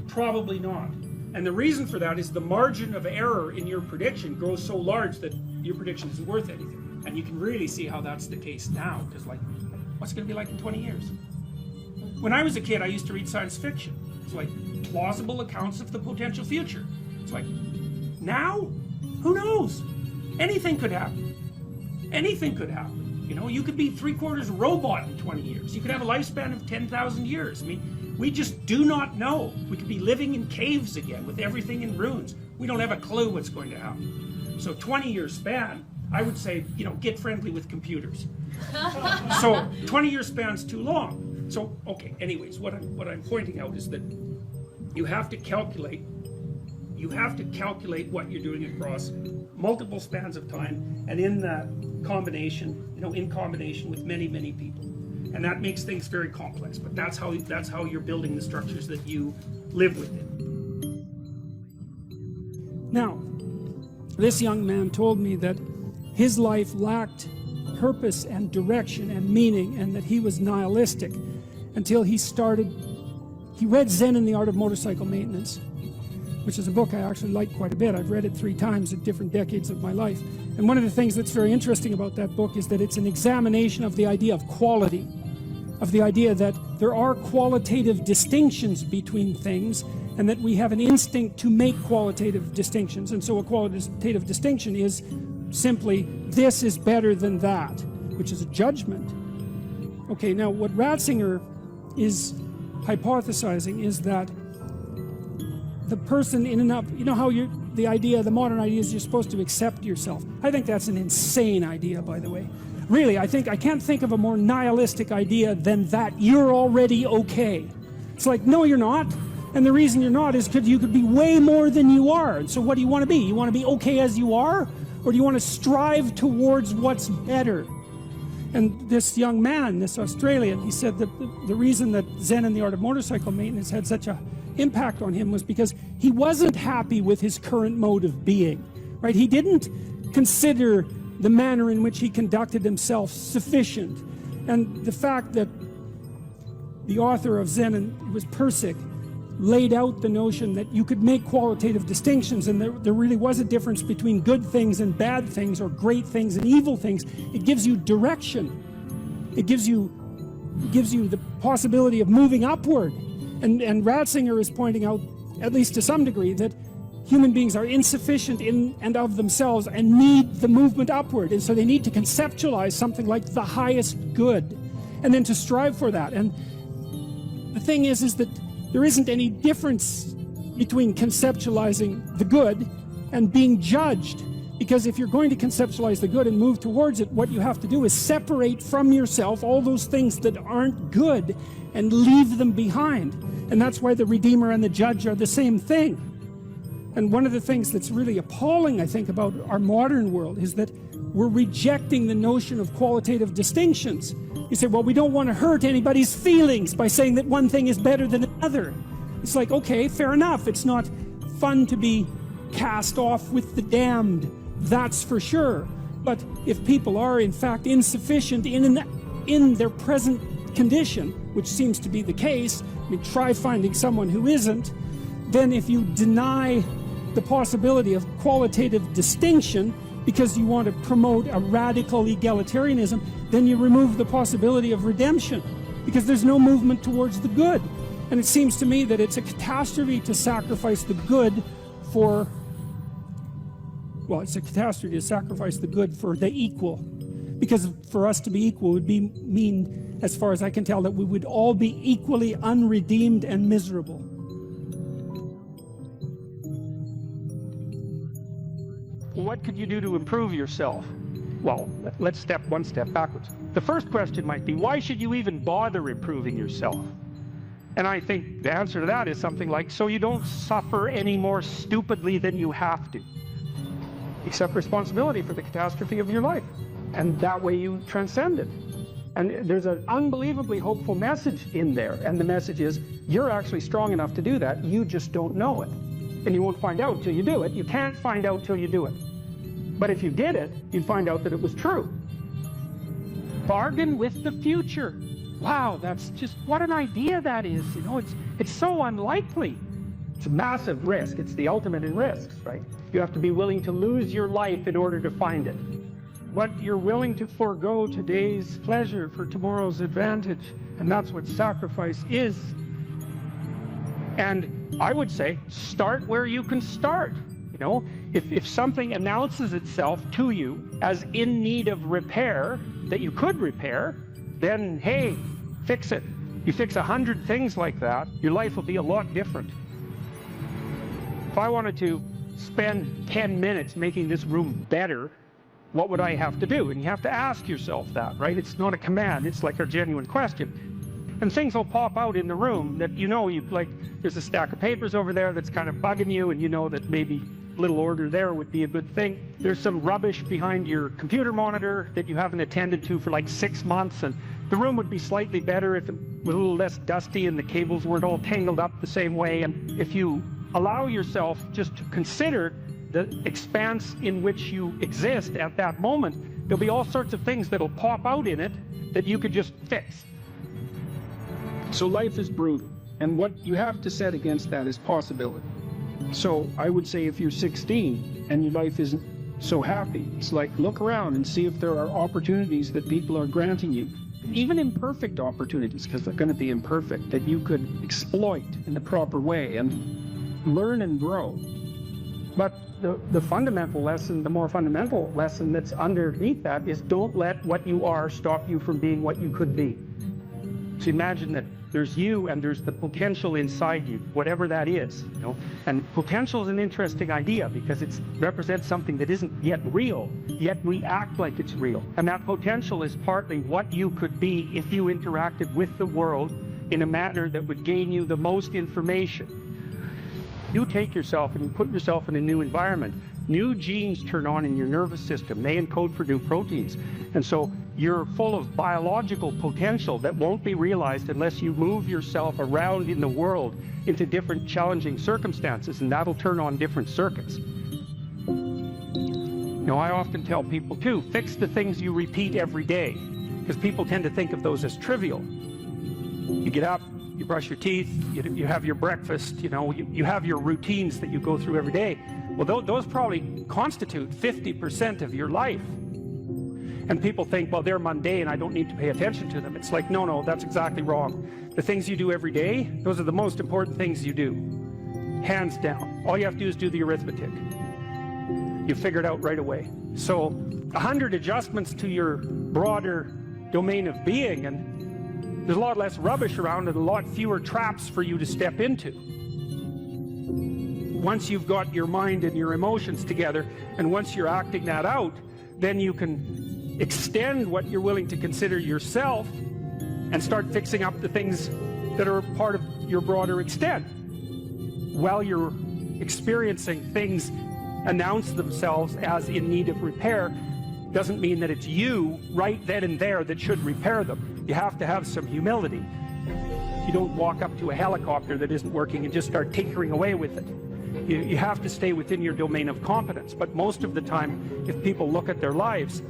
S5: Probably not. And the reason for that is the margin of error in your prediction grows so large that your prediction isn't worth anything. And you can really see how that's the case now, because like, what's it going to be like in 20 years? When I was a kid, I used to read science fiction. It's like plausible accounts of the potential future. It's like, now? Who knows? Anything could happen. Anything could happen. You could be 3/4 robot in 20 years. You could have a lifespan of 10,000 years. I mean, we just do not know. We could be living in caves again with everything in ruins. We don't have a clue what's going to happen. So 20-year span, I would say, get friendly with computers. So 20-year span's too long. So, okay, anyways, what I'm pointing out is that you have to calculate what you're doing across multiple spans of time, and in that combination, in combination with many, many people. And that makes things very complex, but that's how you're building the structures that you live within.
S1: Now, this young man told me that his life lacked purpose and direction and meaning, and that he was nihilistic until he read Zen and the Art of Motorcycle Maintenance, which is a book I actually like quite a bit. I've read it 3 times at different decades of my life. And one of the things that's very interesting about that book is that it's an examination of the idea of quality, of the idea that there are qualitative distinctions between things, and that we have an instinct to make qualitative distinctions. And so a qualitative distinction is simply, this is better than that, which is a judgment. Okay, now what Ratzinger is hypothesizing is that the person in and of, how the modern idea is you're supposed to accept yourself. I think that's an insane idea, by the way. Really, I can't think of a more nihilistic idea than that you're already okay. It's like, no, you're not. And the reason you're not is because you could be way more than you are. And so what do you want to be? You want to be okay as you are? Or do you want to strive towards what's better? And this young man, this Australian, he said that the reason that Zen and the Art of Motorcycle Maintenance had such an impact on him was because he wasn't happy with his current mode of being, right? He didn't consider the manner in which he conducted himself sufficient. And the fact that the author of Zen, and it was Persic, laid out the notion that you could make qualitative distinctions, and there really was a difference between good things and bad things, or great things and evil things. It gives you direction. It gives you the possibility of moving upward. And Ratzinger is pointing out, at least to some degree, that human beings are insufficient in and of themselves and need the movement upward. And so they need to conceptualize something like the highest good, and then to strive for that. And the thing is that there isn't any difference between conceptualizing the good and being judged. Because if you're going to conceptualize the good and move towards it, what you have to do is separate from yourself all those things that aren't good and leave them behind. And that's why the Redeemer and the Judge are the same thing. And one of the things that's really appalling, I think, about our modern world is that we're rejecting the notion of qualitative distinctions. You say, well, we don't want to hurt anybody's feelings by saying that one thing is better than another. It's like, okay, fair enough. It's not fun to be cast off with the damned, that's for sure. But if people are in fact insufficient in their present condition, which seems to be the case, I mean, try finding someone who isn't, then if you deny the possibility of qualitative distinction because you want to promote a radical egalitarianism, then you remove the possibility of redemption, because there's no movement towards the good. And it seems to me that it's a catastrophe to sacrifice the good for, well, it's a catastrophe to sacrifice the good for the equal. Because for us to be equal would mean, as far as I can tell, that we would all be equally unredeemed and miserable.
S5: What could you do to improve yourself? Well, let's step one step backwards. The first question might be, why should you even bother improving yourself? And I think the answer to that is something like, so you don't suffer any more stupidly than you have to. Accept responsibility for the catastrophe of your life. And that way you transcend it. And there's an unbelievably hopeful message in there. And the message is, you're actually strong enough to do that. You just don't know it. And you won't find out till you do it. You can't find out till you do it. But if you did it, you'd find out that it was true. Bargain with the future. Wow, that's just, what an idea that is. You know, it's so unlikely. It's a massive risk. It's the ultimate in risks, right? You have to be willing to lose your life in order to find it. What you're willing to forego today's pleasure for tomorrow's advantage. And that's what sacrifice is. And I would say, start where you can start. You know, if something announces itself to you as in need of repair, that you could repair, then hey, fix it. You fix 100 things like that, your life will be a lot different. If I wanted to spend 10 minutes making this room better, what would I have to do? And you have to ask yourself that, right? It's not a command, it's like a genuine question. And things will pop out in the room that you know, there's a stack of papers over there that's kind of bugging you, and you know that maybe a little order there would be a good thing. There's some rubbish behind your computer monitor that you haven't attended to for like 6 months, and the room would be slightly better if it was a little less dusty and the cables weren't all tangled up the same way. And if you allow yourself just to consider the expanse in which you exist at that moment, there'll be all sorts of things that'll pop out in it that you could just fix.
S3: So life is brutal, and what you have to set against that is possibility. So I would say if you're 16 and your life isn't so happy, it's like look around and see if there are opportunities that people are granting you, even imperfect opportunities, because they're going to be imperfect, that you could exploit in the proper way and learn and grow.
S5: But the fundamental lesson, the more fundamental lesson that's underneath that is, don't let what you are stop you from being what you could be. So imagine that there's you and there's the potential inside you, whatever that is, you know. And potential is an interesting idea because it represents something that isn't yet real, yet we act like it's real. And that potential is partly what you could be if you interacted with the world in a manner that would gain you the most information. You take yourself and you put yourself in a new environment.
S1: New genes turn on in your nervous system. They encode for new proteins. And so you're full of biological potential that won't be realized unless you move yourself around in the world into different challenging circumstances, and that'll turn on different circuits. Now, I often tell people too, fix the things you repeat every day, because people tend to think of those as trivial. You get up, you brush your teeth, you have your breakfast, you have your routines that you go through every day. Well, those probably constitute 50% of your life. And people think, well, they're mundane, I don't need to pay attention to them. It's like, no, that's exactly wrong. The things you do every day, those are the most important things you do. Hands down. All you have to do is do the arithmetic. You figure it out right away. So 100 adjustments to your broader domain of being, and there's a lot less rubbish around and a lot fewer traps for you to step into. Once you've got your mind and your emotions together, and once you're acting that out, then you can extend what you're willing to consider yourself and start fixing up the things that are part of your broader extent. While you're experiencing things announce themselves as in need of repair, doesn't mean that it's you right then and there that should repair them. You have to have some humility. You don't walk up to a helicopter that isn't working and just start tinkering away with it. You have to stay within your domain of competence. But most of the time, if people look at their lives,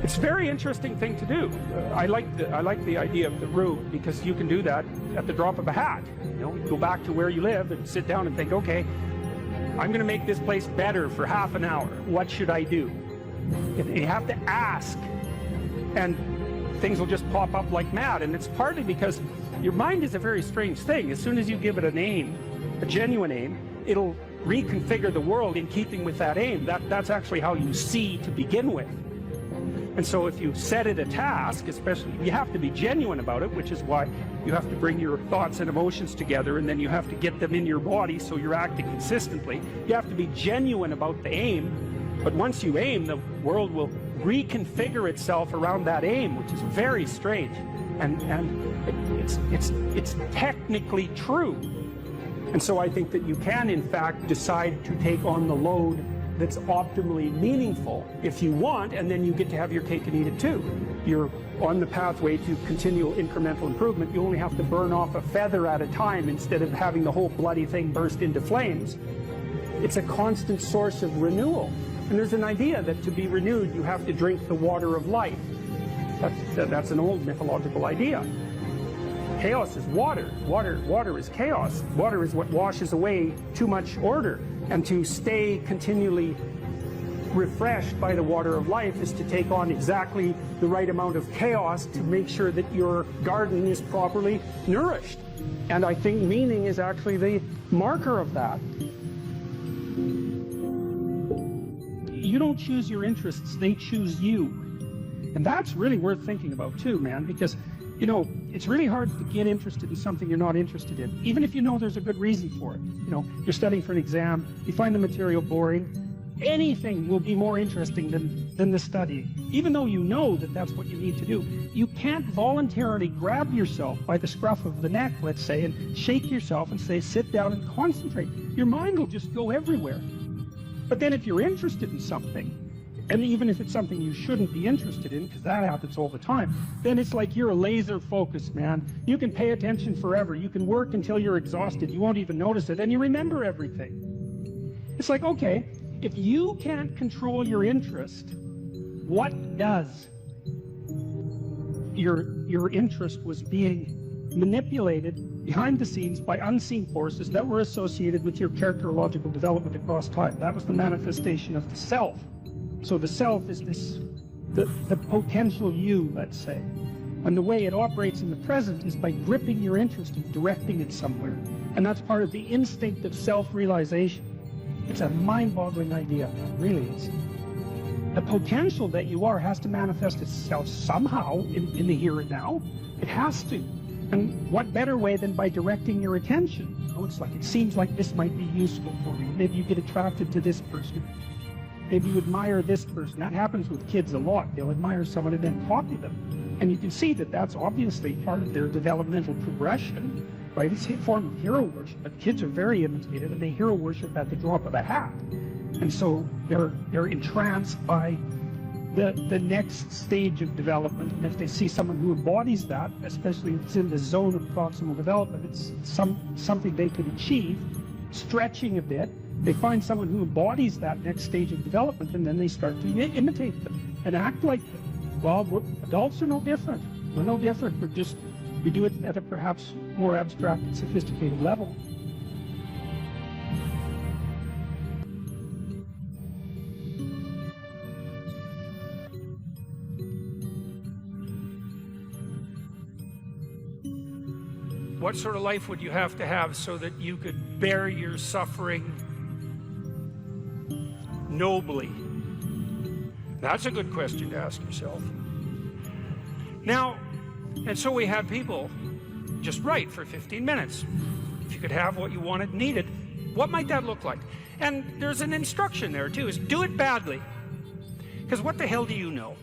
S1: it's a very interesting thing to do. I like the idea of the route, because you can do that at the drop of a hat. You go back to where you live and sit down and think, okay, I'm going to make this place better for half an hour. What should I do? You have to ask, and things will just pop up like mad. And it's partly because your mind is a very strange thing. As soon as you give it a name, a genuine aim, it'll reconfigure the world in keeping with that aim. That's actually how you see to begin with. And so if you set it a task, especially, you have to be genuine about it, which is why you have to bring your thoughts and emotions together, and then you have to get them in your body so you're acting consistently. You have to be genuine about the aim, but once you aim, the world will reconfigure itself around that aim, which is very strange. And it's technically true. And so I think that you can, in fact, decide to take on the load that's optimally meaningful if you want, and then you get to have your cake and eat it too. You're on the pathway to continual incremental improvement. You only have to burn off a feather at a time instead of having the whole bloody thing burst into flames. It's a constant source of renewal. And there's an idea that to be renewed, you have to drink the water of life. That's an old mythological idea. Chaos is water. Water is chaos. Water is what washes away too much order. And to stay continually refreshed by the water of life is to take on exactly the right amount of chaos to make sure that your garden is properly nourished. And I think meaning is actually the marker of that. You don't choose your interests, they choose you. And that's really worth thinking about too, man, because it's really hard to get interested in something you're not interested in, even if you know there's a good reason for it. You're studying for an exam, you find the material boring, anything will be more interesting than the study. Even though you know that that's what you need to do, you can't voluntarily grab yourself by the scruff of the neck, let's say, and shake yourself and say, sit down and concentrate. Your mind will just go everywhere. But then if you're interested in something, and even if it's something you shouldn't be interested in, because that happens all the time, then it's like you're laser focused, man. You can pay attention forever. You can work until you're exhausted. You won't even notice it, and you remember everything. It's like, okay, if you can't control your interest, what does? Your interest was being manipulated behind the scenes by unseen forces that were associated with your characterological development across time. That was the manifestation of the self. So the self is the potential you, let's say. And the way it operates in the present is by gripping your interest and directing it somewhere. And that's part of the instinct of self-realization. It's a mind-boggling idea, it really is. The potential that you are has to manifest itself somehow in the here and now. It has to. And what better way than by directing your attention? It's like, it seems like this might be useful for you. Maybe you get attracted to this person. Maybe you admire this person. That happens with kids a lot. They'll admire someone and then copy them. And you can see that that's obviously part of their developmental progression, right? It's a form of hero worship. But kids are very imitative, and they hero worship at the drop of a hat.
S3: And so they're entranced by the next stage of development. And if they see someone who embodies that, especially if it's in the zone of proximal development, it's something they could achieve, stretching a bit, they find someone who embodies that next stage of development, and then they start to imitate them and act like them. Well, adults are no different. We're no different. We do it at a perhaps more abstract and sophisticated level.
S5: What sort of life would you have to have so that you could bear your suffering nobly? That's a good question to ask yourself. Now, and so we had people just write for 15 minutes. If you could have what you wanted and needed, what might that look like? And there's an instruction there too, is do it badly. Because what the hell do you know?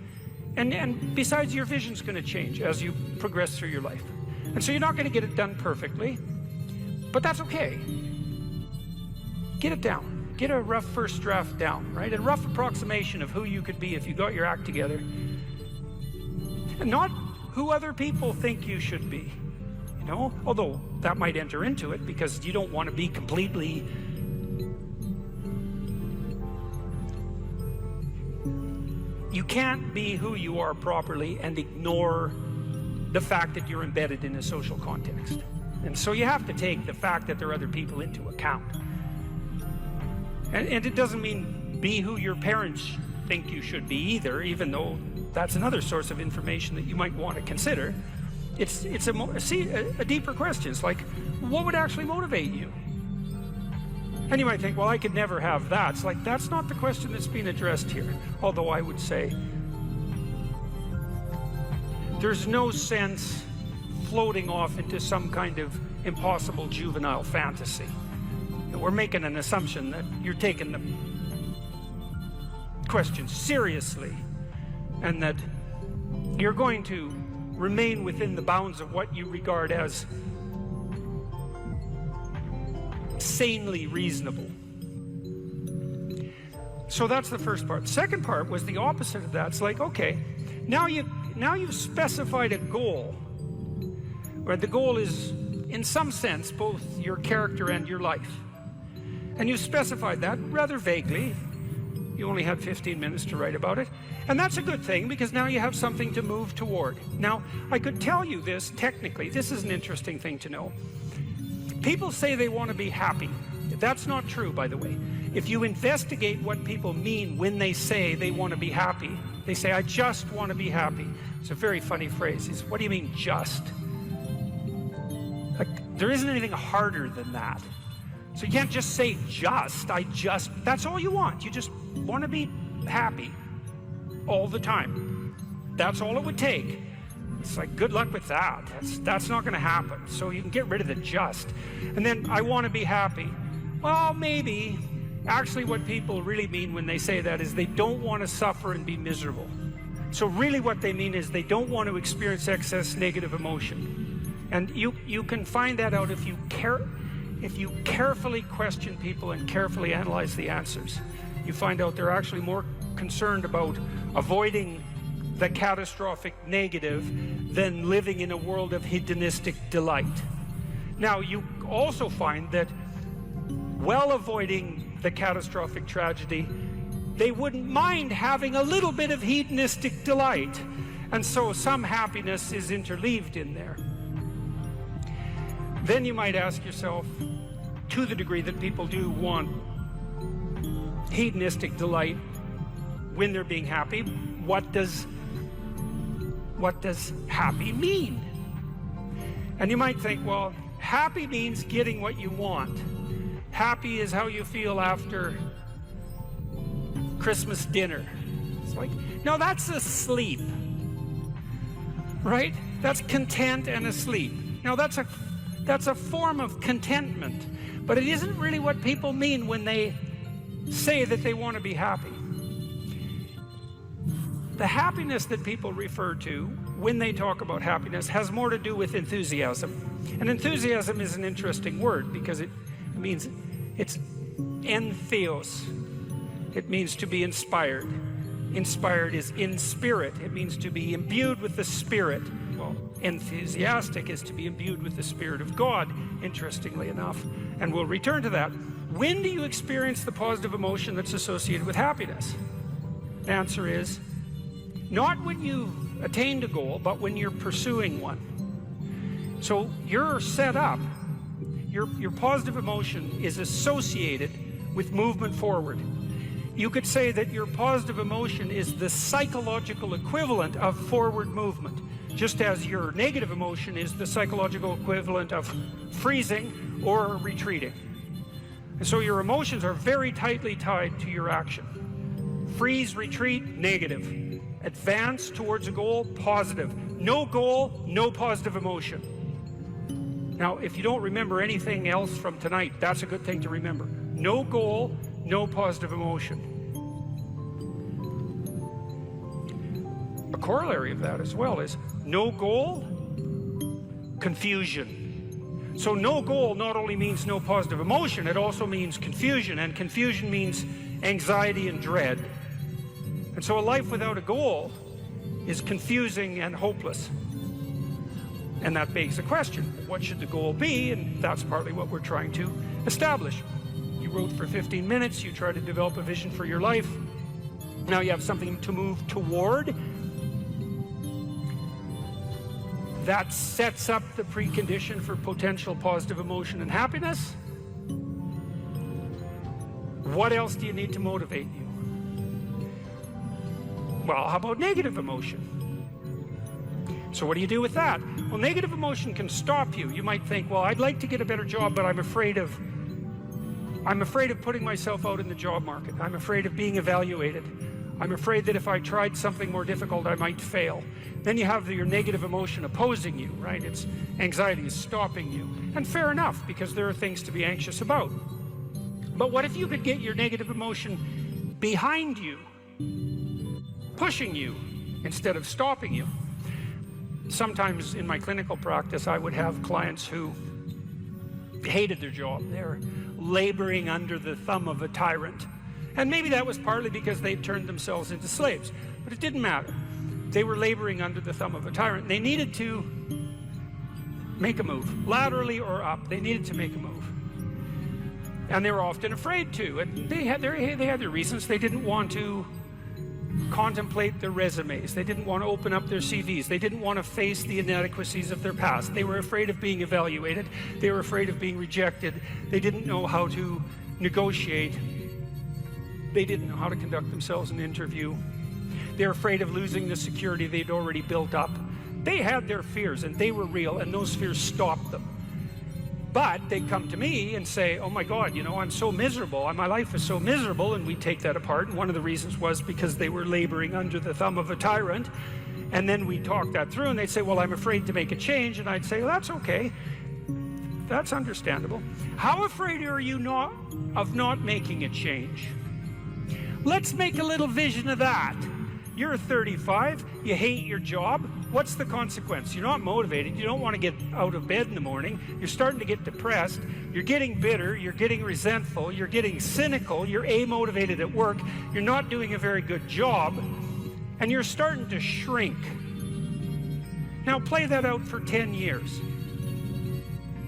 S5: And besides, your vision's going to change as you progress through your life. And so you're not going to get it done perfectly, but that's okay. Get it down. Get a rough first draft down, right? A rough approximation of who you could be if you got your act together. And not who other people think you should be, you know? Although that might enter into it because you don't want to be completely... You can't be who you are properly and ignore the fact that you're embedded in a social context. And so you have to take the fact that there are other people into account. And it doesn't mean be who your parents think you should be either, even though that's another source of information that you might want to consider. It's a deeper question. It's like, what would actually motivate you? And you might think, well, I could never have that. It's like, that's not the question that's being addressed here. Although I would say, there's no sense floating off into some kind of impossible juvenile fantasy. We're making an assumption that you're taking the question seriously and that you're going to remain within the bounds of what you regard as sanely reasonable. So that's the first part. The second part was the opposite of that. It's like, okay, now you've specified a goal, where the goal is, in some sense, both your character and your life. And you've specified that rather vaguely. You only had 15 minutes to write about it. And that's a good thing, because now you have something to move toward. Now, I could tell you this technically. This is an interesting thing to know. People say they want to be happy. That's not true, by the way. If you investigate what people mean when they say they want to be happy, they say, I just want to be happy. It's a very funny phrase. It's, what do you mean, just? Like, there isn't anything harder than that. So you can't just say just, that's all you want. You just want to be happy all the time. That's all it would take. It's like, good luck with that. That's not going to happen. So you can get rid of the just. And then, I want to be happy. Well, maybe. Actually, what people really mean when they say that is they don't want to suffer and be miserable. So really what they mean is they don't want to experience excess negative emotion. And you can find that out if you carefully question people and carefully analyze the answers. You find out they're actually more concerned about avoiding the catastrophic negative than living in a world of hedonistic delight. Now, you also find that while avoiding the catastrophic tragedy, they wouldn't mind having a little bit of hedonistic delight. And so some happiness is interleaved in there. Then you might ask yourself, to the degree that people do want hedonistic delight when they're being happy, what does happy mean? And you might think, well, happy means getting what you want. Happy is how you feel after Christmas dinner. It's like, no, that's asleep, right? That's content and asleep. Now, that's a form of contentment, but it isn't really what people mean when they say that they want to be happy. The happiness that people refer to when they talk about happiness has more to do with enthusiasm. And enthusiasm is an interesting word because it means it's entheos. It means to be inspired. Inspired is in spirit. It means to be imbued with the Spirit. Well, enthusiastic is to be imbued with the Spirit of God, interestingly enough. And we'll return to that. When do you experience the positive emotion that's associated with happiness? The answer is not when you've attained a goal, but when you're pursuing one. So you're set up, your positive emotion is associated with movement forward. You could say that your positive emotion is the psychological equivalent of forward movement, just as your negative emotion is the psychological equivalent of freezing or retreating. And so your emotions are very tightly tied to your action. Freeze, retreat, negative. Advance towards a goal, positive. No goal, no positive emotion. Now, if you don't remember anything else from tonight, that's a good thing to remember. No goal, no positive emotion. A corollary of that as well is no goal, confusion. So no goal not only means no positive emotion, it also means confusion, and confusion means anxiety and dread. And so a life without a goal is confusing and hopeless. And that begs the question, what should the goal be? And that's partly what we're trying to establish. You wrote for 15 minutes, you try to develop a vision for your life. Now you have something to move toward. That sets up the precondition for potential positive emotion and happiness. What else do you need to motivate you? Well, how about negative emotion? So what do you do with that? Well, negative emotion can stop you. You might think, well, I'd like to get a better job, but I'm afraid of putting myself out in the job market. I'm afraid of being evaluated. I'm afraid that if I tried something more difficult, I might fail. Then you have your negative emotion opposing you, right? It's anxiety is stopping you. And fair enough, because there are things to be anxious about. But what if you could get your negative emotion behind you, pushing you instead of stopping you? Sometimes in my clinical practice, I would have clients who hated their job. They're laboring under the thumb of a tyrant. And maybe that was partly because they turned themselves into slaves, but it didn't matter. They were laboring under the thumb of a tyrant. They needed to make a move, laterally or up. They needed to make a move. And they were often afraid to. And they had their reasons. They didn't want to contemplate their resumes. They didn't want to open up their CVs. They didn't want to face the inadequacies of their past. They were afraid of being evaluated. They were afraid of being rejected. They didn't know how to negotiate. They didn't know how to conduct themselves in an interview. They were afraid of losing the security they'd already built up. They had their fears, and they were real, and those fears stopped them. But they'd come to me and say, oh my God, you know, I'm so miserable. My life is so miserable. And we'd take that apart. And one of the reasons was because they were laboring under the thumb of a tyrant. And then we'd talk that through, and they'd say, well, I'm afraid to make a change. And I'd say, well, that's okay. That's understandable. How afraid are you of not making a change? Let's make a little vision of that. You're 35, you hate your job. What's the consequence? You're not motivated. You don't want to get out of bed in the morning. You're starting to get depressed. You're getting bitter. You're getting resentful. You're getting cynical. You're amotivated at work. You're not doing a very good job. And you're starting to shrink. Now play that out for 10 years.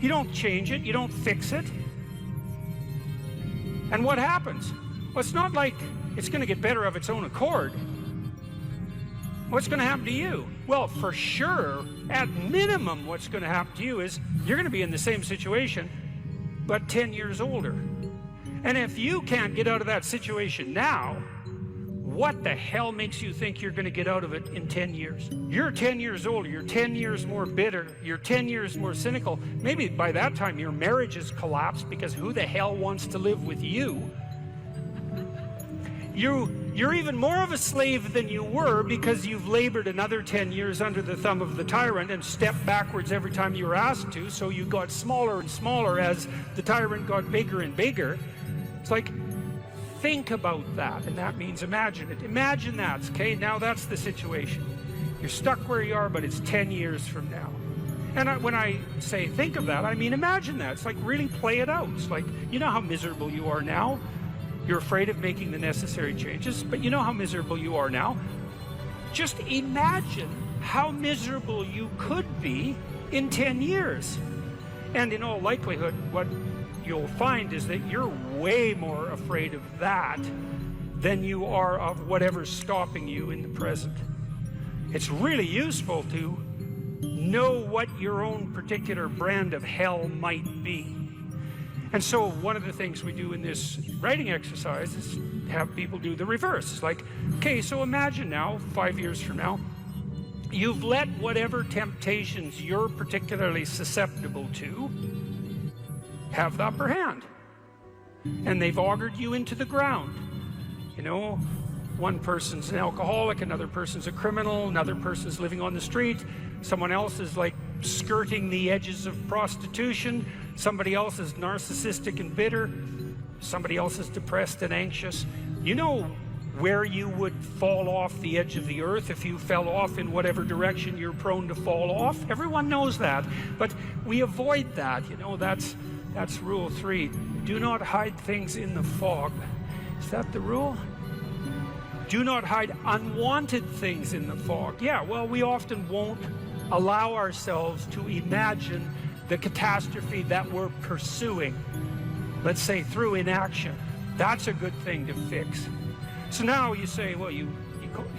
S5: You don't change it. You don't fix it. And what happens? Well, it's not like it's going to get better of its own accord. What's going to happen to you? Well, for sure, at minimum, what's going to happen to you is you're going to be in the same situation, but 10 years older. And if you can't get out of that situation now, what the hell makes you think you're going to get out of it in 10 years? You're 10 years older. You're 10 years more bitter. You're 10 years more cynical. Maybe by that time your marriage has collapsed because who the hell wants to live with you? You're even more of a slave than you were because you've labored another 10 years under the thumb of the tyrant and stepped backwards every time you were asked to, so you got smaller and smaller as the tyrant got bigger and bigger. It's like, think about that, and that means imagine it. Imagine that, okay? Now that's the situation. You're stuck where you are, but it's 10 years from now. And when I say think of that, I mean imagine that. It's like really play it out. It's like, you know how miserable you are now?
S3: You're afraid of making the necessary changes, but you know how miserable you are now. Just imagine how miserable you could be in 10 years. And in all likelihood, what you'll find is that you're way more afraid of that than you are of whatever's stopping you in the present. It's really useful to know what your own particular brand of hell might be. And so one of the things we do in this writing exercise is have people do the reverse. It's like, okay, so imagine now, 5 years from now, you've let whatever temptations you're particularly susceptible to have the upper hand. And they've augured you into the ground. You know, one person's an alcoholic, another person's a criminal, another person's living on the street, someone else is like skirting the edges of prostitution, somebody else is narcissistic and bitter, somebody else is depressed and anxious. You know where you would fall off the edge of the earth if you fell off in whatever direction you're prone to fall off. Everyone knows that, but we avoid that. You know, that's rule 3. Do not hide things in the fog. Is that the rule? Do not hide unwanted things in the fog. Yeah, well, we often won't allow ourselves to imagine the catastrophe that we're pursuing, let's say through inaction. That's a good thing to fix. So now you say, well, you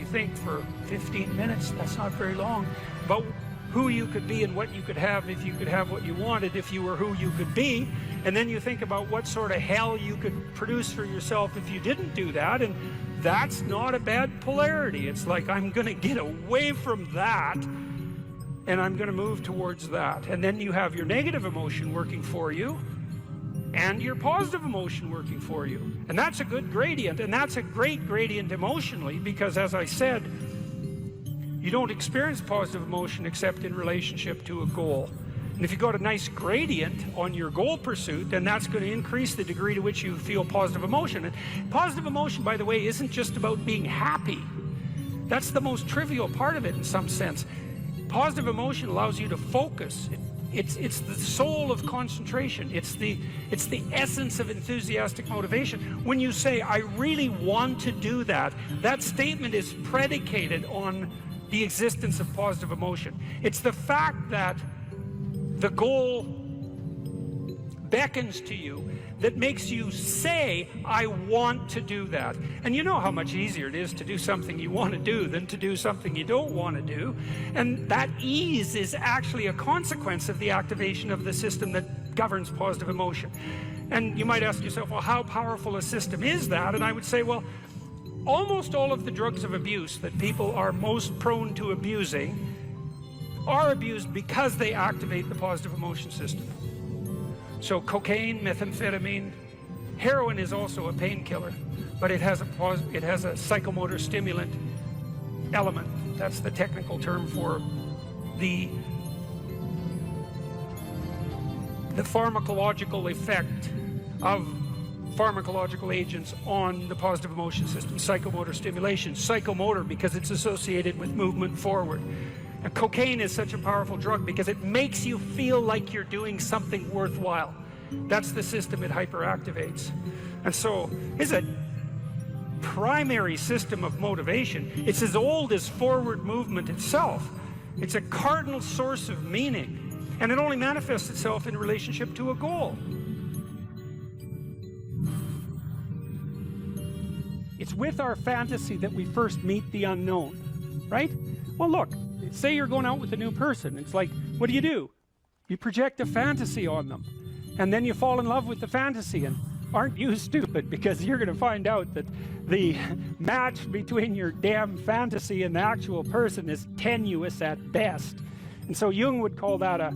S3: think for 15 minutes, that's not very long, but who you could be and what you could have if you could have what you wanted, if you were who you could be, and then you think about what sort of hell you could produce for yourself if you didn't do that, and that's not a bad polarity. It's like, I'm going to get away from that, and I'm going to move towards that. And then you have your negative emotion working for you, and your positive emotion working for you. And that's a good gradient, and that's a great gradient emotionally, because as I said, you don't experience positive emotion except in relationship to a goal. And if you got a nice gradient on your goal pursuit, then that's going to increase the degree to which you feel positive emotion. And positive emotion, by the way, isn't just about being happy. That's the most trivial part of it in some sense. Positive emotion allows you to focus. It's the soul of concentration. It's the essence of enthusiastic motivation. When you say, I really want to do that, that statement is predicated on the existence of positive emotion. It's the fact that the goal beckons to you that makes you say, I want to do that. And you know how much easier it is to do something you want to do than to do something you don't want to do. And that ease is actually a consequence of the activation of the system that governs positive emotion. And you might ask yourself, well, how powerful a system is that? And I would say, well, almost all of the drugs of abuse that people are most prone to abusing are abused because they activate the positive emotion system. So cocaine, methamphetamine, heroin is also a painkiller, but it has a psychomotor stimulant element. That's the technical term for the pharmacological effect of pharmacological agents on the positive emotion system. Psychomotor stimulation, psychomotor because it's associated with movement forward. And cocaine is such a powerful drug because it makes you feel like you're doing something worthwhile. That's the system it hyperactivates. And so it's a primary system of motivation. It's as old as forward movement itself. It's a cardinal source of meaning, and it only manifests itself in relationship to a goal.
S1: It's with our fantasy that we first meet the unknown, right? Well, look, say you're going out with a new person. It's like, what do? You project a fantasy on them, and then you fall in love with the fantasy. And aren't you stupid? Because you're going to find out that the match between your damn fantasy and the actual person is tenuous at best. And so Jung would call that a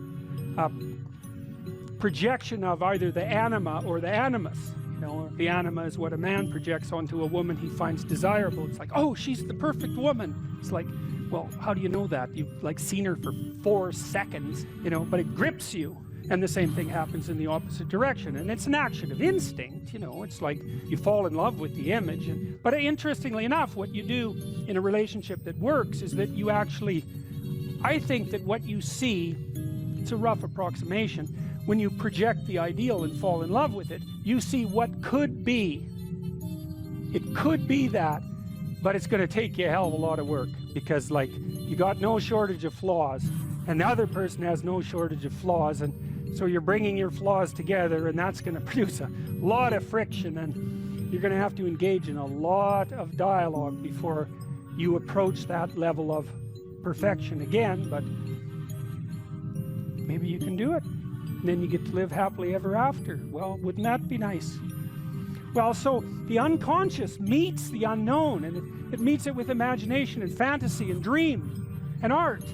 S1: projection of either the anima or the animus. You know, the anima is what a man projects onto a woman he finds desirable. It's like, oh, she's the perfect woman. It's like, well, how do you know that? You've like seen her for 4 seconds, you know, but it grips you. And the same thing happens in the opposite direction. And it's an action of instinct, you know. It's like you fall in love with the image. But interestingly enough, what you do in a relationship that works is that you actually, I think that what you see, it's a rough approximation, when you project the ideal and fall in love with it, you see what could be it could be that, but it's going to take you a hell of a lot of work, because like you got no shortage of flaws and the other person has no shortage of flaws, and so you're bringing your flaws together, and that's going to produce a lot of friction, and you're going to have to engage in a lot of dialogue before you approach that level of perfection again. But maybe you can do it, and then you get to live happily ever after. Well, wouldn't that be nice? Well, so the unconscious meets the unknown, and it meets it with imagination and fantasy and dream and art.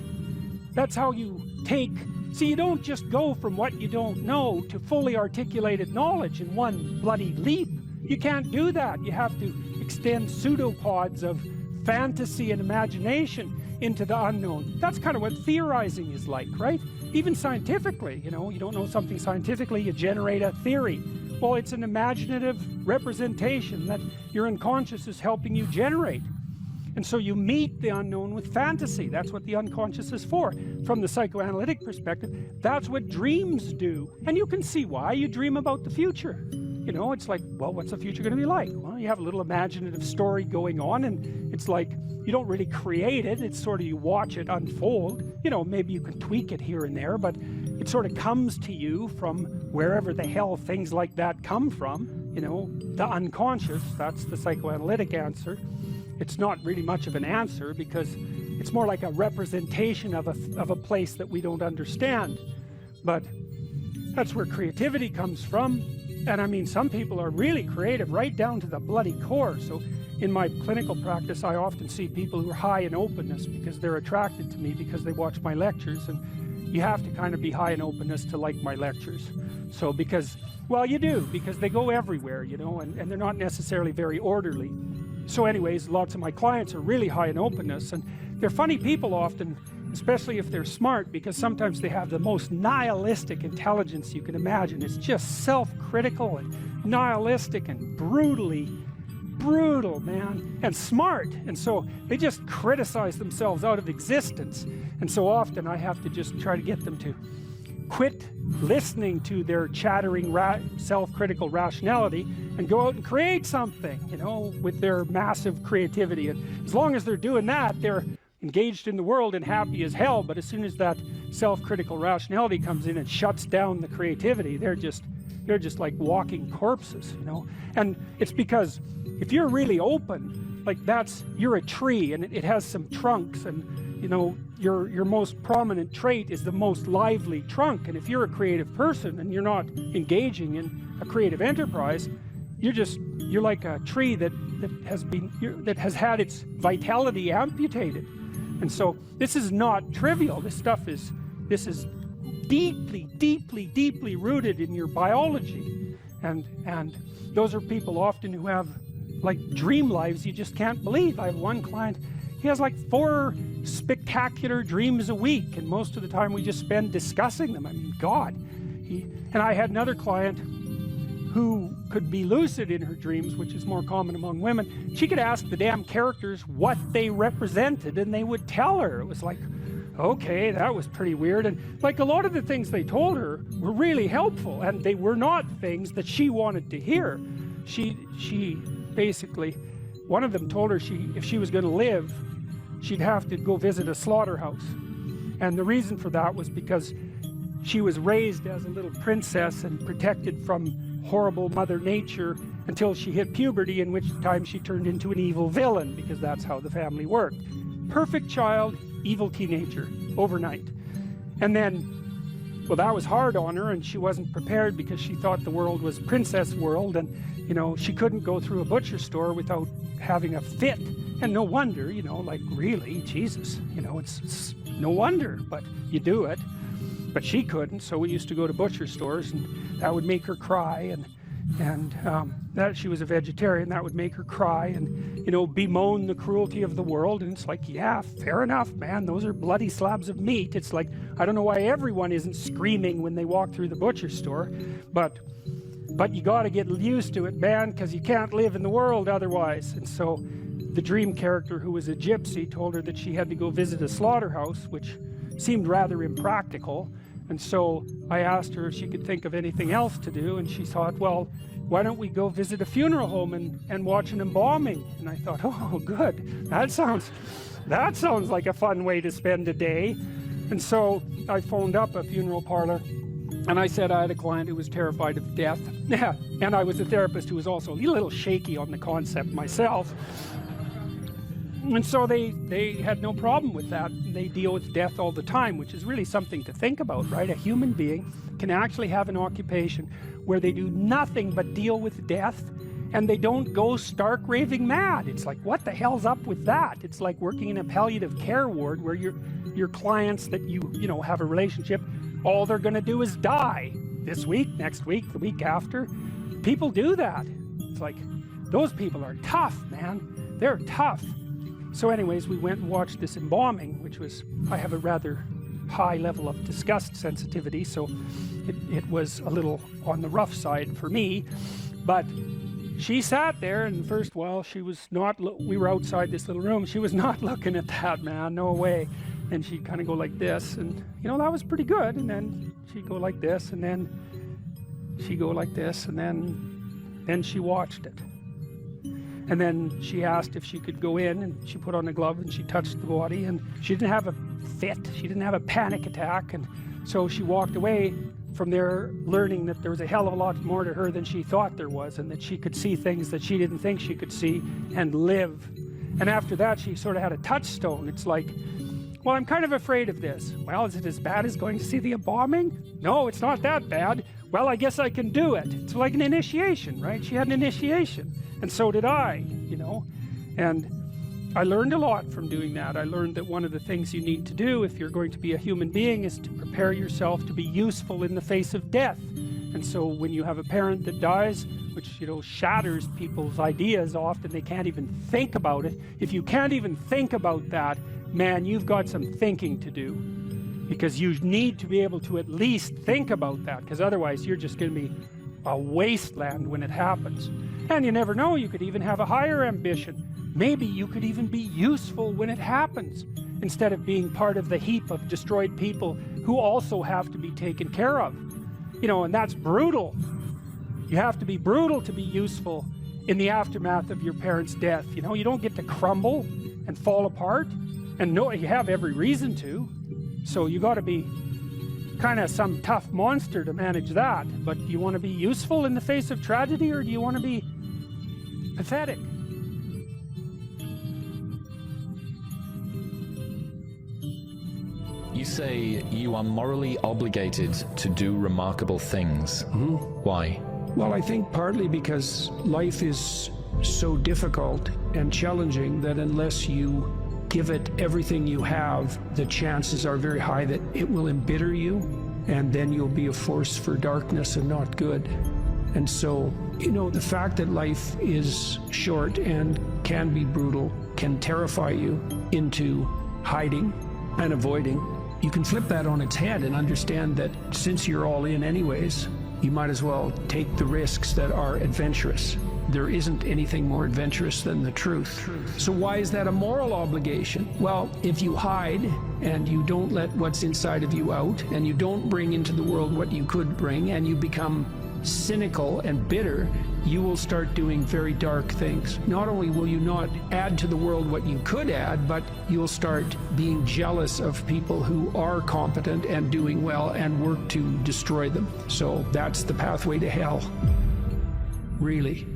S1: That's how you take, see, you don't just go from what you don't know to fully articulated knowledge in one bloody leap. You can't do that. You have to extend pseudopods of fantasy and imagination into the unknown. That's kind of what theorizing is like, right? Even scientifically, you know, you don't know something scientifically, you generate a theory. Well, it's an imaginative representation that your unconscious is helping you generate. And so you meet the unknown with fantasy. That's what the unconscious is for. From the psychoanalytic perspective, that's what dreams do. And you can see why. You dream about the future. You know, it's like, well, what's the future going to be like? Well, you have a little imaginative story going on, and it's like, you don't really create it. It's sort of, you watch it unfold. You know, maybe you can tweak it here and there, but it sort of comes to you from wherever the hell things like that come from. You know, the unconscious, that's the psychoanalytic answer. It's not really much of an answer, because it's more like a representation of a place that we don't understand. But that's where creativity comes from. And I mean, some people are really creative right down to the bloody core. So in my clinical practice, I often see people who are high in openness because they're attracted to me because they watch my lectures. And you have to kind of be high in openness to like my lectures. So because, well, you do, because they go everywhere, you know, and they're not necessarily very orderly. So anyways, lots of my clients are really high in openness, and they're funny people often, especially if they're smart, because sometimes they have the most nihilistic intelligence you can imagine. It's just self-critical and nihilistic and brutal, man, and smart. And so they just criticize themselves out of existence. And so often I have to just try to get them to quit listening to their chattering self-critical rationality and go out and create something, you know, with their massive creativity. And as long as they're doing that, they're engaged in the world and happy as hell. But as soon as that self-critical rationality comes in and shuts down the creativity, they're just like walking corpses, you know. And it's because if you're really open, like you're a tree, and it has some trunks, and you know, your most prominent trait is the most lively trunk. And if you're a creative person and you're not engaging in a creative enterprise, you're like a tree that has had its vitality amputated. And so this is not trivial. This is deeply rooted in your biology. And those are people often who have like dream lives you just can't believe. I have one client, he has like 4 spectacular dreams a week, and most of the time we just spend discussing them. I mean, God. And I had another client who could be lucid in her dreams, which is more common among women. She could ask the damn characters what they represented, and they would tell her. It was like, okay, that was pretty weird. And like a lot of the things they told her were really helpful, and they were not things that she wanted to hear. She basically, one of them told her if she was going to live, she'd have to go visit a slaughterhouse. And the reason for that was because she was raised as a little princess and protected from horrible Mother Nature until she hit puberty, in which time she turned into an evil villain, because that's how the family worked. Perfect child, evil teenager, overnight. And then, well, that was hard on her, and she wasn't prepared because she thought the world was princess world, and, you know, she couldn't go through a butcher store without having a fit. And no wonder, you know, like, really, Jesus, you know, it's no wonder, but you do it. But she couldn't, so we used to go to butcher stores, and that would make her cry, and that she was a vegetarian, that would make her cry, and, you know, bemoan the cruelty of the world. And it's like, yeah, fair enough, man, those are bloody slabs of meat. It's like, I don't know why everyone isn't screaming when they walk through the butcher store, but you got to get used to it, man, because you can't live in the world otherwise. And so the dream character, who was a gypsy, told her that she had to go visit a slaughterhouse, which seemed rather impractical. And so I asked her if she could think of anything else to do, and she thought, well, why don't we go visit a funeral home and watch an embalming? And I thought, oh, good. That sounds like a fun way to spend a day. And so I phoned up a funeral parlor, and I said I had a client who was terrified of death. Yeah, and I was a therapist who was also a little shaky on the concept myself. And so they had no problem with that. They deal with death all the time, which is really something to think about, right? A human being can actually have an occupation where they do nothing but deal with death, and they don't go stark raving mad. It's like, what the hell's up with that? It's like working in a palliative care ward where your clients that you know have a relationship, all they're going to do is die this week, next week, the week after. People do that. It's like, those people are tough, man. They're tough. So anyways, we went and watched this embalming, which was, I have a rather high level of disgust sensitivity, so it was a little on the rough side for me. But she sat there, and first while she was not, we were outside this little room, she was not looking at that, man, no way. And she'd kind of go like this, and you know, that was pretty good. And then she'd go like this, and then she'd go like this, and then she watched it. And then she asked if she could go in, and she put on a glove and she touched the body, and she didn't have a fit, she didn't have a panic attack. And so she walked away from there learning that there was a hell of a lot more to her than she thought there was, and that she could see things that she didn't think she could see and live. And after that, she sort of had a touchstone. It's like, well, I'm kind of afraid of this. Well, is it as bad as going to see the embalming? No, it's not that bad. Well, I guess I can do it. It's like an initiation, right? She had an initiation. And so did I, you know. And I learned a lot from doing that. I learned that one of the things you need to do if you're going to be a human being is to prepare yourself to be useful in the face of death. And so when you have a parent that dies, which, you know, shatters people's ideas, often they can't even think about it. If you can't even think about that, man, you've got some thinking to do. Because you need to be able to at least think about that, because otherwise you're just going to be a wasteland when it happens. And you never know, you could even have a higher ambition. Maybe you could even be useful when it happens, instead of being part of the heap of destroyed people who also have to be taken care of. You know, and that's brutal. You have to be brutal to be useful in the aftermath of your parents' death. You know, you don't get to crumble and fall apart. And no, you have every reason to. So you got to be kind of some tough monster to manage that. But do you want to be useful in the face of tragedy, or do you want to be pathetic?
S6: You say you are morally obligated to do remarkable things. Mm-hmm. Why?
S3: Well, I think partly because life is so difficult and challenging that unless you give it everything you have, the chances are very high that it will embitter you, and then you'll be a force for darkness and not good. And so, you know, the fact that life is short and can be brutal can terrify you into hiding and avoiding. You can flip that on its head and understand that since you're all in anyways, you might as well take the risks that are adventurous. There isn't anything more adventurous than the truth. So why is that a moral obligation? Well, if you hide and you don't let what's inside of you out, and you don't bring into the world what you could bring, and you become cynical and bitter, you will start doing very dark things. Not only will you not add to the world what you could add, but you'll start being jealous of people who are competent and doing well and work to destroy them. So that's the pathway to hell, really.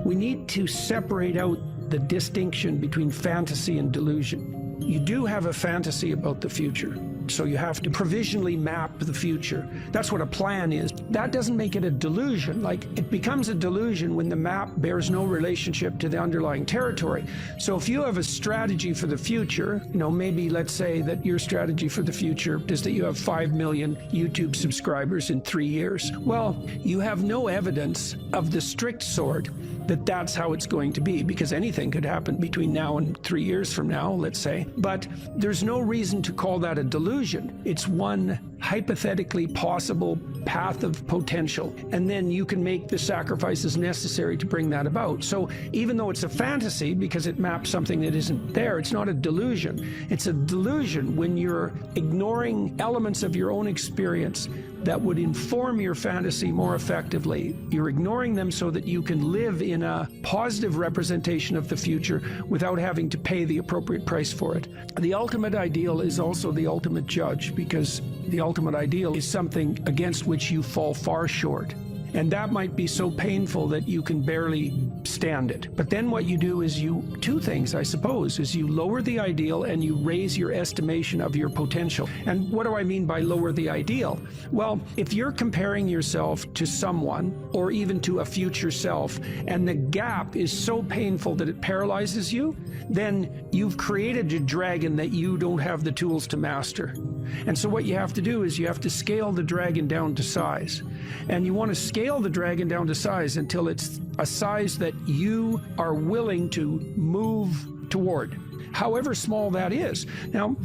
S3: We need to separate out the distinction between fantasy and delusion. You do have a fantasy about the future, so you have to provisionally map the future. That's what a plan is. That doesn't make it a delusion. Like, it becomes a delusion when the map bears no relationship to the underlying territory. So if you have a strategy for the future, you know, maybe let's say that your strategy for the future is that you have 5 million YouTube subscribers in 3 years. Well, you have no evidence of the strict sort that that's how it's going to be, because anything could happen between now and 3 years from now, let's say. But there's no reason to call that a delusion. It's one hypothetically possible path of potential, and then you can make the sacrifices necessary to bring that about. So even though it's a fantasy because it maps something that isn't there, it's not a delusion. It's a delusion when you're ignoring elements of your own experience
S1: that would inform your fantasy more effectively. You're ignoring them so that you can live in a positive representation of the future without having to pay the appropriate price for it. The ultimate ideal is also the ultimate judge, because the ultimate ideal is something against which you fall far short. And that might be so painful that you can barely stand it. But then what you do is two things, I suppose, is you lower the ideal and you raise your estimation of your potential. And what do I mean by lower the ideal? Well, if you're comparing yourself to someone or even to a future self, and the gap is so painful that it paralyzes you, then you've created a dragon that you don't have the tools to master. And so what you have to do is you have to scale the dragon down to size. And you want to scale the dragon down to size until it's a size that you are willing to move toward, however small that is. Now,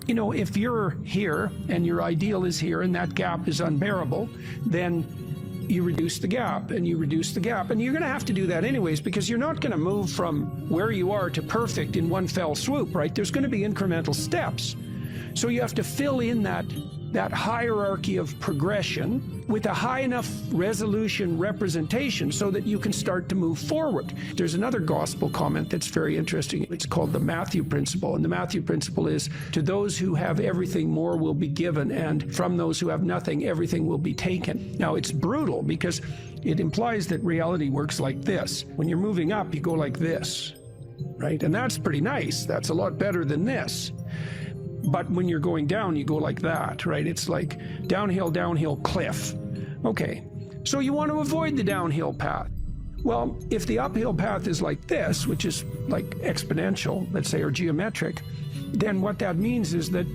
S1: you know, if you're here and your ideal is here and that gap is unbearable, then you reduce the gap and you reduce the gap. And you're going to have to do that anyways, because you're not going to move from where you are to perfect in one fell swoop, right? There's going to be incremental steps. So you have to fill in that hierarchy of progression with a high enough resolution representation so that you can start to move forward. There's another gospel comment that's very interesting. It's called the Matthew principle. And the Matthew principle is, to those who have everything, more will be given, and from those who have nothing, everything will be taken. Now, it's brutal because it implies that reality works like this. When you're moving up, you go like this, right? And that's pretty nice. That's a lot better than this. But when you're going down, you go like that, right? It's like downhill, downhill, cliff. Okay, so you want to avoid the downhill path. Well, if the uphill path is like this, which is like exponential, let's say, or geometric, then what that means is that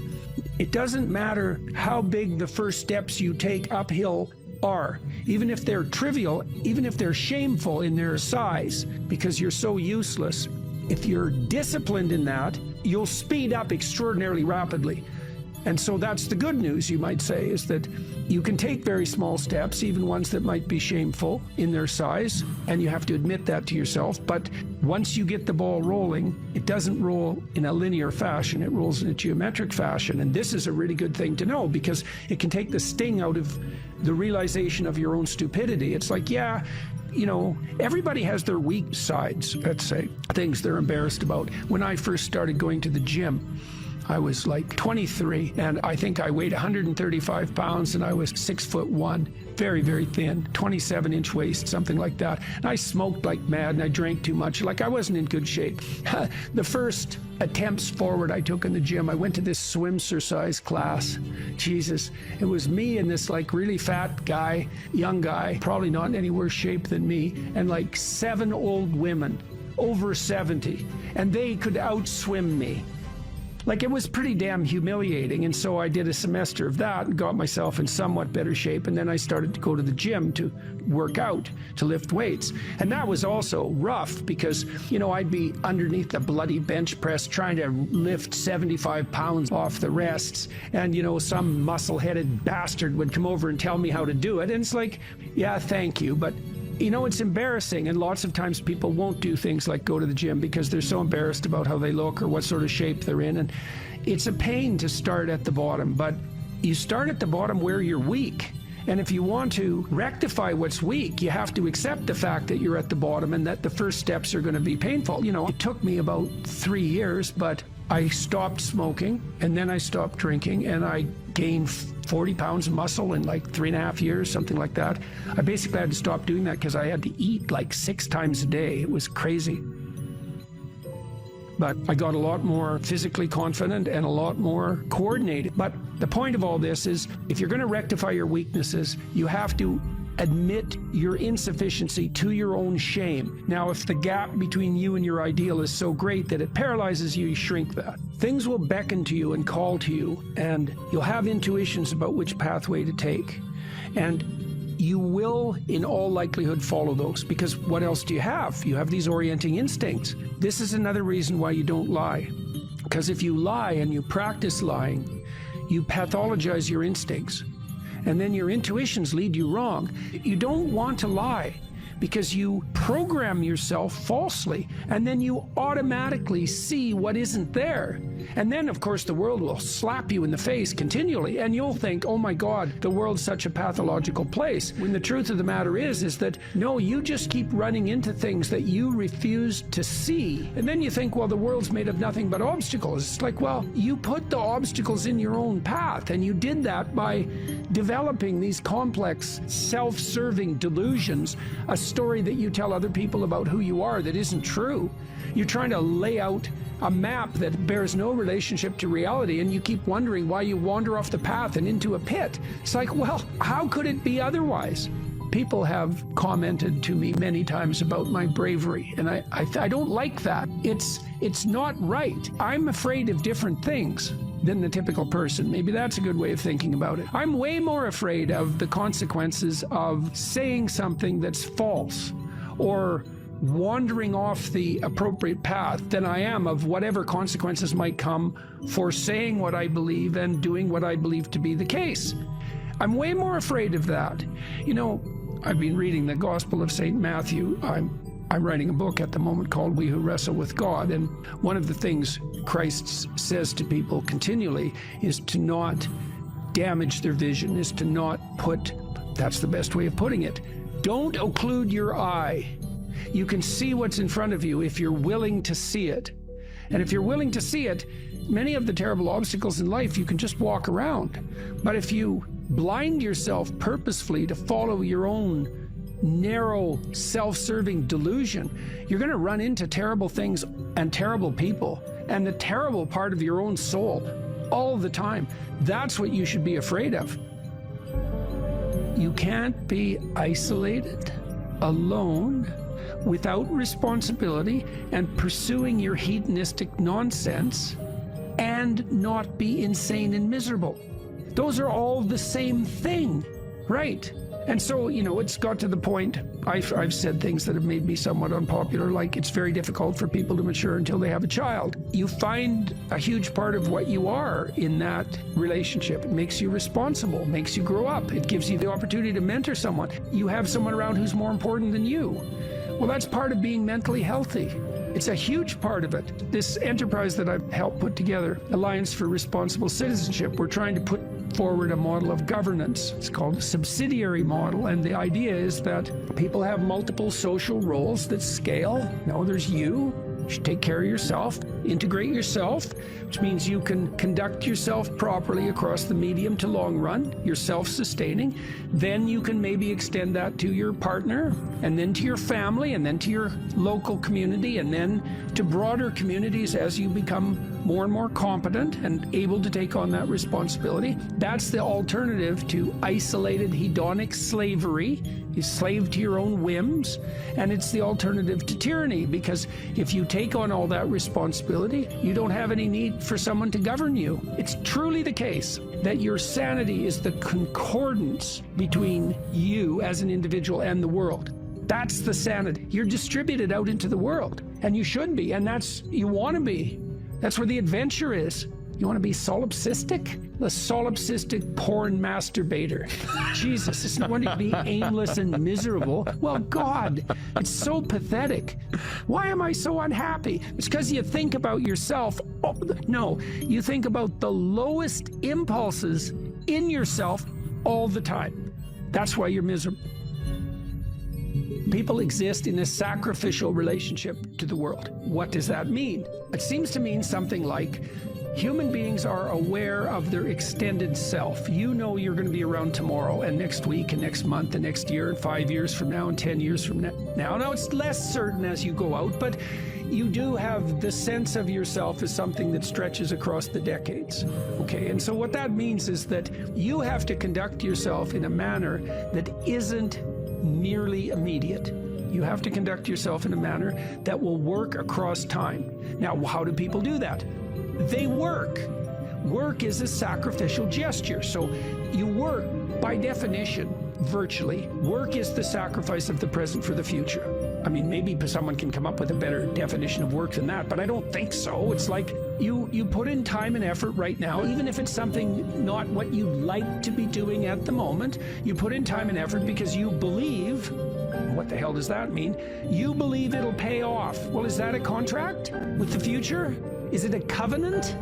S1: it doesn't matter how big the first steps you take uphill are, even if they're trivial, even if they're shameful in their size, because you're so useless. If you're disciplined in that, you'll speed up extraordinarily rapidly. And so that's the good news, you might say, is that you can take very small steps, even ones that might be shameful in their size, and you have to admit that to yourself. But once you get the ball rolling, it doesn't roll in a linear fashion, it rolls in a geometric fashion. And this is a really good thing to know, because it can take the sting out of the realization of your own stupidity. It's like, yeah, you know, everybody has their weak sides, let's say, things they're embarrassed about. When I first started going to the gym, I was like 23, and I think I weighed 135 pounds, and I was 6'1", very, very thin, 27-inch waist, something like that. And I smoked like mad, and I drank too much. Like, I wasn't in good shape. The first attempts forward I took in the gym, I went to this swimsuit class. Jesus, it was me and this like really fat guy, young guy, probably not in any worse shape than me, and like 7 old women, over 70, and they could outswim me. Like, it was pretty damn humiliating. And so I did a semester of that and got myself in somewhat better shape. And then I started to go to the gym to work out, to lift weights. And that was also rough because, you know, I'd be underneath the bloody bench press trying to lift 75 pounds off the rests. And, you know, some muscle-headed bastard would come over and tell me how to do it. And it's like, yeah, thank you. But you know, it's embarrassing, and lots of times people won't do things like go to the gym because they're so embarrassed about how they look or what sort of shape they're in, and it's a pain to start at the bottom, but you start at the bottom where you're weak. And if you want to rectify what's weak, you have to accept the fact that you're at the bottom and that the first steps are going to be painful. You know, it took me about 3 years, but I stopped smoking, and then I stopped drinking, and I gained 40 pounds of muscle in like 3.5 years, something like that. I basically had to stop doing that because I had to eat like 6 times a day. It was crazy. But I got a lot more physically confident and a lot more coordinated. But the point of all this is, if you're going to rectify your weaknesses, you have to admit your insufficiency to your own shame. Now, if the gap between you and your ideal is so great that it paralyzes you, you shrink that. Things will beckon to you and call to you, and you'll have intuitions about which pathway to take. And you will, in all likelihood, follow those, because what else do you have? You have these orienting instincts. This is another reason why you don't lie. Because if you lie and you practice lying, you pathologize your instincts. And then your intuitions lead you wrong. You don't want to lie,
S7: because you program yourself falsely, and then you automatically see what isn't there. And then, of course, the world will slap you in the face continually, and you'll think, oh my God, the world's such a pathological place. When the truth of the matter is that, no, you just keep running into things that you refuse to see. And then you think, well, the world's made of nothing but obstacles. It's like, well, you put the obstacles in your own path, and you did that by developing these complex, self-serving delusions, a story that you tell other people about who you are that isn't true. You're trying to lay out a map that bears no relationship to reality, and you keep wondering why you wander off the path and into a pit. It's like, well, how could it be otherwise? People have commented to me many times about my bravery, and I don't like that. It's not right. I'm afraid of different things than the typical person. Maybe that's a good way of thinking about it. I'm way more afraid of the consequences of saying something that's false or wandering off the appropriate path than I am of whatever consequences might come for saying what I believe and doing what I believe to be the case. I'm way more afraid of that. You know, I've been reading the Gospel of St. Matthew. I'm writing a book at the moment called We Who Wrestle with God, and one of the things Christ says to people continually is to not damage their vision, is to not put, that's the best way of putting it, don't occlude your eye. You can see what's in front of you if you're willing to see it. And if you're willing to see it, many of the terrible obstacles in life you can just walk around. But if you blind yourself purposefully to follow your own narrow, self-serving delusion, you're going to run into terrible things and terrible people and the terrible part of your own soul all the time. That's what you should be afraid of. You can't be isolated, alone, without responsibility and pursuing your hedonistic nonsense and not be insane and miserable. Those are all the same thing, right? And so, you know, it's got to the point, I've said things that have made me somewhat unpopular, like it's very difficult for people to mature until they have a child. You find a huge part of what you are in that relationship. It makes you responsible, makes you grow up. It gives you the opportunity to mentor someone. You have someone around who's more important than you. Well, that's part of being mentally healthy. It's a huge part of it. This enterprise that I've helped put together, Alliance for Responsible Citizenship, we're trying to put forward a model of governance. It's called a subsidiary model, and the idea is that people have multiple social roles that scale. Now there's you should take care of yourself, integrate yourself, which means you can conduct yourself properly across the medium to long run. You're self-sustaining. Then you can maybe extend that to your partner, and then to your family, and then to your local community, and then to broader communities as you become more and more competent and able to take on that responsibility. That's the alternative to isolated hedonic slavery. You slave to your own whims, and it's the alternative to tyranny, because if you take on all that responsibility, you don't have any need for someone to govern you. It's truly the case that your sanity is the concordance between you as an individual and the world. That's the sanity. You're distributed out into the world, and you should be, and that's, you want to be. That's where the adventure is. You want to be solipsistic? The solipsistic porn masturbator. Jesus, it's not going to be aimless and miserable. Well, God, it's so pathetic. Why am I so unhappy? It's because you think about yourself. Oh, no, you think about the lowest impulses in yourself all the time. That's why you're miserable. People exist in a sacrificial relationship to the world. What does that mean? It seems to mean something like human beings are aware of their extended self. You know you're going to be around tomorrow and next week and next month and next year and 5 years from now and 10 years from now. Now it's less certain as you go out, but you do have the sense of yourself as something that stretches across the decades. Okay, and so what that means is that you have to conduct yourself in a manner that isn't merely immediate. You have to conduct yourself in a manner that will work across time. Now, how do people do that? They work. Work is a sacrificial gesture. So you work, by definition, virtually. Work is the sacrifice of the present for the future. I mean, maybe someone can come up with a better definition of work than that, but I don't think so. It's like you put in time and effort right now, even if it's something not what you'd like to be doing at the moment. You put in time and effort because you believe What the hell does that mean? You believe it'll pay off. Well, is that a contract with the future? Is it a covenant?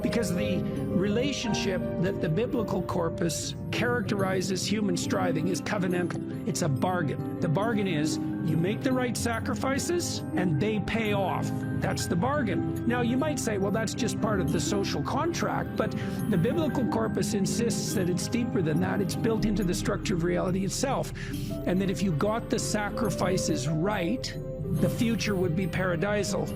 S7: Because the relationship that the biblical corpus characterizes human striving is covenantal. It's a bargain. The bargain is you make the right sacrifices and they pay off. That's the bargain. Now, you might say, well, that's just part of the social contract, but the biblical corpus insists that it's deeper than that. It's built into the structure of reality itself. And that if you got the sacrifices right, the future would be paradisal.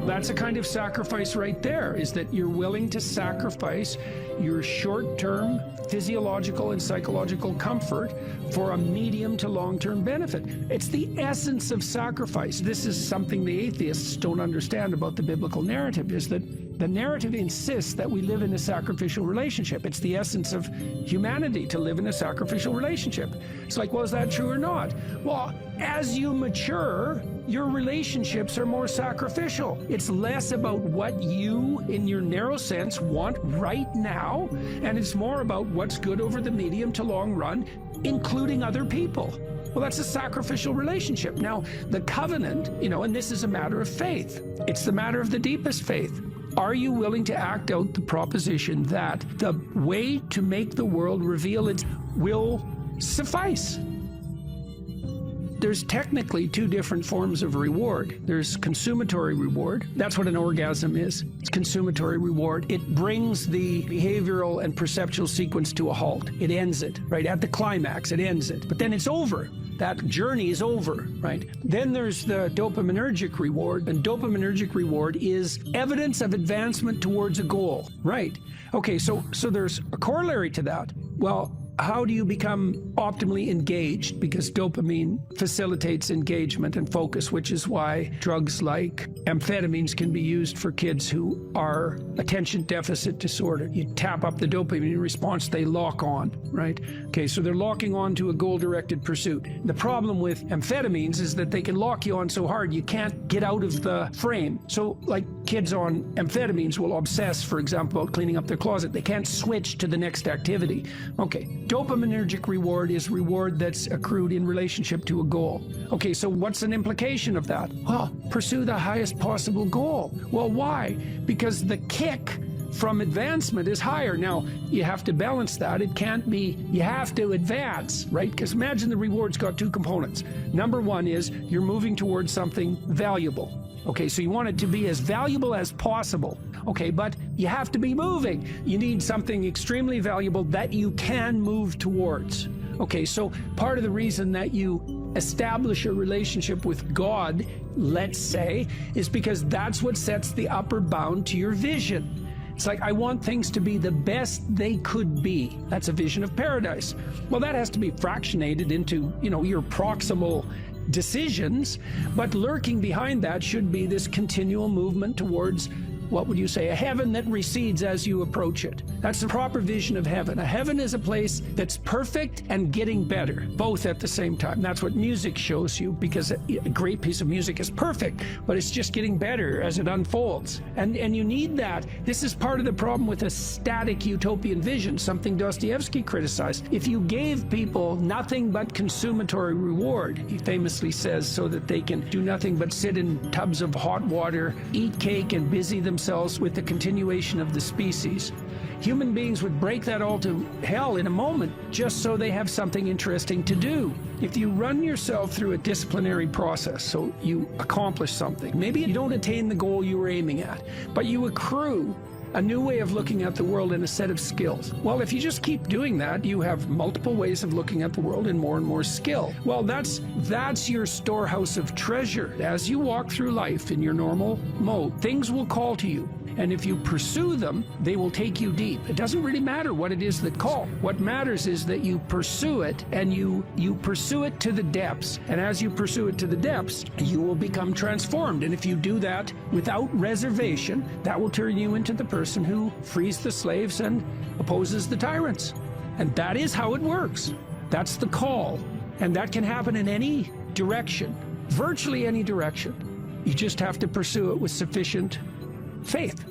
S7: That's a kind of sacrifice right there, is that you're willing to sacrifice your short-term physiological and psychological comfort for a medium to long-term benefit. It's the essence of sacrifice. This is something the atheists don't understand about the biblical narrative, is that the narrative insists that we live in a sacrificial relationship. It's the essence of humanity to live in a sacrificial relationship. It's like, well, is that true or not? Well, as you mature, your relationships are more sacrificial. It's less about what you, in your narrow sense, want right now, and it's more about what's good over the medium to long run, including other people. Well, that's a sacrificial relationship. Now, the covenant, and this is a matter of faith. It's the matter of the deepest faith. Are you willing to act out the proposition that the way to make the world reveal it will suffice? There's technically two different forms of reward. There's consummatory reward. That's what an orgasm is. It's consummatory reward. It brings the behavioral and perceptual sequence to a halt. It ends it, right? At the climax, it ends it. But then it's over. That journey is over, right? Then there's the dopaminergic reward, and dopaminergic reward is evidence of advancement towards a goal, right? Okay, so there's a corollary to that. Well, how do you become optimally engaged? Because dopamine facilitates engagement and focus, which is why drugs like amphetamines can be used for kids who are attention deficit disorder. You tap up the dopamine response, they lock on, right? Okay, so they're locking on to a goal-directed pursuit. The problem with amphetamines is that they can lock you on so hard you can't get out of the frame. So like kids on amphetamines will obsess, for example, about cleaning up their closet. They can't switch to the next activity. Okay. Dopaminergic reward is reward that's accrued in relationship to a goal. Okay, so what's an implication of that? Well, pursue the highest possible goal. Well, why? Because the kick from advancement is higher. Now, you have to balance that. It can't be, you have to advance, right? Because imagine the reward's got two components. Number one is you're moving towards something valuable. Okay, so you want it to be as valuable as possible. Okay, but you have to be moving. You need something extremely valuable that you can move towards. Okay, so part of the reason that you establish a relationship with God, let's say, is because that's what sets the upper bound to your vision. It's like, I want things to be the best they could be. That's a vision of paradise. Well, that has to be fractionated into, your proximal decisions, but lurking behind that should be this continual movement towards, what would you say, a heaven that recedes as you approach it. That's the proper vision of heaven. A heaven is a place that's perfect and getting better, both at the same time. That's what music shows you, because a great piece of music is perfect, but it's just getting better as it unfolds. And you need that. This is part of the problem with a static utopian vision, something Dostoevsky criticized. If you gave people nothing but consummatory reward, he famously says, so that they can do nothing but sit in tubs of hot water, eat cake, and busy themselves with the continuation of the species, human beings would break that all to hell in a moment just so they have something interesting to do. If you run yourself through a disciplinary process, so you accomplish something, maybe you don't attain the goal you were aiming at, but you accrue a new way of looking at the world and a set of skills. Well, if you just keep doing that, you have multiple ways of looking at the world and more skill. Well, that's your storehouse of treasure. As you walk through life in your normal mode, things will call to you. And if you pursue them, they will take you deep. It doesn't really matter what it is that call. What matters is that you pursue it, and you pursue it to the depths. And as you pursue it to the depths, you will become transformed. And if you do that without reservation, that will turn you into the person who frees the slaves and opposes the tyrants. And that is how it works. That's the call. And that can happen in any direction, virtually any direction. You just have to pursue it with sufficient faith.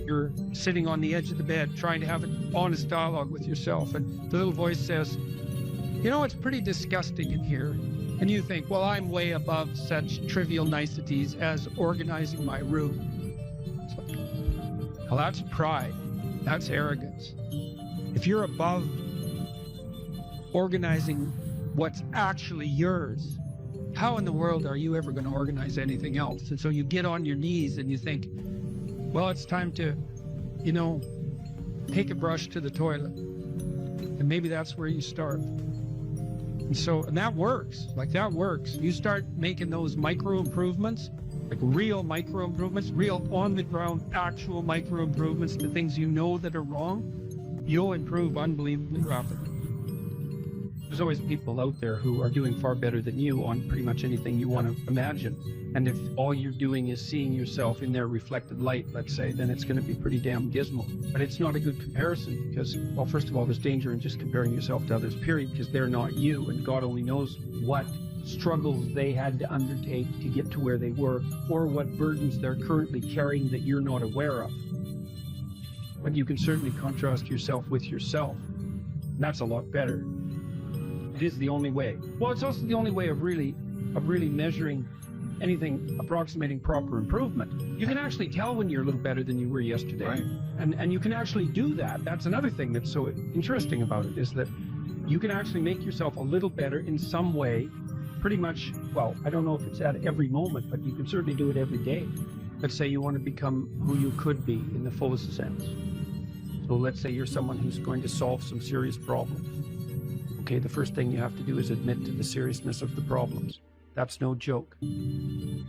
S8: You're
S5: sitting on the edge of the bed, trying to have an honest dialogue with yourself, and the little voice says, you know, it's pretty disgusting in here. And you think, well, I'm way above such trivial niceties as organizing my room. It's like, well, that's pride. That's arrogance. If you're above organizing what's actually yours, how in the world are you ever going to organize anything else? And so you get on your knees and you think, well, it's time to, you know, take a brush to the toilet. And maybe that's where you start. And that works. Like, that works. You start making those micro improvements, like real micro improvements, real on the ground, actual micro improvements to things you know that are wrong, you'll improve unbelievably rapidly. There's always people out there who are doing far better than you on pretty much anything you want to imagine. And if all you're doing is seeing yourself in their reflected light, let's say, then it's going to be pretty damn dismal. But it's not a good comparison because, well, first of all, there's danger in just comparing yourself to others, period, because they're not you, and God only knows what struggles they had to undertake to get to where they were, or what burdens they're currently carrying that you're not aware of. But you can certainly contrast yourself with yourself. And that's a lot better. It is the only way. Well, it's also the only way of really measuring anything approximating proper improvement. You can actually tell when you're a little better than you were yesterday.
S2: Right.
S5: And you can actually do that. That's another thing that's so interesting about it, is that you can actually make yourself a little better in some way, pretty much, well, I don't know if it's at every moment, but you can certainly do it every day. Let's say you want to become who you could be in the fullest sense. So let's say you're someone who's going to solve some serious problems. Okay, the first thing you have to do is admit to the seriousness of the problems. That's no joke. And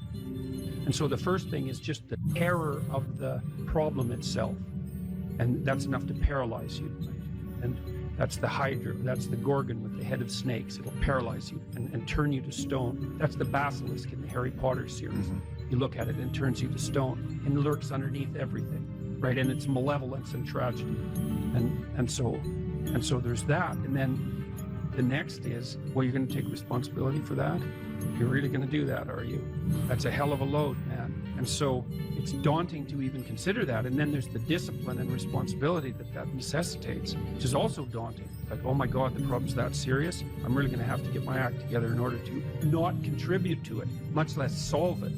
S5: so the first thing is just the terror of the problem itself. And that's enough to paralyze you. And that's the Hydra, that's the Gorgon with the head of snakes. It'll paralyze you and turn you to stone. That's the basilisk in the Harry Potter series. You look at it and it turns you to stone and lurks underneath everything, right? And it's malevolence and tragedy. And so there's that. And then the next is, well, you're going to take responsibility for that? You're really going to do that, are you? That's a hell of a load, man. And so it's daunting to even consider that. And then there's the discipline and responsibility that necessitates, which is also daunting. Like, oh my God, the problem's that serious? I'm really going to have to get my act together in order to not contribute to it, much less solve it.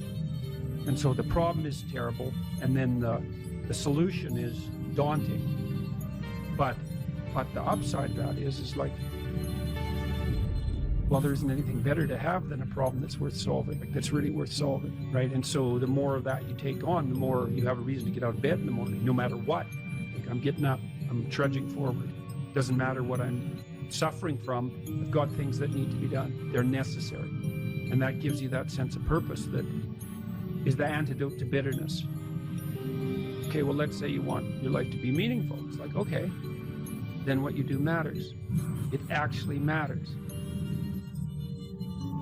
S5: And so the problem is terrible, and then the solution is daunting. But the upside of that is like, well, there isn't anything better to have than a problem that's worth solving, like that's really worth solving, right? And so the more of that you take on, the more you have a reason to get out of bed in the morning, no matter what. Like, I'm getting up, I'm trudging forward. Doesn't matter what I'm suffering from, I've got things that need to be done. They're necessary. And that gives you that sense of purpose that is the antidote to bitterness. Okay, well, let's say you want your life to be meaningful. It's like, okay, then what you do matters. It actually matters.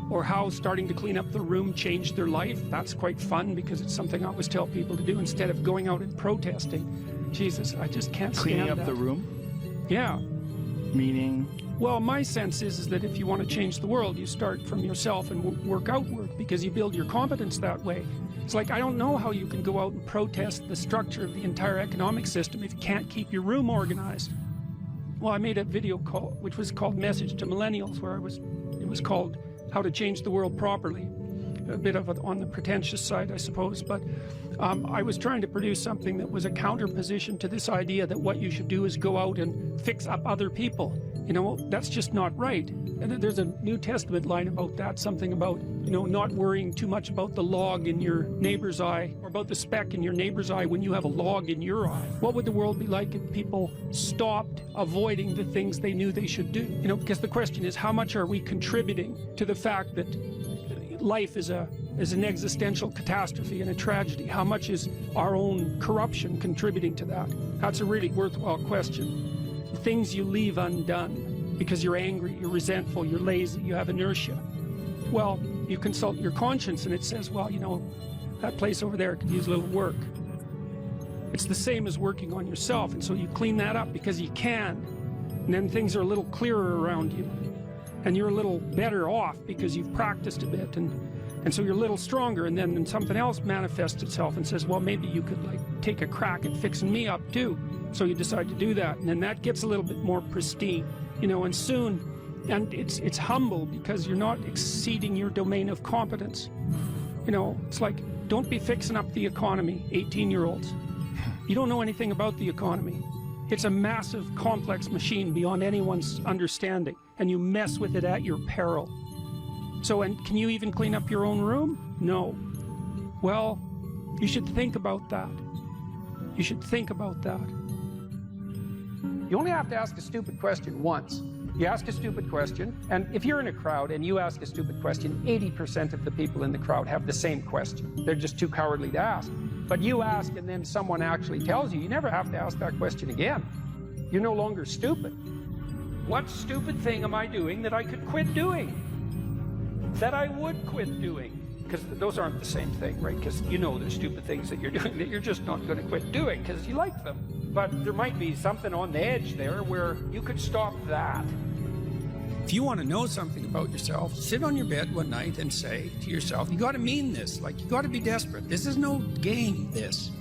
S1: Or how starting to clean up the room changed their life. That's quite fun because it's something I always tell people to do instead of going out and protesting. Jesus, I just can't stand
S8: Cleaning up
S1: that.
S8: the room?
S1: Yeah.
S8: Meaning?
S1: Well, my sense is that if you want to change the world, you start from yourself and work outward because you build your competence that way. It's like, I don't know how you can go out and protest the structure of the entire economic system if you can't keep your room organized. Well, I made a video call, which was called Message to Millennials, where it was called How to Change the World Properly. A bit of it on the pretentious side, I suppose, but I was trying to produce something that was a counterposition to this idea that what you should do is go out and fix up other people. You know, that's just not right. And there's a New Testament line about that, something about, you know, not worrying too much about the log in your neighbor's eye or about the speck in your neighbor's eye when you have a log in your eye. What would the world be like if people stopped avoiding the things they knew they should do? You know, because the question is, how much are we contributing to the fact that life is an existential catastrophe and a tragedy? How much is our own corruption contributing to that? That's a really worthwhile question. The things you leave undone because you're angry, you're resentful, you're lazy, you have inertia. Well, you consult your conscience and it says, well, you know, that place over there could use a little work. It's the same as working on yourself, and so you clean that up because you can, and then things are a little clearer around you.
S7: and you're a little better off because you've practiced a bit, and so you're a little stronger, and then something else manifests itself and says, well, maybe you could like take a crack at fixing me up too. So you decide to do that, and then that gets a little bit more pristine, you know, and soon, and it's humble because you're not exceeding your domain of competence. You know, it's like, don't be fixing up the economy, 18-year-olds. You don't know anything about the economy. It's a massive, complex machine beyond anyone's understanding, and you mess with it at your peril. So, and can you even clean up your own room? No. Well, you should think about that. You should think about that.
S1: You only have to ask a stupid question once. You ask a stupid question, and if you're in a crowd and you ask a stupid question, 80% of the people in the crowd have the same question. They're just too cowardly to ask. But you ask and then someone actually tells you, you never have to ask that question again. You're no longer stupid. What stupid thing am I doing that I could quit doing? That I would quit doing? Because those aren't the same thing, right? Because you know there's stupid things that you're doing that you're just not going to quit doing because you like them. But there might be something on the edge there where you could stop that.
S7: If you want to know something about yourself, sit on your bed one night and say to yourself, you got to mean this, like you got to be desperate. This is no game, this.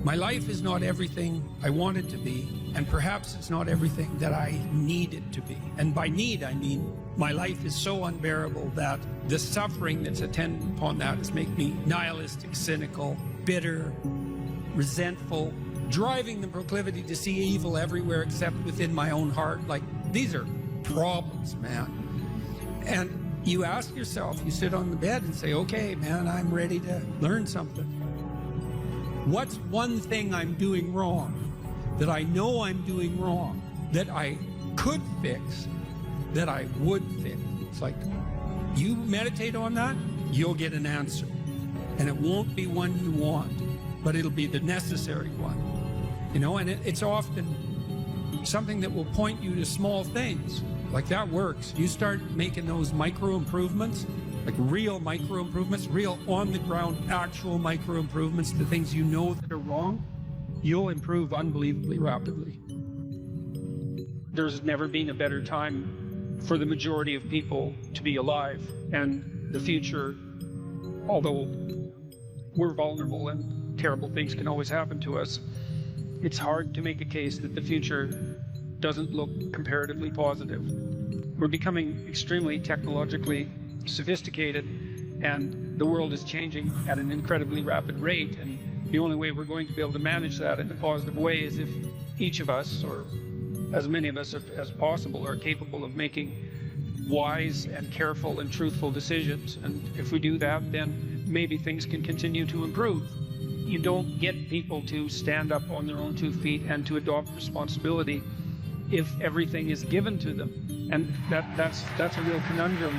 S7: My life is not everything I want it to be, and perhaps it's not everything that I need it to be. And by need, I mean my life is so unbearable that the suffering that's attendant upon that has made me nihilistic, cynical, bitter, resentful, driving the proclivity to see evil everywhere except within my own heart. Like, these are problems, man. And you ask yourself, you sit on the bed and say, okay, man, I'm ready to learn something. What's one thing I'm doing wrong that I know I'm doing wrong that I could fix, that I would fix? It's like, you meditate on that, you'll get an answer. And it won't be one you want, but it'll be the necessary one. You know, and it's often something that will point you to small things. Like, that works. You start making those micro improvements, like real micro improvements, real on the ground, actual micro improvements, the things you know that are wrong, you'll improve unbelievably rapidly. There's never been a better time for the majority of people to be alive. And the future, although we're vulnerable and terrible things can always happen to us, it's hard to make a case that the future doesn't look comparatively positive. We're becoming extremely technologically sophisticated, and the world is changing at an incredibly rapid rate, and the only way we're going to be able to manage that in a positive way is if each of us, or as many of us as possible, are capable of making wise and careful and truthful decisions. And if we do that, then maybe things can continue to improve. You don't get people to stand up on their own 2 feet and to adopt responsibility if everything is given to them. And that's a real conundrum.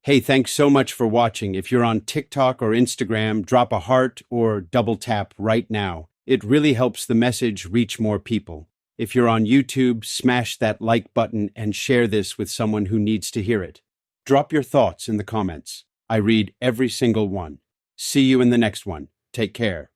S9: Hey, thanks so much for watching. If you're on TikTok or Instagram, drop a heart or double tap right now. It really helps the message reach more people. If you're on YouTube, smash that like button and share this with someone who needs to hear it. Drop your thoughts in the comments. I read every single one. See you in the next one. Take care.